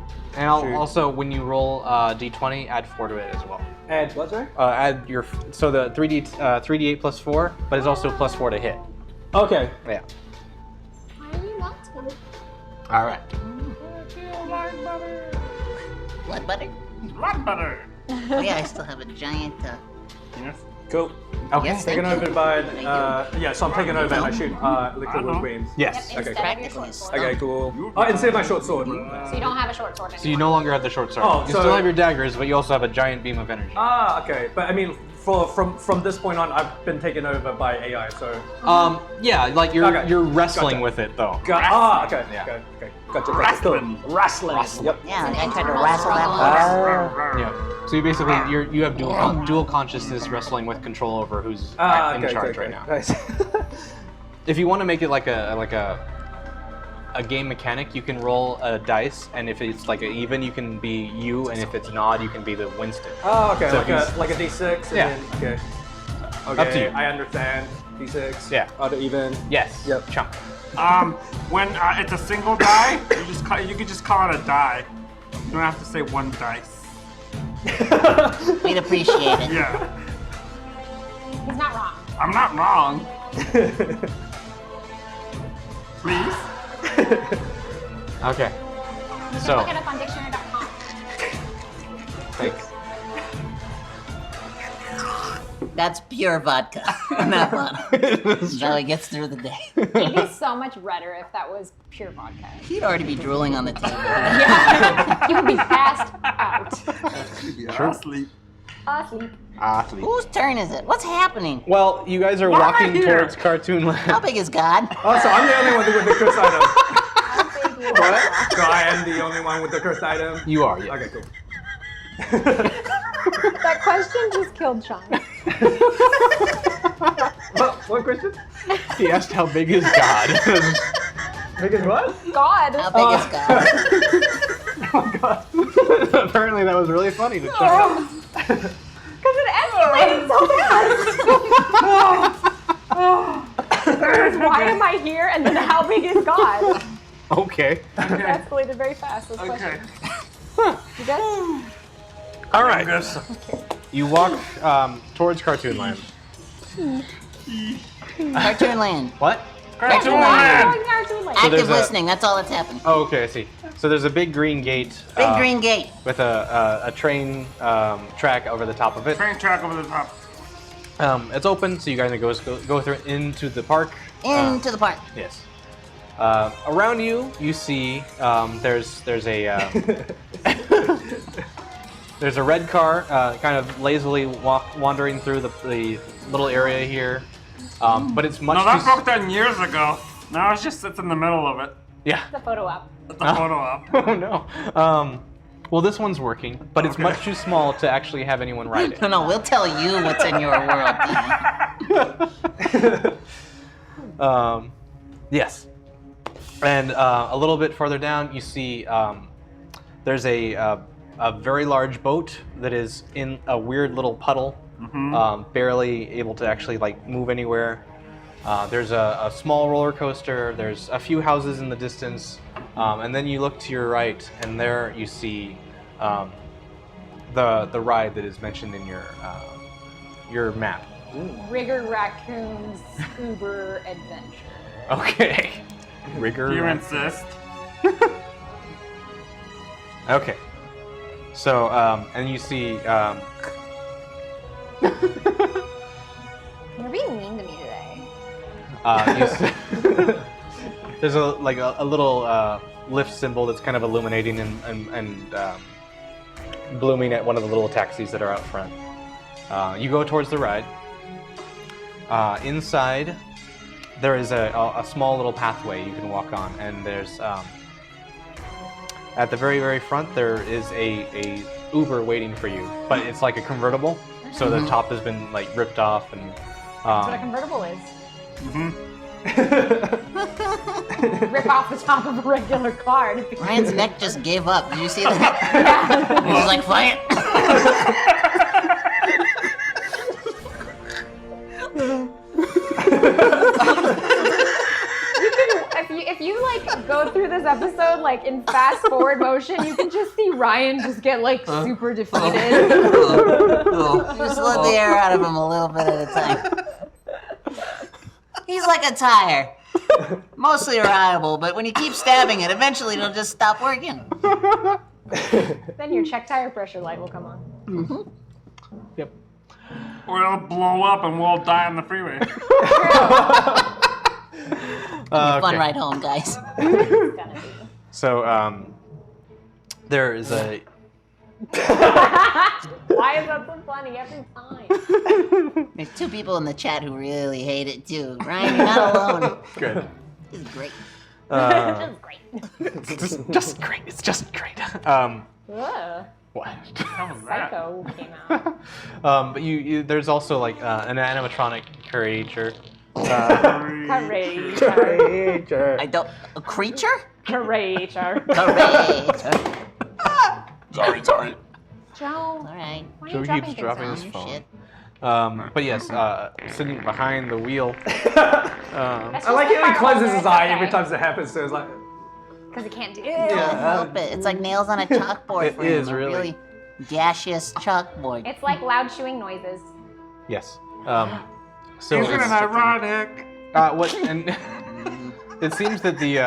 I'll also, when you roll d20, add 4 to it as well. Add what, sorry? Add your so the 3d8 plus 4, but it's also plus 4 to hit. Okay. Yeah. Why are you not to? All right. Blood butter. A lot better. Oh yeah, I still have a giant. Yes. Cool. Okay. Yes, thank Taken you. over by, so I'm taking over and I shoot liquid wood beams. Yes. Instead Okay. of your short sword. Okay, cool. Oh, instead of my short sword. So you don't have a short sword anymore. So you no longer have the short sword. Oh, you so- still have your daggers, but you also have a giant beam of energy. Ah, okay. But I mean, from this point on, I've been taken over by AI, so. Yeah, like you're Okay. you're wrestling Gotcha. with it though. Okay. Yeah. Okay. Gotcha. Wrestling. Yep. Yeah, I tried to wrestle that horse. Yeah. So you basically you have dual consciousness wrestling with control over who's in charge right now. Nice. If you want to make it like a game mechanic, you can roll a dice, and if it's like an even, you can be you, and if it's an odd, you can be the Winston. Oh, okay. So Like a D6. And Yeah. Then, okay. Up to you. I understand. D6. Yeah. Odd or even. Yes. Yep. Chunk. When it's a single die, you could just call it a die. You don't have to say one dice. We'd appreciate it. Yeah. He's not wrong. I'm not wrong. Please. Okay. You So- can look it up on dictionary.com. Thanks. That's pure vodka. Not fun. That's how he gets through the day. He'd be so much redder if that was pure vodka. He'd already be drooling on the table. Yeah. He would be passed out. Asleep. Asleep. Athlete. Whose turn is it? What's happening? Well, you guys are Why am I walking here? towards Cartoon Land. How big is God? Oh, so I'm the only one with the cursed item. Thank you. What? So I am the only one with the cursed item? You are, yeah. Okay, cool. That question just killed Sean. What question? He asked how big is God. Big as what? God. How big is God? Oh god. Apparently that was really funny to check out. Because it escalated so fast. There's why am I here? And then how big is God? Okay. It escalated very fast. This question. You good? All right. You walk towards Cartoon Land. Cartoon Land. What? Cartoon We're Land. going Cartoon Land. Active there's a- listening. That's all that's happened. Oh, okay, I see. So there's a big green gate. Big green gate. With a train track over the top of it. Train track over the top. It's open, so you guys go through into the park. Into the park. Yes. Around you, you see there's a there's a red car kind of lazily wandering through the little area here, but it's much No, that too broke down years ago. Now it just sits in the middle of it. yeah. The photo up. Put the photo up. Oh no. Well, this one's working, but it's much too small to actually have anyone ride it. No, we'll tell you what's in your world. Yes. And a little bit further down, you see there's a very large boat that is in a weird little puddle, barely able to actually like move anywhere. There's a small roller coaster. There's a few houses in the distance, and then you look to your right, and there you see the ride that is mentioned in your map. Rigger Raccoon's Uber Adventure. Okay. Rigor. You insist. Okay. So, and you see, You're being mean to me today. there's a little lift symbol that's kind of illuminating and blooming at one of the little taxis that are out front. You go towards the ride. Inside, there is a small little pathway you can walk on, and there's at the very, very front there is a Uber waiting for you, but it's like a convertible, so the top has been like ripped off and. That's what a convertible is. Rip off the top of a regular car. Ryan's neck just gave up. Did you see that? He was like, fight! If you like go through this episode like in fast forward motion, you can just see Ryan just get like super defeated. Just let the air out of him a little bit at a time. He's like a tire. Mostly reliable, but when you keep stabbing it, eventually it'll just stop working. Then your check tire pressure light will come on. Yep. Or it'll blow up and we'll die on the freeway. Fun ride home, guys. So, there is a. Why is that so funny every time? There's 2 people in the chat who really hate it too. Ryan, you're not alone. Good. This is great. Just great. It's just great. It's just great. Ugh. What? Psycho came out. But you there's also like an animatronic creature. Creature. I don't. A creature? Creature. Sorry. Joe. All right. Why are Joe you keeps dropping his phone. Shit. But yes, sitting behind the wheel. That's I like just how he the part closes where his it's eye okay. every time it happens. So it's like. Because he can't do it. Can't help it. It's like nails on a chalkboard. It for him, is, a really. gaseous chalkboard. It's like loud chewing noises. Yes. So Isn't it's, it ironic? what and it seems that the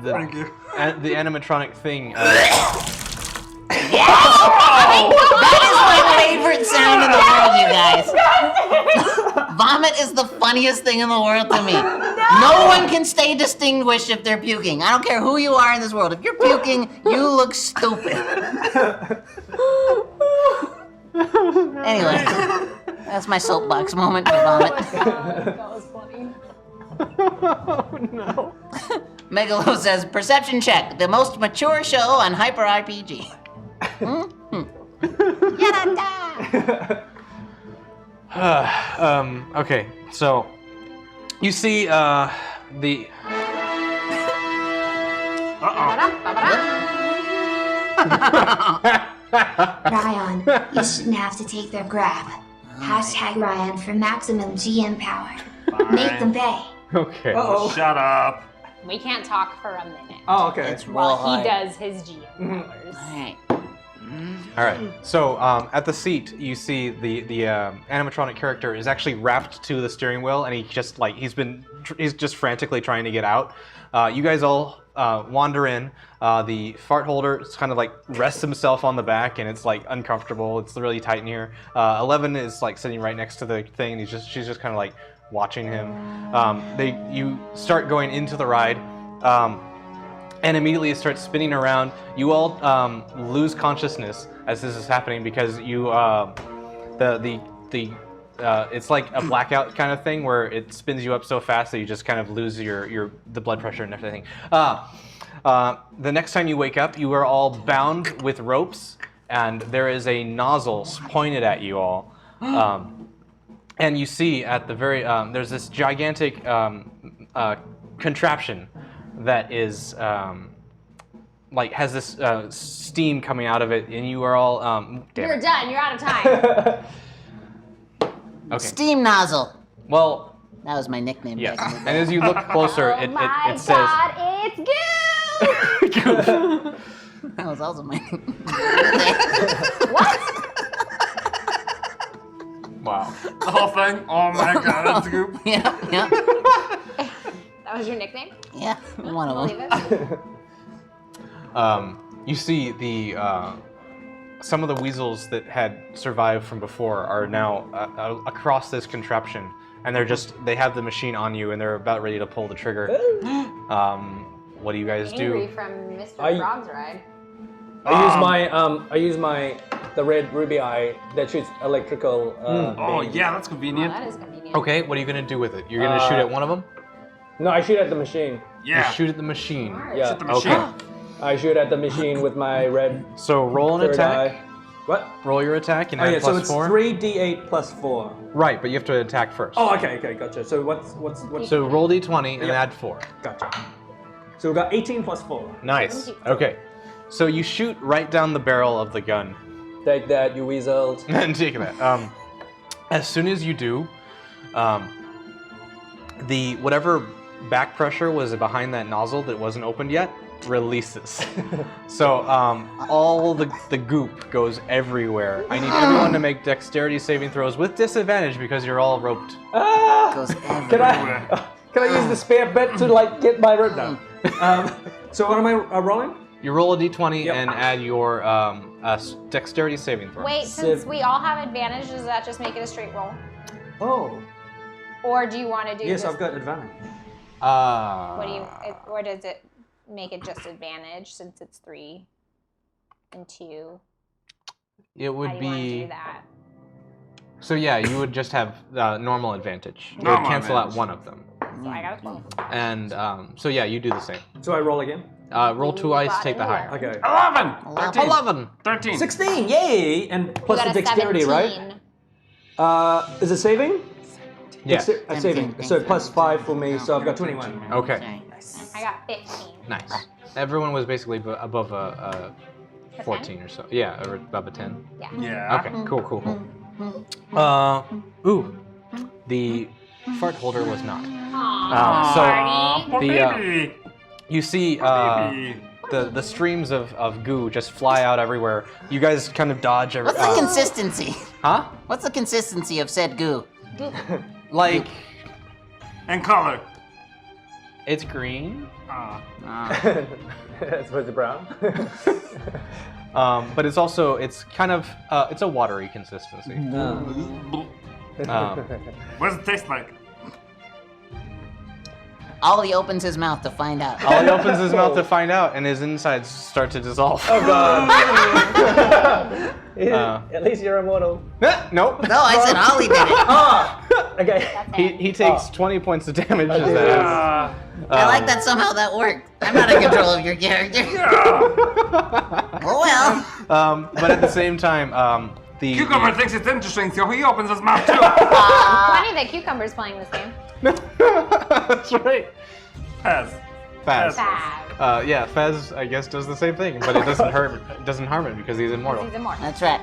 Thank you. the animatronic thing. That is my favorite sound in the world, you guys. Vomit is the funniest thing in the world to me. No one can stay distinguished if they're puking. I don't care who you are in this world. If you're puking, you look stupid. Anyway, that's my soapbox moment for vomit. That was funny. Oh no. Megalo says, perception check, the most mature show on Hyper RPG. Okay, so you see the Ryan, you shouldn't have to take their grab. Hashtag Ryan for maximum GM power. Make them pay. okay. Shut up. We can't talk for a minute. Oh, okay. It's While raw. he does his GM powers. Alright. All right. So at the seat, you see the animatronic character is actually wrapped to the steering wheel, and he's just frantically trying to get out. You guys all wander in. The fart holder kind of like rests himself on the back, and it's like uncomfortable. It's really tight in here. 11 is like sitting right next to the thing, and she's just kind of like watching him. You start going into the ride. And immediately it starts spinning around. You all lose consciousness as this is happening because you it's like a blackout kind of thing where it spins you up so fast that you just kind of lose the blood pressure and everything. The next time you wake up, you are all bound with ropes, and there is a nozzle pointed at you all. And you see at the very there's this gigantic contraption that is has this steam coming out of it, and you are all You're done. You're out of time. Okay. Steam nozzle. Well, that was my nickname. Yes. back in the And day. as you look closer, Oh my it says. God, it's goo! That was also my nickname. What? Wow. The whole thing? Oh my god, that's a goop. Yeah. That was your nickname? Yeah, one of Believe them. it? You see some of the weasels that had survived from before are now across this contraption, and they have the machine on you, and they're about ready to pull the trigger. What do you guys Angry do? from Mr. I- Frog's ride. I use the red ruby eye that shoots electrical. Oh beams. yeah, that's Oh, convenient. that is convenient. Okay, what are you gonna do with it? You're gonna shoot at one of them? No, I shoot at the machine. Yeah. You shoot at the machine. Yeah. Shoot the machine. Okay. I shoot at the machine with my red So roll an third attack. eye. What? Roll your attack and Oh add yeah, so plus it's 4. 3d8 plus 4. Right, but you have to attack first. Oh, okay, gotcha. So what's So roll d20 and Yep. add 4. Gotcha. So we got 18 plus 4. Nice. Okay. So you shoot right down the barrel of the gun. Take that, you weasels. And take that. As soon as you do, the whatever back pressure was behind that nozzle that wasn't opened yet releases. So all the goop goes everywhere. I need everyone to make dexterity saving throws with disadvantage because you're all roped. Ah! Goes Can I use the spare bit to get my rope down? So what am I rolling? You roll a d20 Yep. and add your dexterity saving throw. Wait, since we all have advantage, does that just make it a straight roll? Oh. Or do you want to do Yes, this? I've got advantage. What do you, or does it make it just advantage since it's 3 and 2? It would How do you want to be. do that? So yeah, you would just have normal advantage. You would Normal cancel advantage. out one of them. So I got a 12. And so yeah, you do the same. So I roll again? Roll 2 ice, take the higher. Okay. 11! 13. 11! 13. 16, yay! And plus got the a dexterity, 17. right? Is it saving? Yes. Saving. So plus 5 for me, so I've got 21. Okay. I got 15. Nice. Everyone was basically above a 14 or so. Yeah, or above a 10. Yeah. Yeah. Okay, cool. Ooh. The fart holder was not. Aww, So Baby. you see Baby. the streams of goo just fly out everywhere. You guys kind of dodge every. What's the consistency? Huh? What's the consistency of said goo? Like And color. it's green. As opposed to brown. But it's kind of it's a watery consistency. What does it taste like? Ollie opens his mouth to find out. Ollie opens his mouth to find out, and his insides start to dissolve. Oh god. At least you're immortal. Nope. No, I said Ollie did it. Okay. He takes 20 points of damage as that happens. I like that somehow that worked. I'm not in control of your character. Oh well. But at the same time, the Cucumber thinks it's interesting, so he opens his mouth too. Funny that Cucumber's playing this game. That's right. Fez. Faz. Faz. Yeah, Fez I guess does the same thing, but it doesn't hurt. Doesn't harm him because he's immortal. He's immortal. That's right.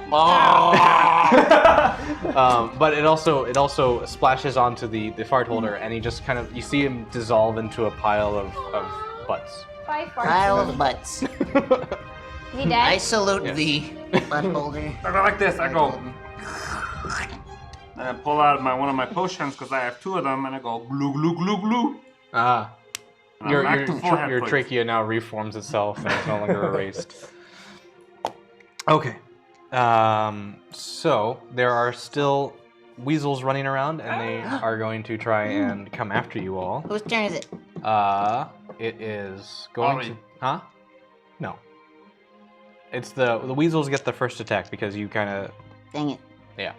But it also splashes onto the fart holder, and he just kind of you see him dissolve into a pile of butts. Bye, fart. Pile of butts. Is he dead? I salute thee, butt holder. I go like this. I go. And I pull out one of my potions because I have 2 of them, and I go glue glue glue glue. Ah. And I'm back to full head Your points. trachea now reforms itself and it's no longer erased. Okay. So there are still weasels running around, and they are going to try and come after you all. Whose turn is it? It is going Ollie. to. Huh? No. It's the weasels get the first attack because you kind of. Dang it. Yeah.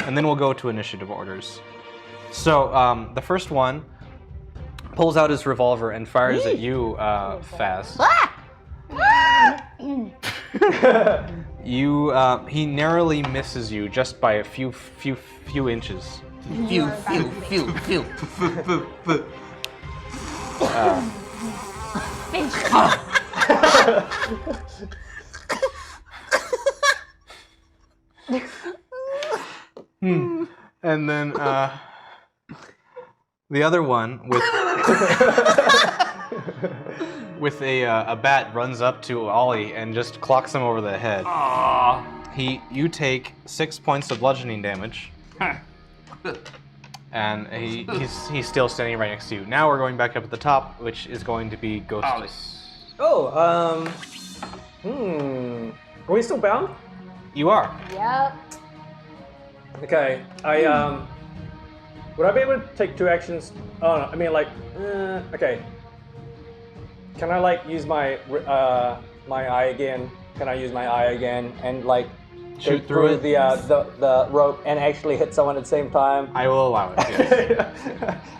And then we'll go to initiative orders. So the first one pulls out his revolver and fires at you, Faz. He narrowly misses you just by a few inches. Phew. And then the other one with a bat runs up to Ollie and just clocks him over the head. Aww. You take 6 points of bludgeoning damage, and he's still standing right next to you. Now we're going back up at the top, which is going to be Ghostly. Oh, Are we still bound? You are. Yep. Okay, would I be able to take 2 actions? Oh, no, I mean like, okay. Can I like use my my eye again? Can I use my eye again and like Shoot go through it? the rope and actually hit someone at the same time? I will allow it. Yes.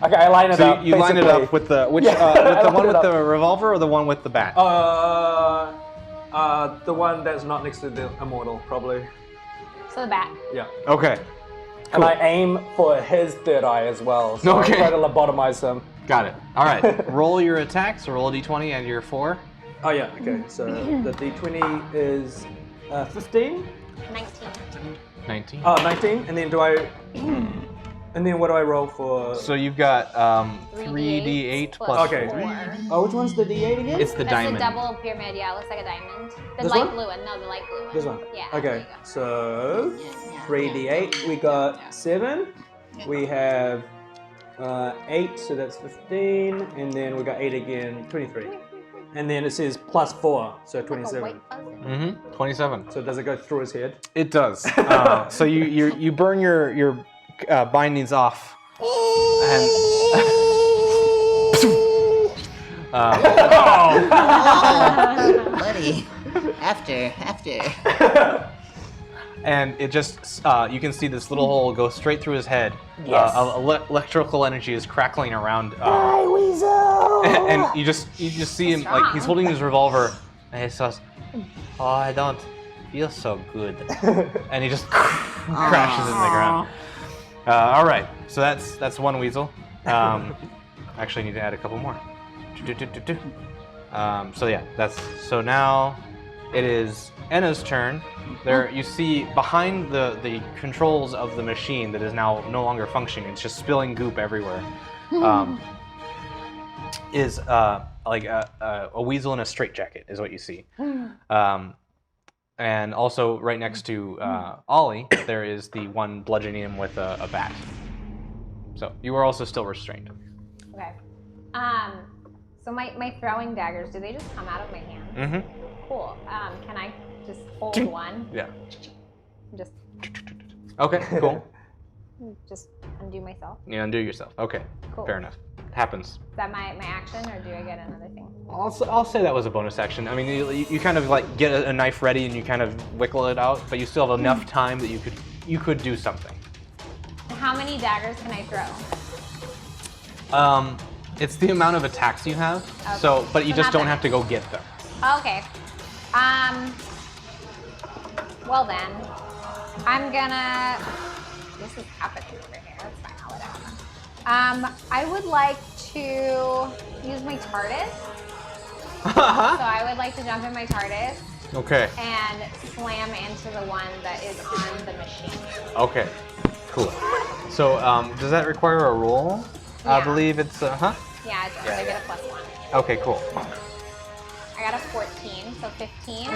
Okay, I line it So up. you line it basically. up with the with Yeah, the I one line it with the up. revolver or the one with the bat? The one that's not next to the immortal, probably. So the bat. Yeah. Okay. And I aim for his third eye as well. So Okay. I try to lobotomize him. Got it. All right. Roll your attacks. So roll a d20 and your 4. Oh yeah. Okay. So the d20 is 15. 19. 19. Oh, 19. And then and then what do I roll for? So you've got 3d8 plus Okay. 4. Oh, which one's the d8 again? It's the That's diamond. a double pyramid, yeah, it looks like a diamond. The This light one? blue one, no, the light blue one. This one. Yeah. Okay. So 3d8. We got 7. We have 8, so that's 15, and then we got 8 again, 23. And then it says +4, so 27. 27. So does it go through his head? It does. So you burn your bindings off. And buddy. After. And it just, you can see this little hole go straight through his head. Yes. Electrical energy is crackling around. Die, Weasel! And you just see him, like, he's holding his revolver, and he says, "Oh, I don't feel so good." And he just crashes in the ground. All right, so that's one weasel. Actually, I need to add a couple more. So yeah, so now it is Enna's turn. There, you see behind the controls of the machine that is now no longer functioning. It's just spilling goop everywhere. Is like a weasel in a straitjacket is what you see. And also right next to Ollie, there is the one bludgeoning him with a bat. So you are also still restrained. Okay. So my throwing daggers, do they just come out of my hand? Mm-hmm. Cool. Can I just hold one? Yeah. Just Okay, cool. just undo myself? You undo yourself. Okay, Cool. fair enough. Happens. Is that my action, or do I get another thing? I'll say that was a bonus action. I mean, you kind of like get a knife ready and you kind of wickle it out, but you still have enough time that you could do something. How many daggers can I throw? It's the amount of attacks you have. Okay. So, but you So just not don't that have to go get them. Okay. Well then, I'm gonna. This is happening over here. That's fine. I'll let it happen. I would like to use my TARDIS. So I would like to jump in my TARDIS. Okay. And slam into the one that is on the machine. Okay. Cool. So, does that require a roll? I believe it's Yeah, it does. I get a +1. Okay, cool. I got a 14, so 15.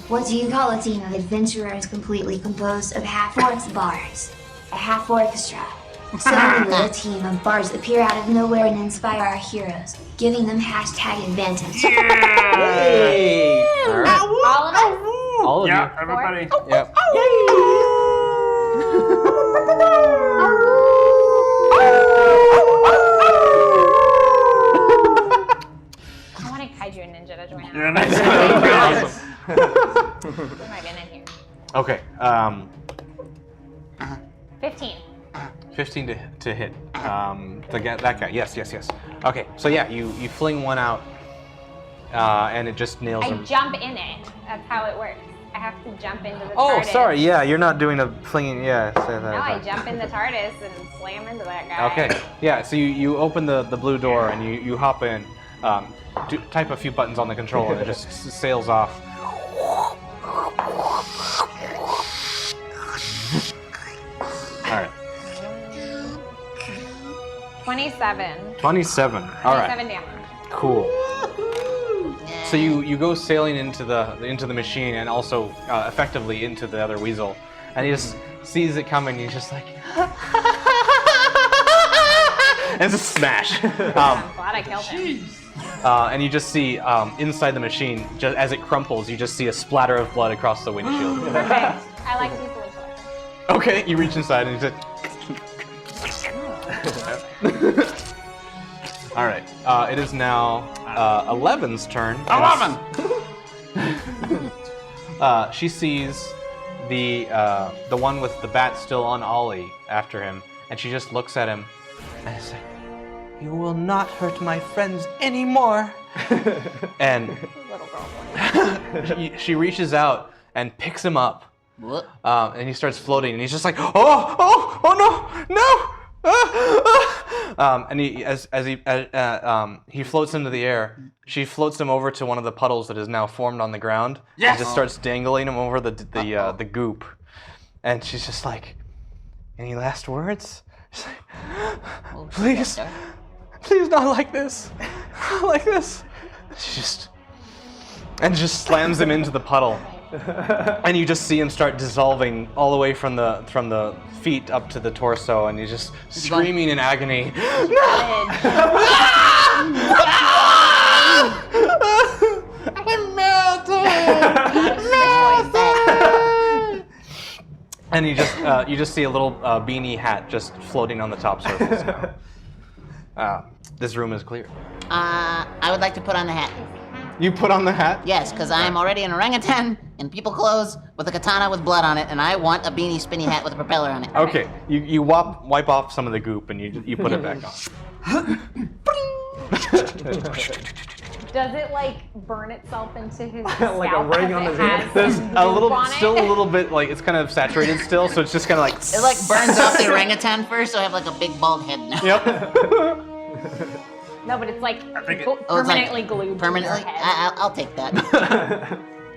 What do you call a team of adventurers completely composed of half-orcs bars? A half-orchestra. Suddenly, let a team of bards appear out of nowhere and inspire our heroes, giving them #advantage. Yay! All right. All of us? All of you. Yeah, everybody. Yep. I want a kaiju ninja to join us. Yeah, nice. What am I getting in here? Okay. 15. 15 to hit. That guy. Yes. Okay. So yeah, you fling one out, and it just nails I him. jump in it. That's how it works. I have to jump into the Oh, TARDIS. sorry. Yeah, you're not doing the flinging. Yeah. Say that. No, I jump in the TARDIS and slam into that guy. Okay. Yeah. So you open the blue door and you hop in. Type a few buttons on the control and it just sails off. All right. 27. 27. All right. 27 damage. Cool. So you go sailing into the machine and also effectively into the other weasel, and he just sees it coming. He's just like, and it's a smash. I'm glad I killed him. And you just see inside the machine, just as it crumples, you just see a splatter of blood across the windshield. Perfect. I like to use the windshield. Okay, you reach inside and you say. All right. It is now 11's turn. 11. She sees the one with the bat still on Ollie after him, and she just looks at him and says, "You will not hurt my friends anymore." And Little girl. she reaches out and picks him up, and he starts floating, and he's just like, "Oh no!" And he floats into the air. She floats him over to one of the puddles that is now formed on the ground. Yes! And just starts dangling him over the goop. And she's just like, "Any last words?" She's like, "Please not like this, not like this." She just slams him into the puddle. And you just see him start dissolving all the way from the feet up to the torso, and he's just screaming in agony. I'm melting! And you just see a little beanie hat just floating on the top surface now. This room is clear. I would like to put on the hat. You put on the hat? Yes, because I am already an orangutan in people clothes with a katana with blood on it, and I want a beanie spinny hat with a propeller on it. Okay, you wipe off some of the goop and you put it back on. Does it like burn itself into his Like a scalp ring as on it his has head? There's some a goop little, on it? still a little bit like it's kind of saturated still, so it's just kind of like. It like burns off the orangutan first, so I have like a big bald head now. Yep. No, but it's like think permanently glued Permanently? to your head. I'll take that.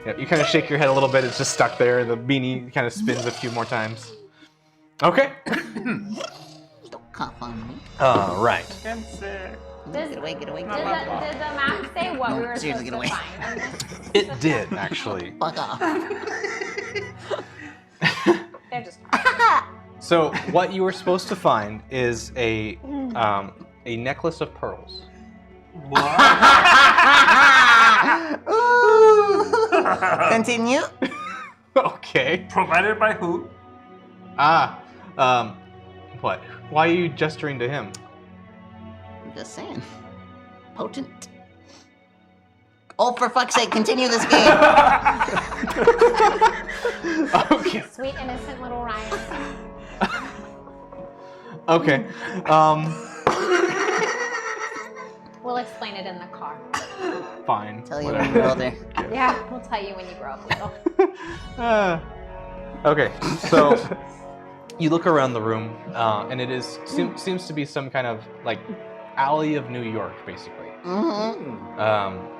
Yep. You kind of shake your head a little bit. It's just stuck there, and the beanie kind of spins a few more times. Okay. Don't cough on me. All right. I'm sick. Get away, get away, get Did away. the map say what we were Seriously, supposed get to away. find? It did actually. Fuck off. They're just So what you were supposed to find is a necklace of pearls. Continue. Okay. Provided by who? What? Why are you gesturing to him? I'm just saying. Potent. Oh, for fuck's sake, continue this game. Okay. sweet, innocent little Ryan. Okay. We'll explain it in the car. Fine. Tell you when you're older. Yeah, we'll tell you when you grow up little. Okay, so you look around the room, and it is seems to be some kind of like alley of New York, basically. Mm-hmm.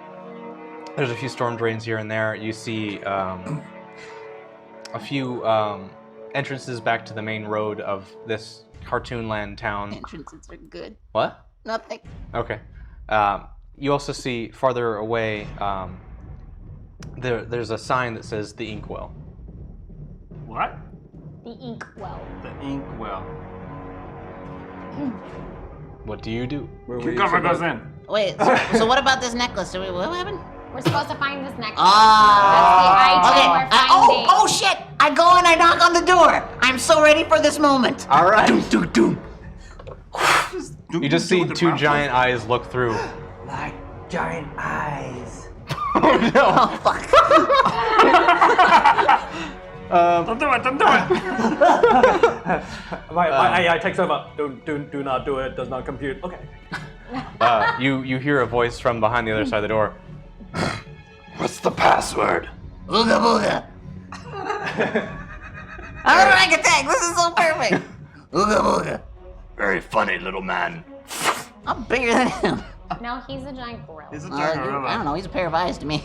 There's a few storm drains here and there. You see a few entrances back to the main road of this Cartoonland town. Entrances are good. What? Nothing. Okay. You also see farther away, there's a sign that says the Inkwell. What? The Inkwell. The Inkwell. What do you do? Cucumber goes in. Wait, so what about this necklace? What happened? We're supposed to find this necklace. Ah. That's the item we're finding. Oh shit! I go and I knock on the door. I'm so ready for this moment. All right. Doom. You just see two giant eyes look through. Like giant eyes. Oh no! Oh fuck! Don't do it! Don't do it! I takes over. Do not do it. Does not compute. Okay. You hear a voice from behind the other side of the door. What's the password? Ooga booga. I'm an orangutan. This is so perfect. Ooga booga. Very funny, little man. I'm bigger than him. No, he's a giant gorilla. He's a I giant gorilla. don't know. He's a pair of eyes to me.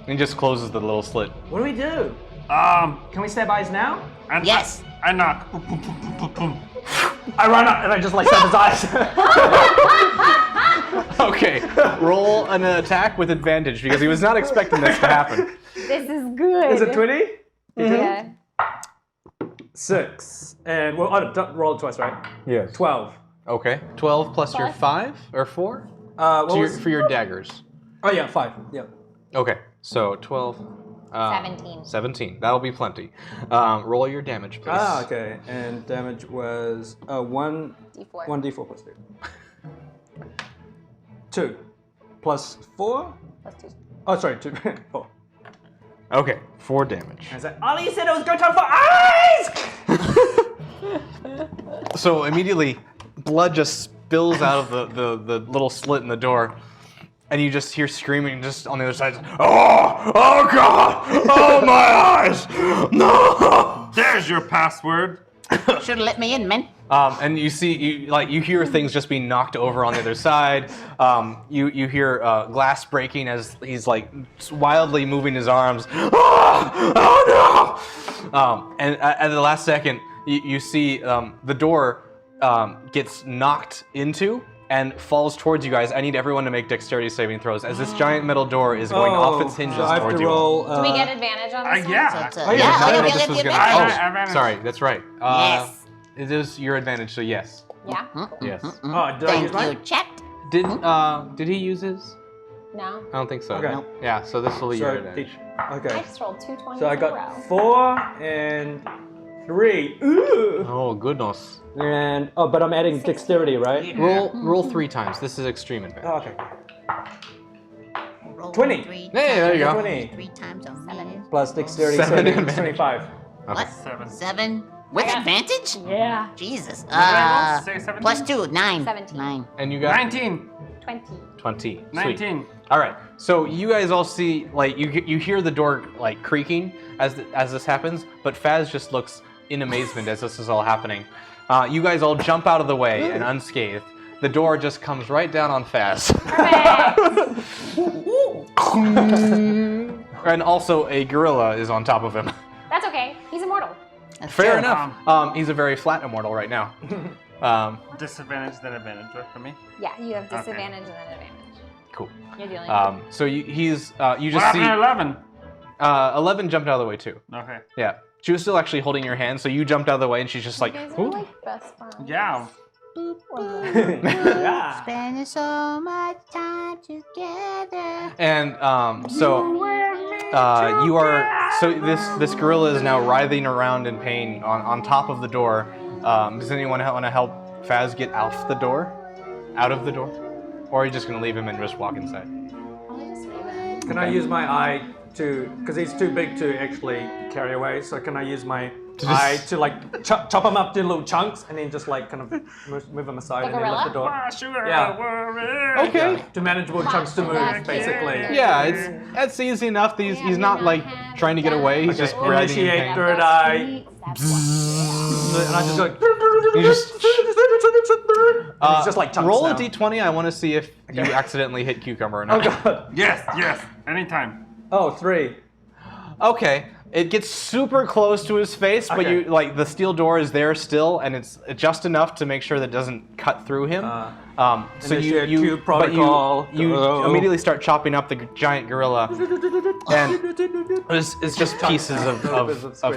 And just closes the little slit. What do we do? Can we stab eyes now? And Yes. I knock. I run up and I just like stab his eyes. Okay, roll an attack with advantage because he was not expecting this to happen. This is good. Is it 20? Yeah. 6. And well, roll it twice, right? Yes. 12. Okay, 12 plus your 5 or 4? For your daggers. Oh yeah, 5. Yeah. Okay, so 12. 17. 17. That'll be plenty. Roll your damage, please. Ah, okay. And damage was 1 D4. 1d4 plus 2. 2 plus 4. Plus 2. Oh, sorry, 2. 4. Okay, 4 damage. I said, Ollie said it was go time for eyes. So immediately, blood just spills out of the little slit in the door, and you just hear screaming just on the other side. Oh God! Oh my eyes! No! There's your password. Should have let me in, man. And you see, you hear things just being knocked over on the other side. You hear glass breaking as he's like wildly moving his arms. Oh no! And at the last second, you see the door gets knocked into, and falls towards you guys. I need everyone to make dexterity saving throws as this giant metal door is going off its hinges so I have towards to you. roll, Do we get advantage on this one? Yeah. So Oh, yeah, I you thought get this the was gonna- advantage. Oh, sorry, that's right. Yes. It is your advantage, so yes. Yeah? Yes. Oh, did I use Thank mine? you. Checked. Did he use his? No. I don't think so. Okay. Nope. Yeah, so this will be your advantage. I Okay. just rolled 2 20s So I in a row. got 4 and 3. Ooh. Oh goodness. And but I'm adding dexterity, right? Roll 3 times. This is extreme advantage. Oh, okay. Roll 20. 3 Hey, there you go. 20 3 times on 7. plus dexterity 7 saving advantage. 25. What? 7. 7 with advantage? Yeah. Jesus. Say 17? Plus 2, 9. 17. 9. And you got 19. 20. 20. Sweet. 19. All right. So you guys all see, like, you hear the door like creaking as this happens, but Faz just looks in amazement as this is all happening. You guys all jump out of the way and unscathed. The door just comes right down on Faz. And also a gorilla is on top of him. That's okay. He's immortal. Fair enough. He's a very flat immortal right now. Disadvantage, then advantage, right, for me? Yeah, you have disadvantage and then advantage. Cool. You're dealing with So you just What see happened to 11? 11 jumped out of the way too. Okay. Yeah. She was still actually holding your hand, so you jumped out of the way, and she's just like, You guys "Ooh." are like best friends. Yeah. Yeah. Spending so much time together. And you are this gorilla is now writhing around in pain on top of the door. Does anyone want to help Faz get out of the door, or are you just gonna leave him and just walk inside? Can I use my eye to, because he's too big to actually carry away, so can I use my eye to like chop him up into little chunks and then just like kind of move him aside and then lift the door? Yeah. Okay. To manageable chunks to move, basically. Yeah, that's easy enough. He's not like trying to get away. He's just writhing in Initiate pain. third eye. And I just go. You just And it's just like chunks roll now. a d20. I want to see if you accidentally hit cucumber or not. Oh god. Yes, anytime. Oh, 3. Okay. It gets super close to his face, but Okay. you like the steel door is there still, and it's just enough to make sure that it doesn't cut through him. So initiate you cue protocol. immediately start chopping up the giant gorilla, and it's just pieces of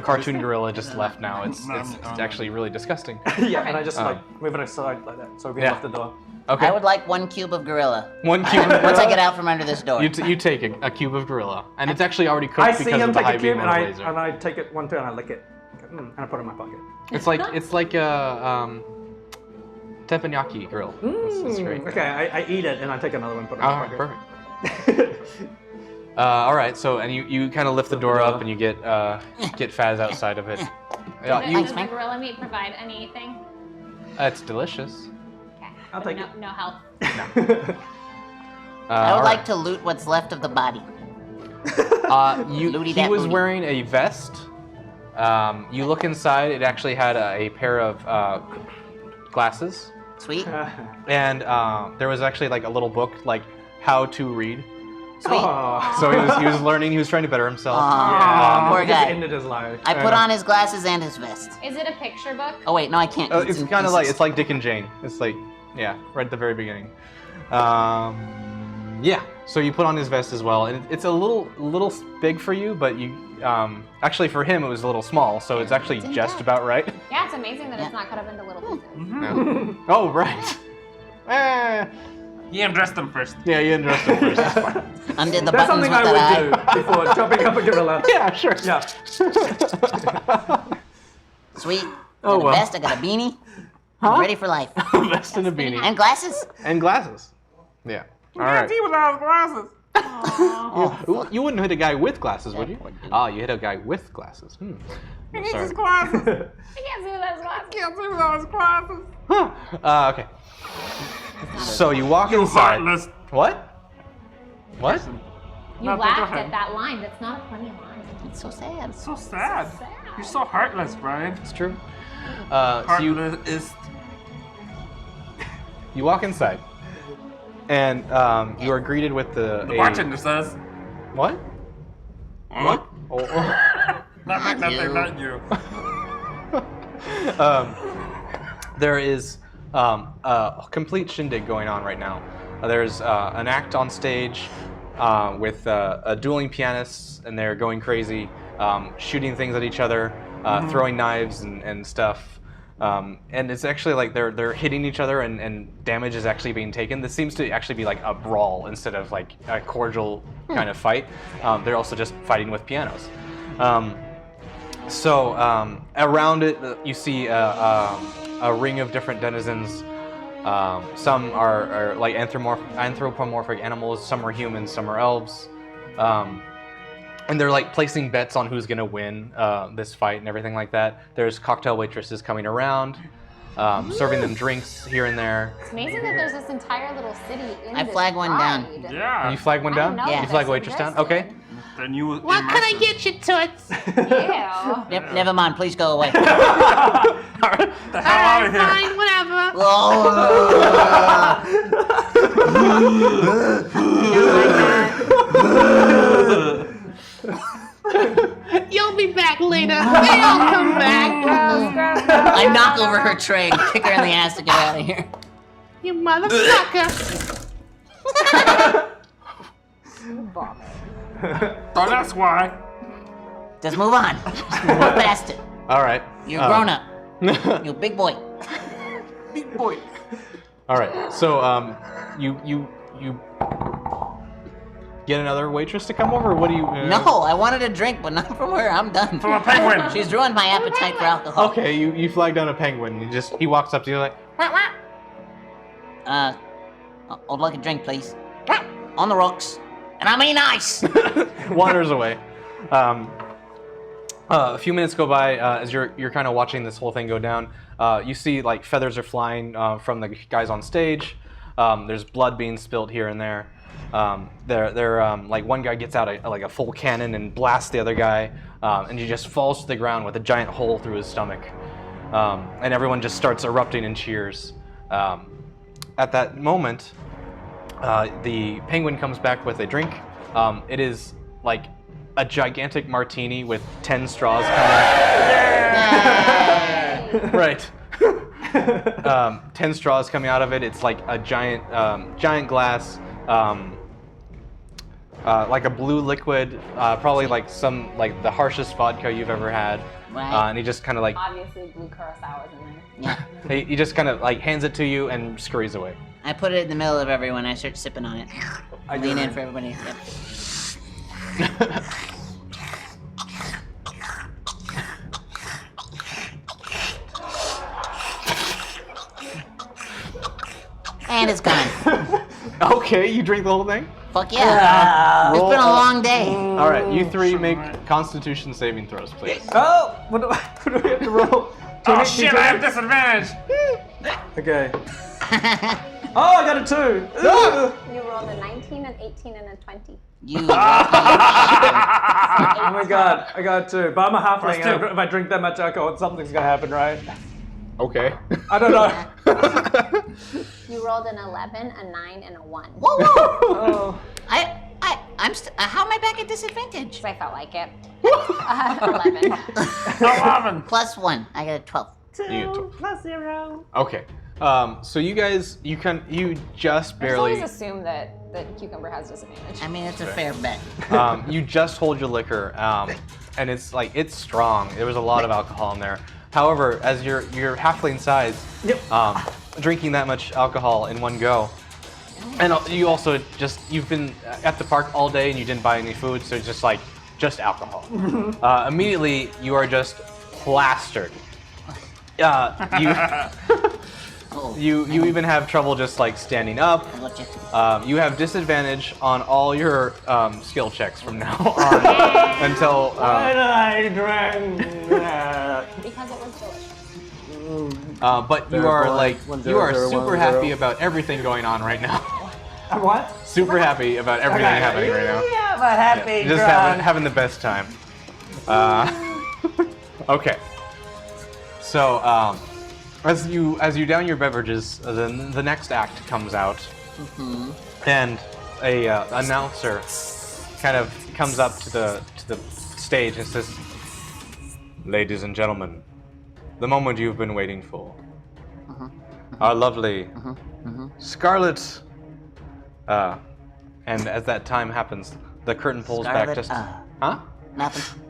cartoon gorilla just left now. It's actually really disgusting. Yeah, and I just like move it aside like that, so we can lift the door. Okay. I would like 1 cube of gorilla. 1 cube. Once I get out from under this door. You take a cube of gorilla, and it's actually already cooked I because see him of the take high a cube beam and of the laser. I take it one turn and I lick it. And I put it in my pocket. It's like a teppanyaki grill. It's great. Okay, I eat it and I take another one and put it in Oh, my pocket. perfect. All right, so and you kind of lift the door up and you get Faz outside of it. Does the gorilla meat provide anything? It's delicious. Okay. I'll take it. No help. I would like to loot what's left of the body. He was wearing a vest. You look inside. It actually had a pair of glasses. Sweet. And there was actually like a little book, like how to read. Sweet. So he was learning. He was trying to better himself. Poor He just guy. ended his life. I put on his glasses and his vest. Is it a picture book? Oh wait, no, I can't. It's kind of like Dick and Jane. It's like right at the very beginning. Yeah. So you put on his vest as well, and it's a little big for you, but you actually for him it was a little small, so it's actually just about right. Yeah, it's amazing that it's not cut up into little pieces. Yeah. Oh right. You undressed them first. Yeah, you undressed him first. That's fine. Undid the That's buttons something with I that would eye. do before chopping up a gorilla. Yeah, sure. Yeah. Sweet. Oh, Got a well. vest, I got a beanie. I'm ready for life. Vest and a beanie. And glasses. And glasses. Yeah. All right. He without glasses. You wouldn't hit a guy with glasses, would you? Oh, you hit a guy with glasses. He needs Sorry. his glasses. I can't see without his glasses. Can't see without his glasses. Okay. So you walk inside. Heartless. What? What? You No, go laughed ahead. at that line. That's not a funny line. It's so sad. So sad. You're so heartless, Brian. It's true. So Heartless. you walk inside, and you are greeted with The bartender says. What? What? Oh. Nothing, not you. There is a complete shindig going on right now. There's an act on stage with dueling pianists, and they're going crazy, shooting things at each other, throwing knives and stuff. And it's actually like they're hitting each other, and damage is actually being taken. This seems to actually be like a brawl instead of like a cordial kind of fight. They're also just fighting with pianos. So around it, you see a ring of different denizens. Some are like anthropomorphic animals, some are humans, some are elves. And they're like placing bets on who's gonna win this fight and everything like that. There's cocktail waitresses coming around, serving them drinks here and there. It's amazing that there's this entire little city in I this flag one down. ride. Yeah. You flag one down? I didn't know Yeah. You flag a this waitress down? existed. Okay. Then you. What can I get you, Toots? Ew. Never mind, please go away. The hell out of here. Fine, whatever. You'll be back later. They all come back. I knock over her tray and kick her in the ass to get out of here. You motherfucker. Vomit. So that's why. Just move on. Just move past it. All right. You're a grown up. You're a big boy. Big boy. All right. So you get another waitress to come over? Or what do you? No, I wanted a drink, but not from her. I'm done. From a penguin. She's ruined my appetite for alcohol. Okay, you flag down a penguin. He walks up to you like, I'd like a drink, please. On the rocks. And I mean ice. wanders away. A few minutes go by as you're kind of watching this whole thing go down. You see like feathers are flying from the guys on stage. There's blood being spilled here and there. They're like one guy gets out a full cannon and blasts the other guy, and he just falls to the ground with a giant hole through his stomach. And everyone just starts erupting in cheers. At that moment, the penguin comes back with a drink. It is like a gigantic martini with 10 straws coming out. Right. 10 straws coming out of it. It's like a giant glass, like a blue liquid, probably like the harshest vodka you've ever had. Right. And he just kind of like Obviously, blue curacao is in there. Yeah. he just kind of like hands it to you and scurries away. I put it in the middle of everyone. I start sipping on it. I lean in for everybody. Yep. And it's gone. Okay, you drink the whole thing? Fuck yeah. It's been a long day. All right, you three make Constitution saving throws, please. Oh, what do we have to roll? Oh shit! I have disadvantage. Okay. Oh, I got a 2. You rolled a 19, an 18, and a 20. You. Oh my god, I got a 2. But I'm a halfling, and if I drink that much alcohol, something's gonna happen, right? Okay. I don't know. You rolled an 11, a 9, and a 1. Whoa, whoa. Oh. How am I back at disadvantage? Because I felt like it. 11. 11. Plus 1. I got a 12. 2 plus 0. Okay. So you guys, you just I just barely. always assume that Cucumber has disadvantage. I mean, it's a fair bet. You just hold your liquor, and it's strong. There was a lot of alcohol in there. However, as your halfling size, drinking that much alcohol in one go, and you also you've been at the park all day and you didn't buy any food, so it's just alcohol. Immediately, you are just plastered. You even have trouble just like standing up. You have disadvantage on all your skill checks from now on until. Why did I drink? Because it was delicious. But you are super happy about everything going on right now. What? Super happy about everything happening right now. Yeah, I'm a happy Just having the best time. Okay. So as you down your beverages, the next act comes out, and a announcer kind of comes up to the stage and says, "Ladies and gentlemen, the moment you've been waiting for. our lovely Scarlett. And as that time happens, the curtain pulls back Scarlett, just. Huh? Nothing.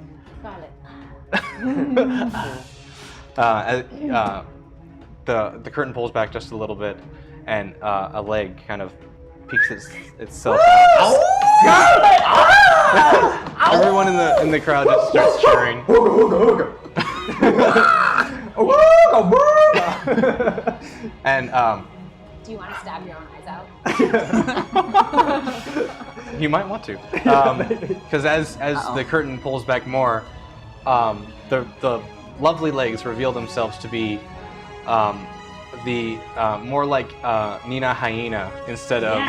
The curtain pulls back just a little bit, and a leg kind of peeks itself out. Everyone in the crowd just starts cheering. And Do you want to stab your own eyes out? you might want to, because as the curtain pulls back more, the lovely legs reveal themselves to be the more like Nina Hyena instead of.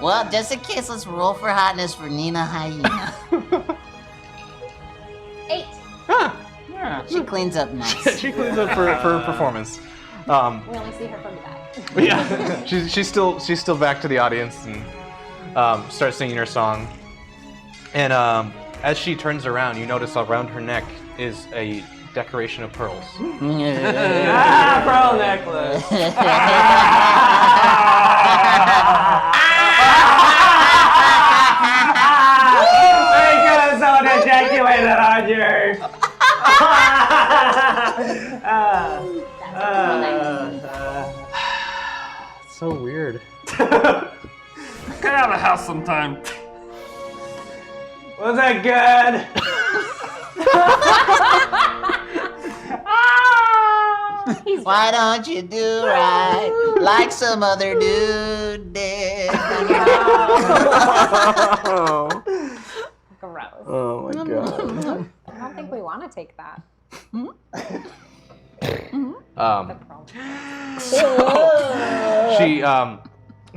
Well, just in case, let's roll for hotness for Nina Hyena. 8. She cleans up nice. She cleans up for performance. We only see her from the back. Yeah, she's still back to the audience and starts singing her song. And as she turns around, you notice around her neck is a decoration of pearls. Pearl necklace. Someone ejaculated on yours. So weird. Get out of the house sometime. Was that good? Why don't you do right like some other dude did? Gross. Oh my god. I don't think we want to take that. She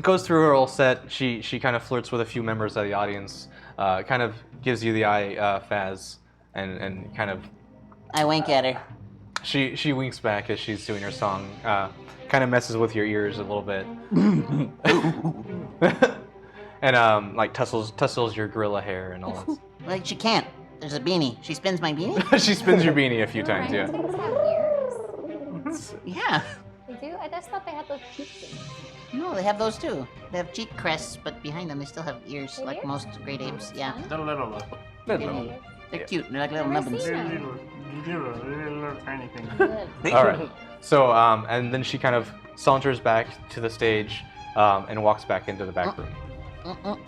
goes through her whole set. She kind of flirts with a few members of the audience. Kind of gives you the eye, Faz, and kind of. I wink at her. She winks back as she's doing her song. Kind of messes with your ears a little bit. And like tussles your gorilla hair and all that. Like she can't. There's a beanie. She spins my beanie? She spins your beanie a few times, yeah. Orangutans have ears. Yeah. They do? I just thought they had those cheek things. No, they have those too. They have cheek crests, but behind them they still have ears, They like do? most great apes. Yeah. They're little. They're cute. They're like little Never nubbins. seen them. Little tiny things. All right. So and then she kind of saunters back to the stage and walks back into the back room.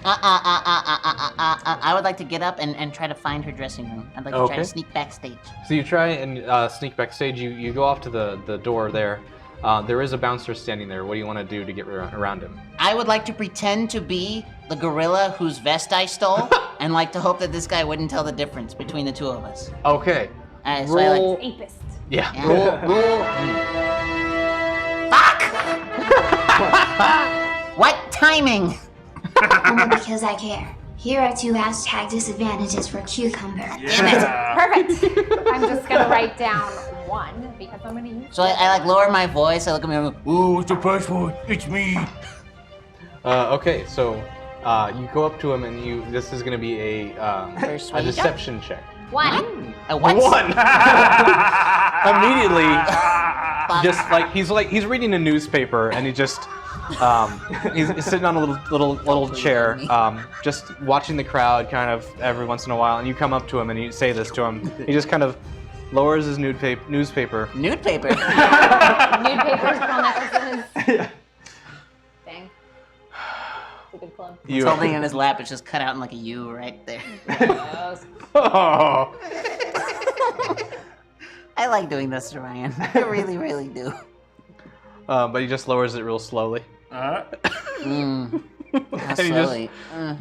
I would like to get up and try to find her dressing room. I'd like to try to sneak backstage. So you try and sneak backstage. You go off to the door there. There is a bouncer standing there. What do you want to do to get around him? I would like to pretend to be the gorilla whose vest I stole, and like to hope that this guy wouldn't tell the difference between the two of us. Okay. So I Roll. like, Apist. Yeah. roll. Fuck! What timing? Only because I care. Here are 2 hashtag disadvantages for cucumber. Perfect. I'm just going to write down 1 because I'm going to use So I like lower my voice. I look at me and I'm like, Ooh, what's the first one? It's me. Okay, so you go up to him and this is going to be a Persuasion? deception check. 1. a what? Immediately, just like he's reading a newspaper and he just he's sitting on a little chair, just watching the crowd kind of every once in a while, and you come up to him and you say this to him. He just kind of lowers his newspaper. Nude paper. Nude papers, pearl necklaces. Dang. It's a good club. He's holding it in his lap. It's just cut out in like a U right there. Oh. I like doing this to Ryan. I really, really do. But he just lowers it real slowly. How And he slowly.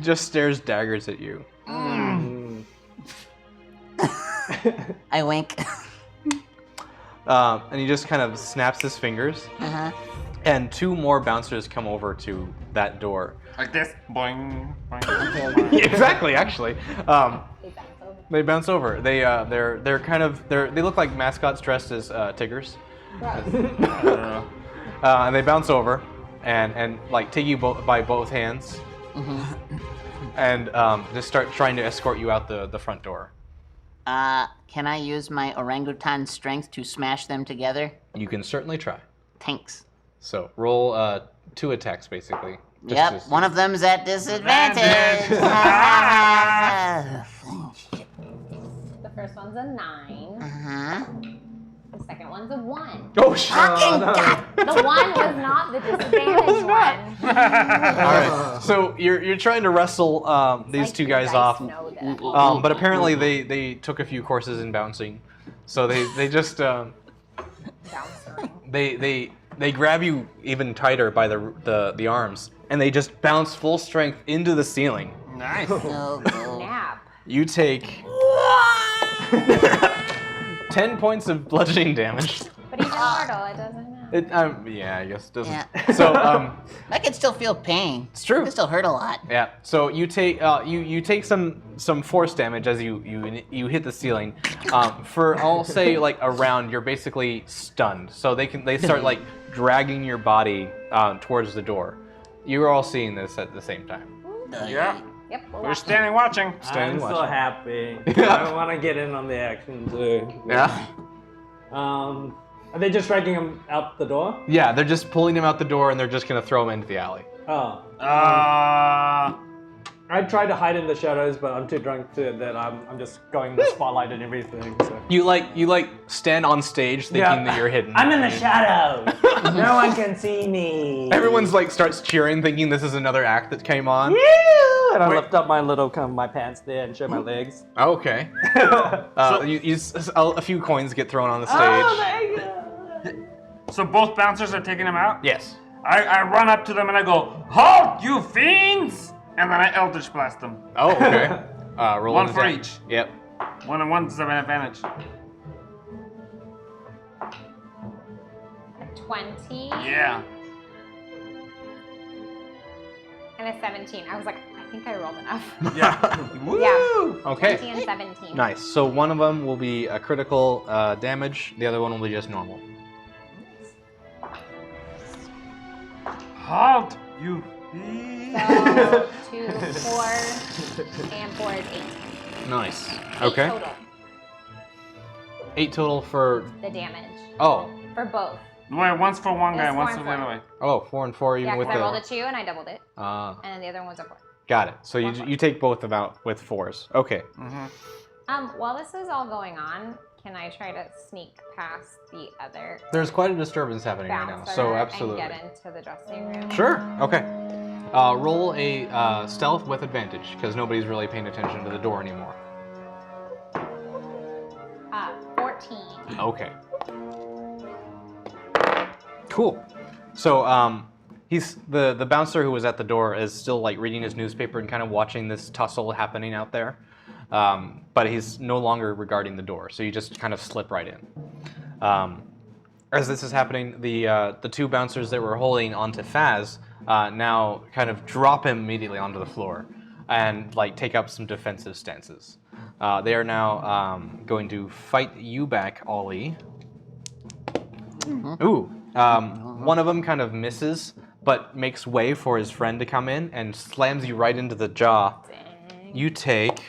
just stares daggers at you. I wink. And he just kind of snaps his fingers. Uh-huh. And 2 more bouncers come over to that door. Like this. Boing, boing. Exactly, actually. They bounce over. They bounce over. They look like mascots dressed as tigers. And they bounce over and like take you by both hands. And just start trying to escort you out the front door. Can I use my orangutan strength to smash them together? You can certainly try. Thanks. So roll 2 attacks, basically. Yep, one of them's at disadvantage. The first one's a 9. Uh-huh. The second one's a 1. Oh, shit. The 1 was not the disadvantage one. All right. So you're trying to wrestle these like two the guys dice off, know that. but apparently they took a few courses in bouncing, so they just Bouncing. they grab you even tighter by the arms, and they just bounce full strength into the ceiling. Nice. Snap. You take 10 points of bludgeoning damage. But he's immortal, it doesn't matter. Yeah, I guess it doesn't. Yeah. So I can still feel pain. It's true. It can still hurt a lot. yeah. So you take you take some force damage as you hit the ceiling. For I'll say like a round, you're basically stunned. So they start like dragging your body towards the door. You're all seeing this at the same time. Yeah. Yep, We're standing watching. Standing I'm so watching. happy. I want to get in on the action too. Yeah. Are they just dragging him out the door? Yeah, they're just pulling him out the door and they're just gonna throw him into the alley. Oh. I tried to hide in the shadows, but I'm too drunk that I'm just going the spotlight and everything. So. You stand on stage thinking that you're hidden. I'm in the shadows. No one can see me. Everyone's like starts cheering, thinking this is another act that came on. And I lift up my little my pants there and show my legs. Okay. A few coins get thrown on the stage. Oh, there you go. So both bouncers are taking him out? Yes. I run up to them and I go, "Halt, you fiends!" And then I Eldritch Blast them. Oh, okay. Roll One an for attack. each. Yep. 1 and 1 is an advantage. 20 Yeah. and a 17. I was like, I think I rolled enough. Yeah. Yeah. Okay. 20 and 17. Nice. So one of them will be a critical damage. The other one will be just normal. Halt, you fiends! So 2, 4, and 4 is 8. Nice. 8 Okay. total, 8 total for. the damage. Oh. For both. Wait, one's for one guy, It's one's 4 for the and other way. Oh, 4 and 4 even Yeah, with because the. I rolled a 2 and I doubled it. Ah. And then the other one was a 4. Got it. So you take both of out with 4s. Okay. While this is all going on, can I try to sneak past the other There's quite a disturbance happening right now. bouncer So absolutely. and get into the dressing room? Sure. Okay. Roll a stealth with advantage because nobody's really paying attention to the door anymore. 14. Okay. Cool. So he's the bouncer who was at the door is still like reading his newspaper and kind of watching this tussle happening out there, but he's no longer regarding the door. So you just kind of slip right in. As this is happening, the two bouncers that were holding onto Faz now kind of drop him immediately onto the floor and like take up some defensive stances. They are now going to fight you back, Ollie. Ooh. One of them kind of misses, but makes way for his friend to come in and slams you right into the jaw. Dang. You take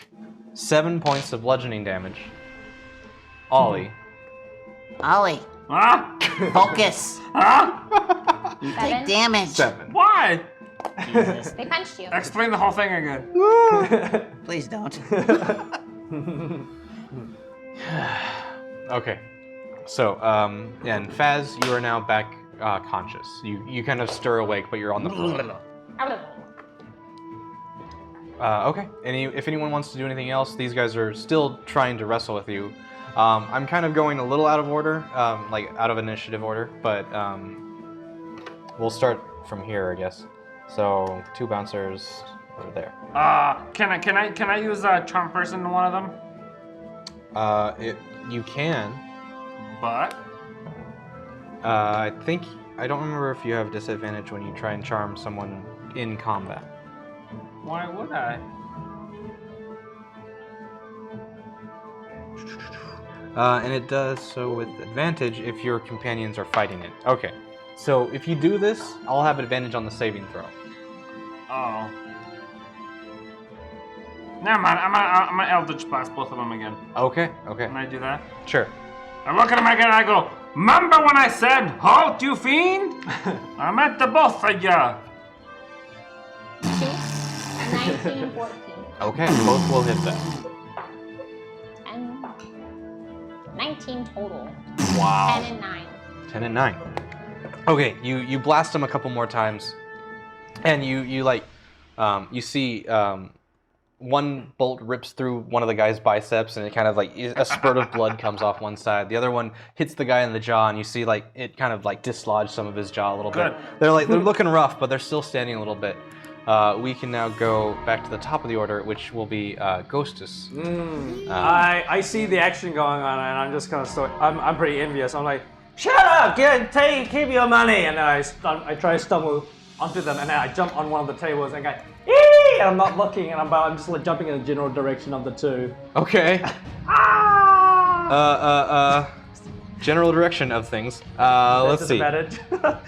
7 points of bludgeoning damage. Ollie. Ollie, Huh? focus. Huh? You take damage. 7. Why? Jesus. They punched you. Explain the whole thing again. Please don't. Okay. So, and Faz, you are now back conscious. You kind of stir awake, but you're on the floor. Okay. If anyone wants to do anything else, these guys are still trying to wrestle with you. I'm kind of going a little out of order, like out of initiative order, but we'll start from here, I guess. So 2 bouncers over there. Can I use a charm person on one of them? You can. But I don't remember if you have disadvantage when you try and charm someone in combat. why would I? And it does so with advantage if your companions are fighting it. Okay, so if you do this, I'll have advantage on the saving throw. Oh. Never mind. I'm gonna Eldritch Blast both of them again. Okay. Can I do that? Sure. I look at him again and I go, remember when I said, halt, you fiend? I meant the both of ya. 19, 14. Okay, both will hit that. 19 total. Wow. 10 and 9. 10 and 9. Okay, you blast him a couple more times, and you see one bolt rips through one of the guy's biceps, and it kind of like a spurt of blood comes off one side. The other one hits the guy in the jaw, and you see like it kind of like dislodge some of his jaw a little bit. They're looking rough, but they're still standing a little bit. We can now go back to the top of the order, which will be Ghostus. I see the action going on, and I'm just kind of I'm pretty envious. I'm like, shut up, keep your money, and then I try to stumble onto them, and then I jump on one of the tables and go, ee! And I'm not looking, and I'm just like jumping in the general direction of the two. Okay. General direction of things. Let's see. Disadvantage.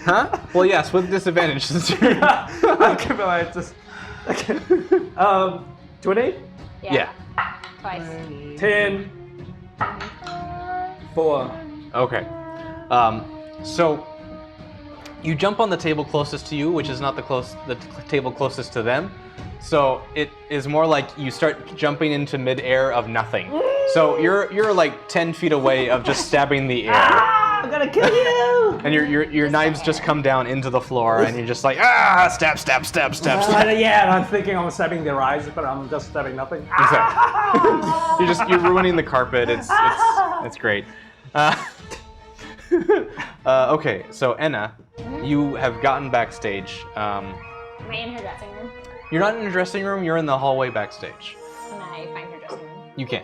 Huh? Well, yes, with disadvantage. Okay. 20? Yeah. Twice. 10. 4. Okay. So you jump on the table closest to you, which is not the table closest to them. So it is more like you start jumping into midair of nothing. So you're like 10 feet away of just stabbing the air. I'm gonna kill you! And your knives just come down into the floor, and you're just like, stab. Yeah, and I'm thinking I'm stabbing their eyes, but I'm just stabbing nothing. Exactly. you're ruining the carpet. It's great. Okay, so Enna, you have gotten backstage. Am I in her dressing room? You're not in her dressing room. You're in the hallway backstage. Can I find her dressing room? You can.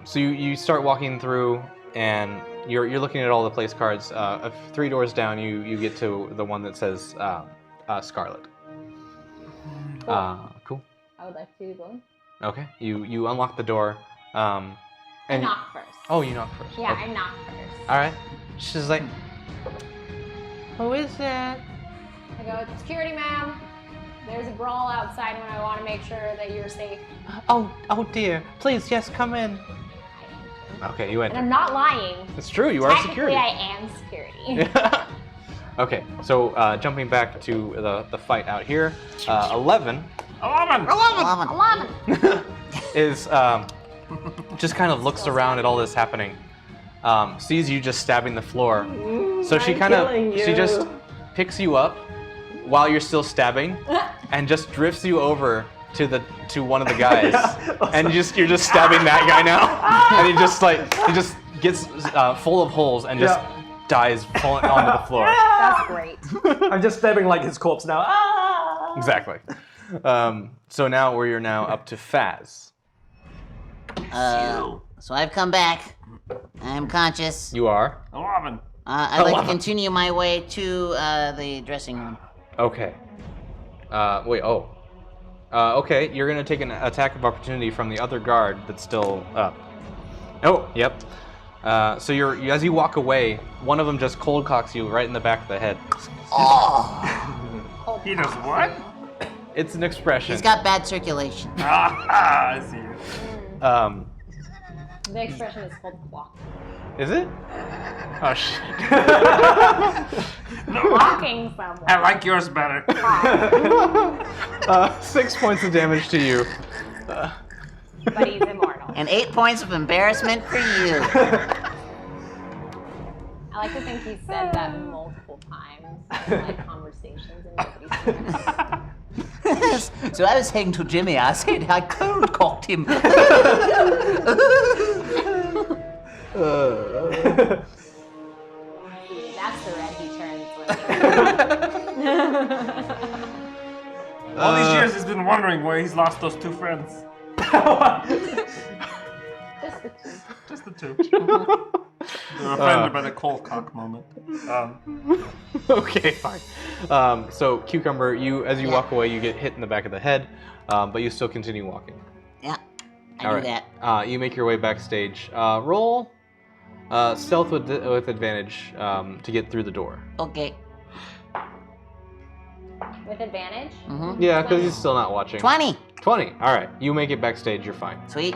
So you start walking through, and you're looking at all the place cards. 3 doors down, you get to the one that says Scarlett. Cool. I would like to go in. Okay. You unlock the door. And I knock first. Oh, you knock first. Yeah, Okay. I knock first. All right. She's like, Who is that? I go, security ma'am. There's a brawl outside and I want to make sure that you're safe. oh dear. Please, yes, come in. Okay, you enter. And I'm not lying. It's true, you are security. Technically, I am security. Okay, so jumping back to the fight out here, 11 is just kind of looks around at all this happening, sees you just stabbing the floor. So she just picks you up while you're still stabbing, and just drifts you over to one of the guys, and you're just stabbing that guy now, and he just gets full of holes and just dies falling onto the floor. That's great. I'm just stabbing like his corpse now. Exactly. So now you're now up to Faz. So I've come back. I'm conscious. You are? 11. I'd like to continue my way to the dressing room. Okay. Okay, you're gonna take an attack of opportunity from the other guard that's still up. Oh, yep. So as you walk away, one of them just cold cocks you right in the back of the head. Oh! He does what? It's an expression. He's got bad circulation. I see it. The expression is called clock. Is it? Oh shit. Clocking someone. I like yours better. 6 points of damage to you. But he's immortal. And 8 points of embarrassment for you. I like to think he said that multiple times in like conversations and nobody's So I was saying to Jimmy, I said I cold cocked him. That's the red he turns All these years he's been wondering where he's lost those 2 friends. Just the two. They're offended by the cold cock moment. Okay, fine. So Cucumber, as you walk away, you get hit in the back of the head, but you still continue walking. Yeah, I do that. You make your way backstage. Roll stealth with advantage to get through the door. Okay. with advantage. Yeah, because he's still not watching. 20. 20. All right, you make it backstage. You're fine. Sweet.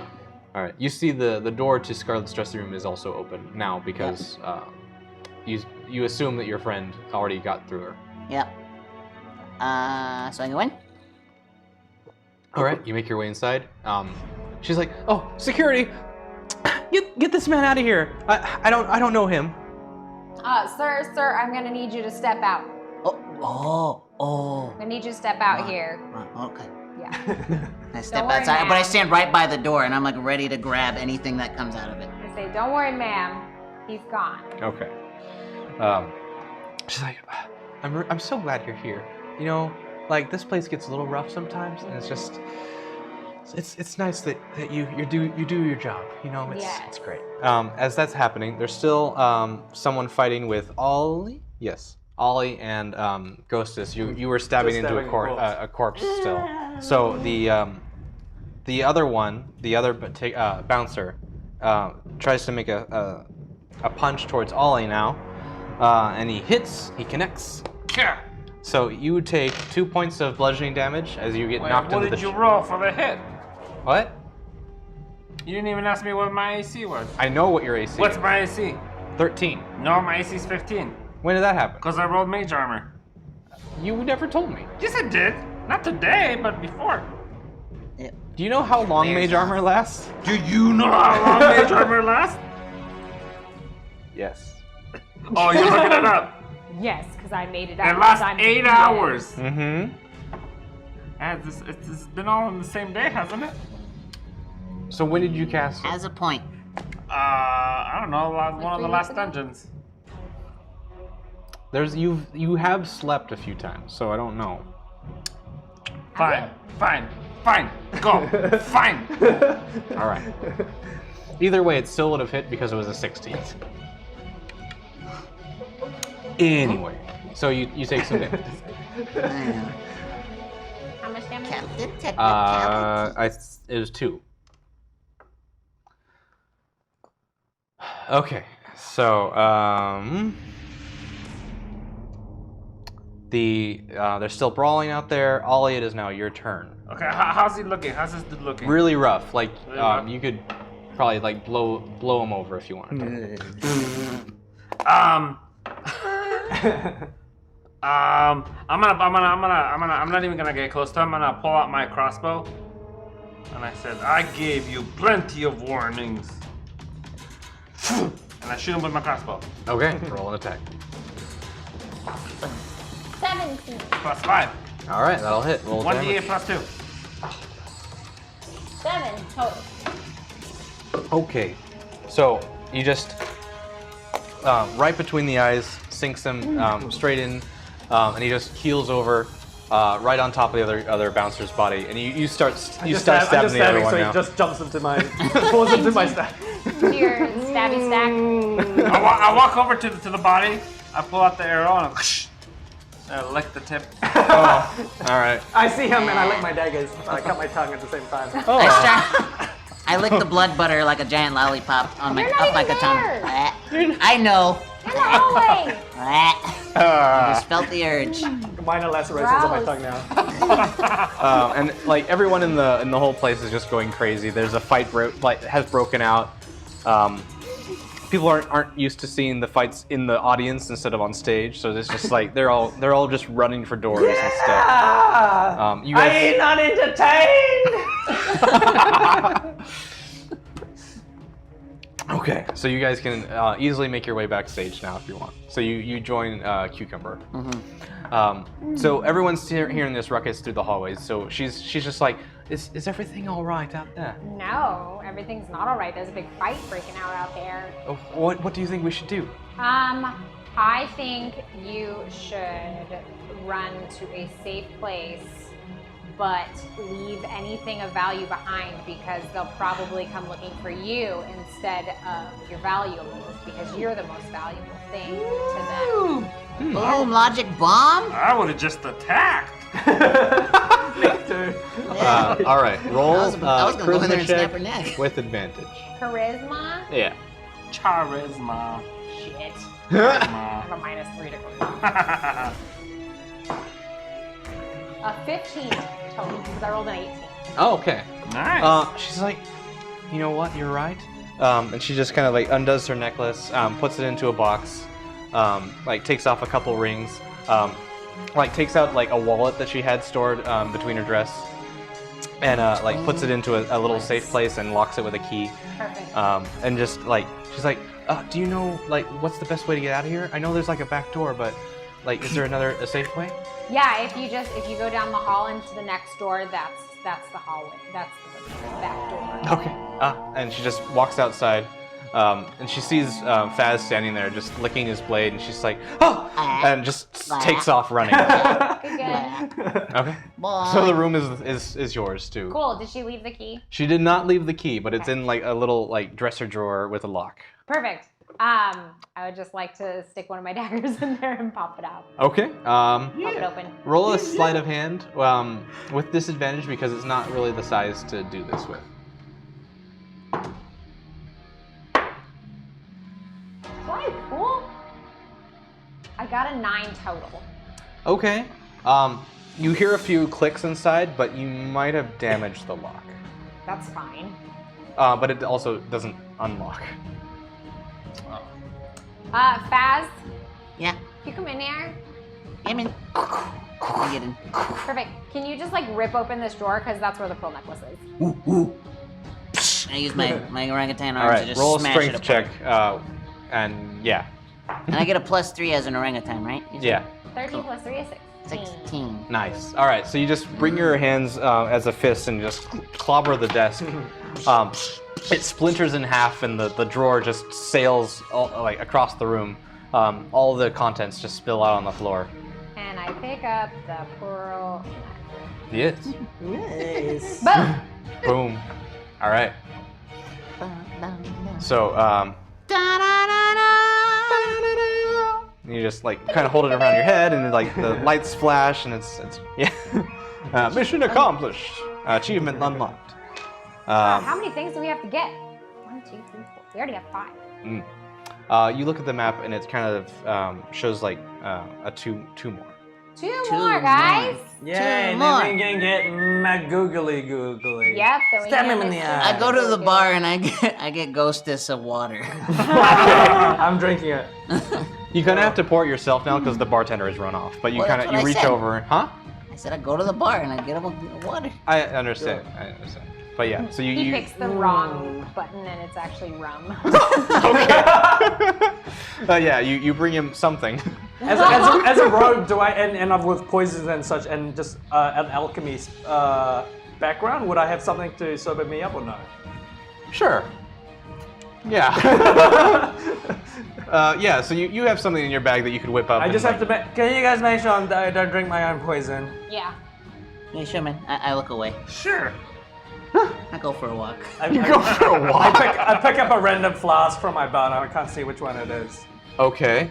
All right, you see the door to Scarlett's dressing room is also open now because you assume that your friend already got through her. Yep. So I go in? All right, you make your way inside. She's like, "Oh, security! Get this man out of here! I don't know him." Sir, I'm gonna need you to step out. Oh. I need you to step out here. Okay. Yeah. I step Don't worry, outside, ma'am. but I stand right by the door and I'm like ready to grab anything that comes out of it. I say, don't worry, ma'am. He's gone. Okay. She's like, I'm so glad you're here. You know, like this place gets a little rough sometimes, and it's just, it's nice that you do your job. You know, it's great. As that's happening, there's still someone fighting with Ollie. Yes, Ollie and Ghostus. You were stabbing Just into stabbing a corpse still. So the other one, the other bouncer, tries to make a punch towards Ollie now, and he hits. He connects. Yeah. So you take 2 points of bludgeoning damage as you get knocked What into did the. you roll for the hit? What? You didn't even ask me what my AC was. I know what your AC. What's is. my AC? 13. No, my AC is 15. When did that happen? Because I rolled mage armor. You never told me. Yes, I did. Not today, but before. Do you know how long mage armor lasts? Do you know how long mage armor lasts? Yes. Oh, you're looking it up. Yes, because I made it up. It lasts 8 hours. Mm-hmm. It's been all in the same day, hasn't it? So when did you cast it? Has a point. I don't know. One of the last dungeons. You have slept a few times, so I don't know. Fine. Go. Fine. All right. Either way, it still would have hit because it was a 16. Anyway, so you take some damage. How much damage? It was 2. Okay, so they're still brawling out there. Ollie, it is now your turn. Okay, how's he looking? How's this dude looking? Really rough. Like Really rough? you could probably like blow him over if you wanted to. I'm not even gonna get close to him. I'm gonna pull out my crossbow, and I said, I gave you plenty of warnings, and I shoot him with my crossbow. Okay, roll an attack. 17. Plus 5. All right, that'll hit. Roll 1d8 plus 2. 7 total. Okay, so you just right between the eyes, sinks him straight in, and he just keels over right on top of the other bouncer's body, and you start stabbing the other one so now. he just jumps into my, pulls into my stack. Your stabby stack. I walk over to the body. I pull out the arrow and I lick the tip. Oh, all right. I see him and I lick my daggers. I cut my tongue at the same time. Oh. I lick the blood butter like a giant lollipop on my You're not up my even katana. I know. In the hallway. I just felt the urge. Minor lacerations on my tongue now. And like everyone in the whole place is just going crazy. There's a fight has broken out. People aren't used to seeing the fights in the audience instead of on stage, so it's just like they're all just running for doors and stuff. You guys, I ain't not entertained. Okay, so you guys can easily make your way backstage now if you want. So you join Cucumber. So everyone's hearing this ruckus through the hallways. So she's just like, is everything all right out there? No, everything's not all right. There's a big fight breaking out there. Oh, what do you think we should do? I think you should run to a safe place, but leave anything of value behind because they'll probably come looking for you instead of your valuables because you're the most valuable thing to them. Boom, logic bomb? I would have just attacked. All right, roll I was gonna go in there charisma and snap check her neck. with advantage. Charisma? Yeah. Charisma. Shit. I Charisma. have a -3 to charisma. A 15 total because I rolled an 18. Oh, okay. Nice. She's like, you know what? You're right. And she just kind of like undoes her necklace, puts it into a box, like takes off a couple rings, like takes out like a wallet that she had stored between her dress, and like puts it into a little safe place and locks it with a key. Perfect. And just like she's like, do you know like what's the best way to get out of here? I know there's like a back door, but like, is there a safe way? Yeah, if you go down the hall into the next door, that's the hallway. That's the back door. Okay. And she just walks outside, and she sees Faz standing there, just licking his blade, and she's like, "Oh!" and just takes off running. Good. Okay. So the room is yours too. Cool. Did she leave the key? She did not leave the key, but it's in like a little like dresser drawer with a lock. Perfect. I would just like to stick one of my daggers in there and pop it out. Okay. Pop it open. Roll a sleight of hand with disadvantage because it's not really the size to do this with. Right, cool. I got a 9 total. Okay. You hear a few clicks inside, but you might have damaged the lock. That's fine. But it also doesn't unlock. Faz? Yeah. You come in here? I'm in. I get in. Perfect. Can you just like rip open this drawer? Because that's where the pearl necklace is. I use my orangutan All arms right, to just roll a smash strength it check, apart. and yeah. And I get a +3 as an orangutan, right? Yeah. 13 plus 3 is 16. 16. Nice. All right, so you just bring your hands as a fist and just clobber the desk. It splinters in half, and the drawer just sails like across the room. All the contents just spill out on the floor. And I pick up the pearl. Yes. Nice. Boom! Boom. All right. So you just like kind of hold it around your head, and like the lights flash, and it's yeah. Mission accomplished. Achievement unlocked. How many things do we have to get? 1, 2, 3, 4. We already have 5. You look at the map, and it kind of shows like two more. Two more, guys. Yay, and more. then we can get googly. Yep. Then we Stab get him in the Mr. eye. I go to the bar and I get Ghostess of water. I'm drinking it. You kind of have to pour it yourself now because the bartender has run off. But you Well, kind that's of what I reach said. over, huh? I said I go to the bar and I get him a water. I understand. I understand. But yeah, so He you picks the wrong button, and it's actually rum. yeah, you bring him something. As a rogue, do I end up with poisons and such, and just an alchemy background? Would I have something to sober me up or no? Sure. Yeah. Yeah, so you have something in your bag that you could whip up. I just have to can you guys make sure I don't drink my own poison? Yeah. Yeah, sure, man. I look away. Sure. I go for a walk. You go for a walk. I pick up a random flask from my belt. I can't see which one it is. Okay.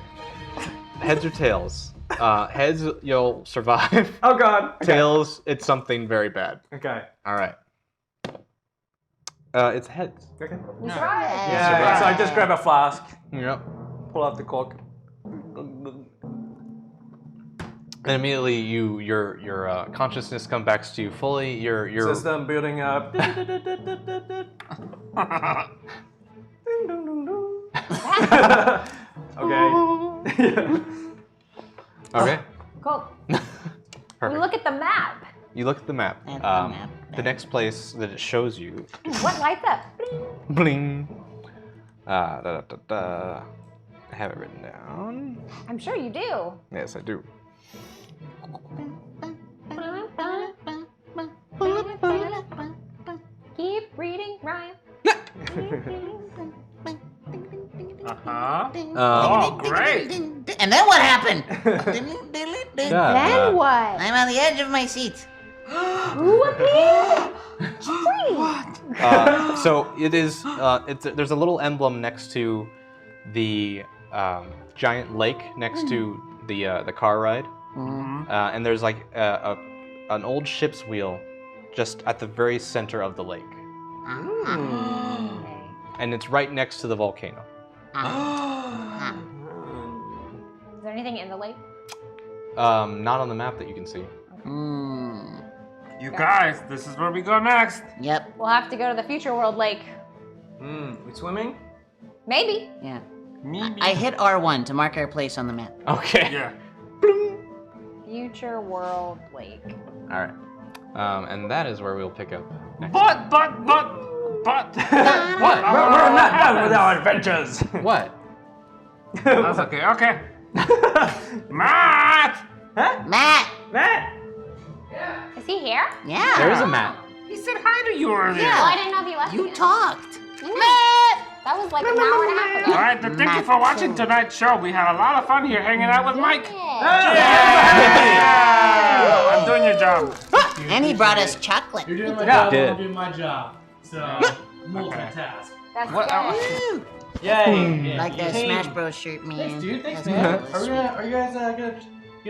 Heads or tails? Heads, you'll survive. Oh god. Okay. Tails, it's something very bad. Okay. All right. It's heads. Okay. You survived. Yeah. So I just grab a flask, Yep. pull out the cork. And immediately your consciousness comes back to you fully. Your System building up. Okay. Okay. Cool. Perfect. We look at the map. You look at the map. At the map. The next place that it shows you. What lights up? Bling. Da, da, da, da. I have it written down. I'm sure you do. Yes, I do. Keep reading, Ryan. Uh-huh. Oh, great. And then what happened? Then what? I'm on the edge of my seat. Who appeared? So it is. There's a little emblem next to the giant lake next to the car ride, and there's like an old ship's wheel just at the very center of the lake, and it's right next to the volcano. Is there anything in the lake? Not on the map that you can see. You You guys, this is where we go next. Yep. We'll have to go to the future world lake. We swimming? Maybe. Yeah. I hit R1 to mark our place on the map. Okay. Yeah. Future world lake. All right. And that is where we'll pick up next. But. What? We're not done with our adventures. What? That's okay. Okay. Matt. Huh? Matt. Is he here? Yeah. There is a Matt. He said hi to you earlier. Yeah. Oh, I didn't know if he left You again. talked. That was like an hour and a half ago. All right, then thank you for watching tonight's show. We had a lot of fun here hanging out with Mike. Yeah. I'm doing your job. And he brought us chocolate. You're doing my Yeah. job, Did. I'm doing my job. So, multitask. That's What? good. Yay. Like that Smash Bros shirt, man. Thanks, dude. Thanks, That's man. cool. Are you guys gonna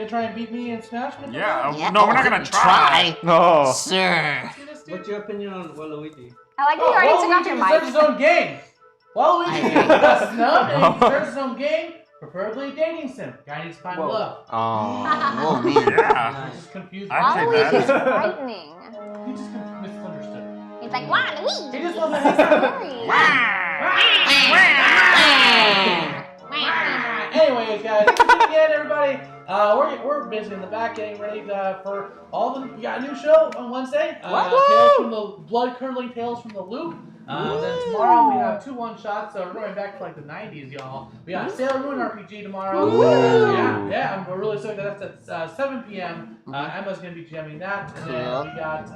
try and beat me in Smash? Yeah. Yeah. No, we're not gonna try. Oh. Sir. What's your opinion on Waluigi? I like that you already took off your deserves mic. his own game. Waluigi I agree. does not, and he deserves his own game. Preferably a dating sim. Guy needs to find love. Oh. Oh man. Yeah. He's just confused. I take that. Waluigi is frightening. He just misunderstood. He's like, Waluigi. He just wasn't Anyways, guys, thanks for tuning in, everybody. We're busy in the back getting ready for all the. We got a new show on Wednesday. Tales from the Blood Curdling Tales from the Loop. Then tomorrow we have 2 one-shots. So we're going back to like the 90s, y'all. We got Sailor Moon RPG tomorrow. Yeah. We're really excited. That's at 7 p.m. Emma's gonna be jamming that. And then we got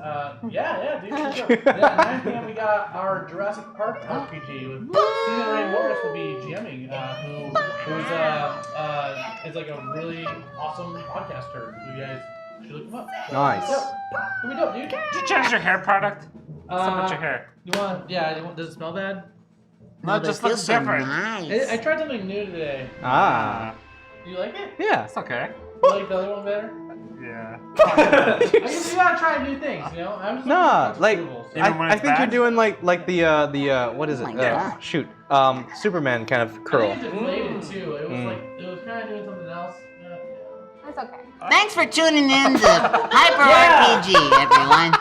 dude. For sure. Then at 9 p.m. we got our Jurassic Park RPG with Stephen Ray Morris will be jamming. Is like a really awesome podcaster. You guys should look him up. Nice. What we doing, dude? Did you change your hair product? What's up with your hair? You want? Yeah. Does it smell bad? No, it just looks different. I tried something new today. Ah. Do you like it? Yeah. It's okay. You like the other one better? Yeah. I guess you gotta try new things, you know. I'm just Nah, like Even when I it's think you're bad? doing like the what is it? my God. Shoot. Superman kind of curl. I think it deflated too. It was like it was kind of doing something else. That's okay. Thanks for tuning in to Hyper RPG, everyone.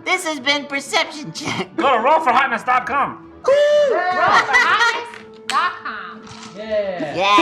This has been Perception Check. Go to rollforhotness.com. Rollforhotness.com. Yeah. Yeah.